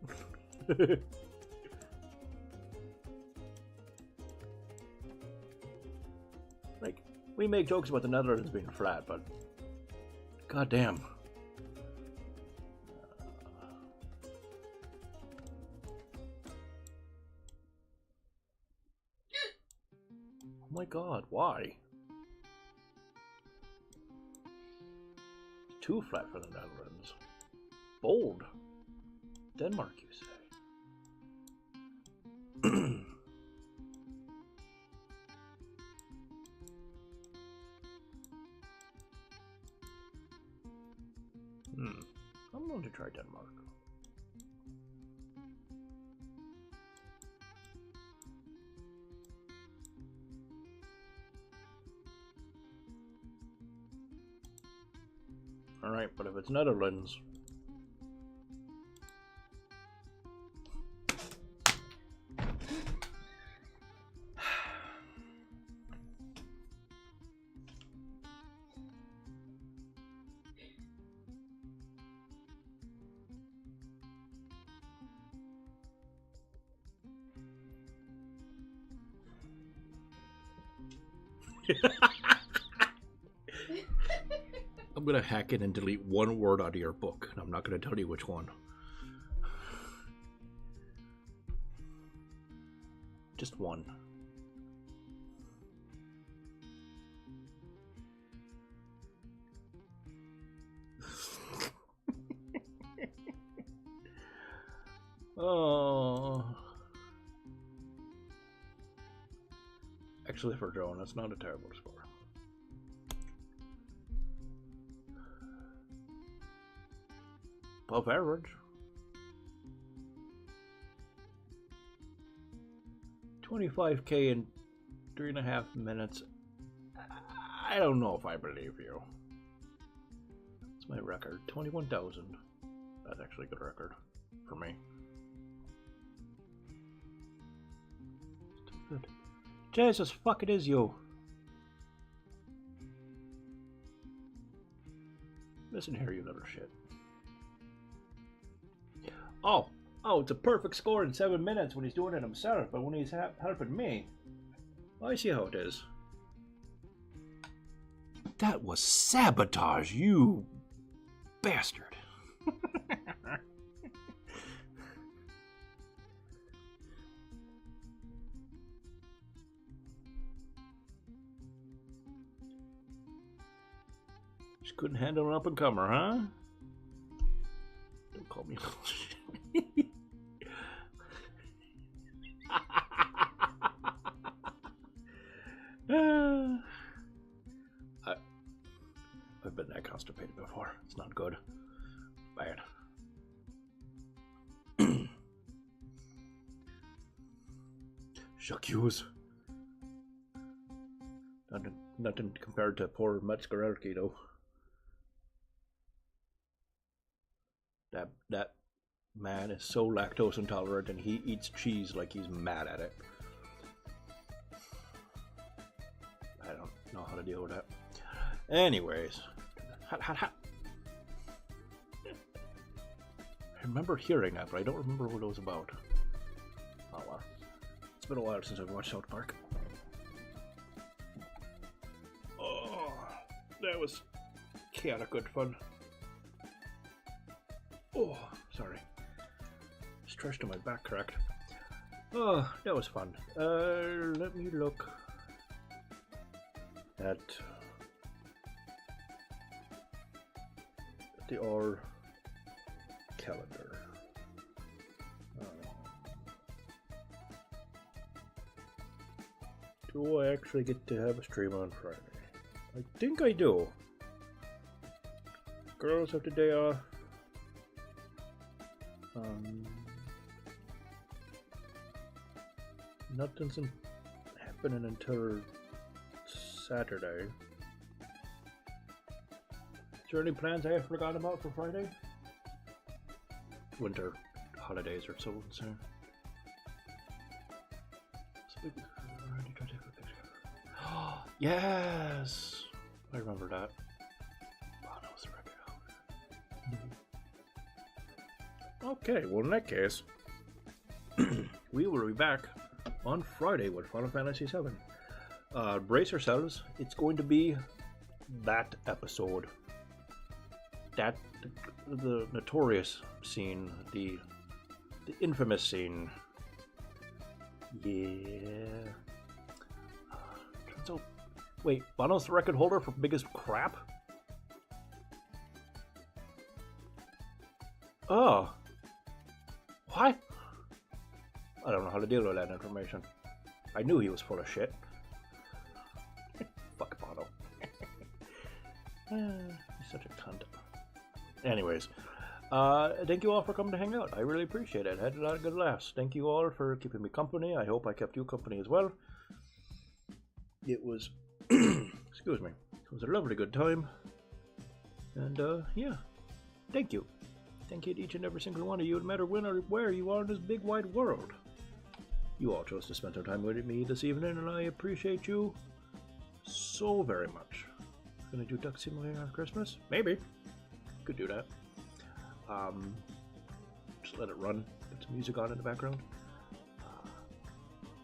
Like, we make jokes about the Netherlands being flat, but goddamn. my god, why? Too flat for the Netherlands. Bold. Denmark, you say? I'm going to try Denmark. Alright, but if it's Netherlands... I'm gonna hack it and delete one word out of your book, and I'm not gonna tell you which one. Just one. Oh. Actually, for Joan, that's not a terrible score. Above average. 25K in 3.5 minutes. I don't know if I believe you. That's my record. 21,000. That's actually a good record for me. Good. Jesus, fuck, it is you. Listen here, you little shit. Oh, it's a perfect score in 7 minutes when he's doing it himself, but when he's helping me, I see how it is. That was sabotage, you bastard. Just couldn't handle an up-and-comer, huh? Don't call me little shit. I've been that constipated before. It's not good. Bad. J'accuse. Nothing compared to poor Metzgerelki, though. That man is so lactose intolerant, and he eats cheese like he's mad at it. I don't know how to deal with that. Anyways, hot. I remember hearing that, but I don't remember what it was about. Oh well. It's been a while since I've watched South Park. Oh, that was chaotic good fun. Oh, sorry. Stretched to my back cracked. Oh, that was fun. Let me look at the all calendar. Do I actually get to have a stream on Friday? I think I do. Girls have the day off. Nothing's happening until Saturday. Is there any plans I have forgotten about for Friday? Winter holidays or so. Yes! I remember that. Oh, that was the record. Okay, well in that case, we will be back on Friday with Final Fantasy VII. Brace yourselves, it's going to be that episode. The notorious scene, the infamous scene. Yeah. Wait, Bono's the record holder for biggest crap? Oh. What? I don't know how to deal with that information. I knew he was full of shit. Fuck Bono. He's such a cunt. Anyways, thank you all for coming to hang out. I really appreciate it. I had a lot of good laughs. Thank you all for keeping me company. I hope I kept you company as well. It was, excuse me, it was a lovely good time. And, yeah, thank you. Thank you to each and every single one of you, no matter when or where you are in this big wide world. You all chose to spend some time with me this evening, and I appreciate you so very much. Gonna do Duck Simulator on Christmas? Maybe. Could do that. Just let it run. Put some music on in the background.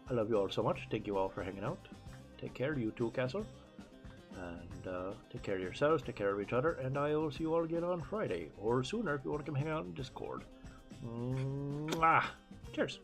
I love you all so much. Thank you all for hanging out. Take care, you too, Castle. And take care of yourselves, take care of each other, and I will see you all again on Friday, or sooner if you want to come hang out in Discord. Cheers.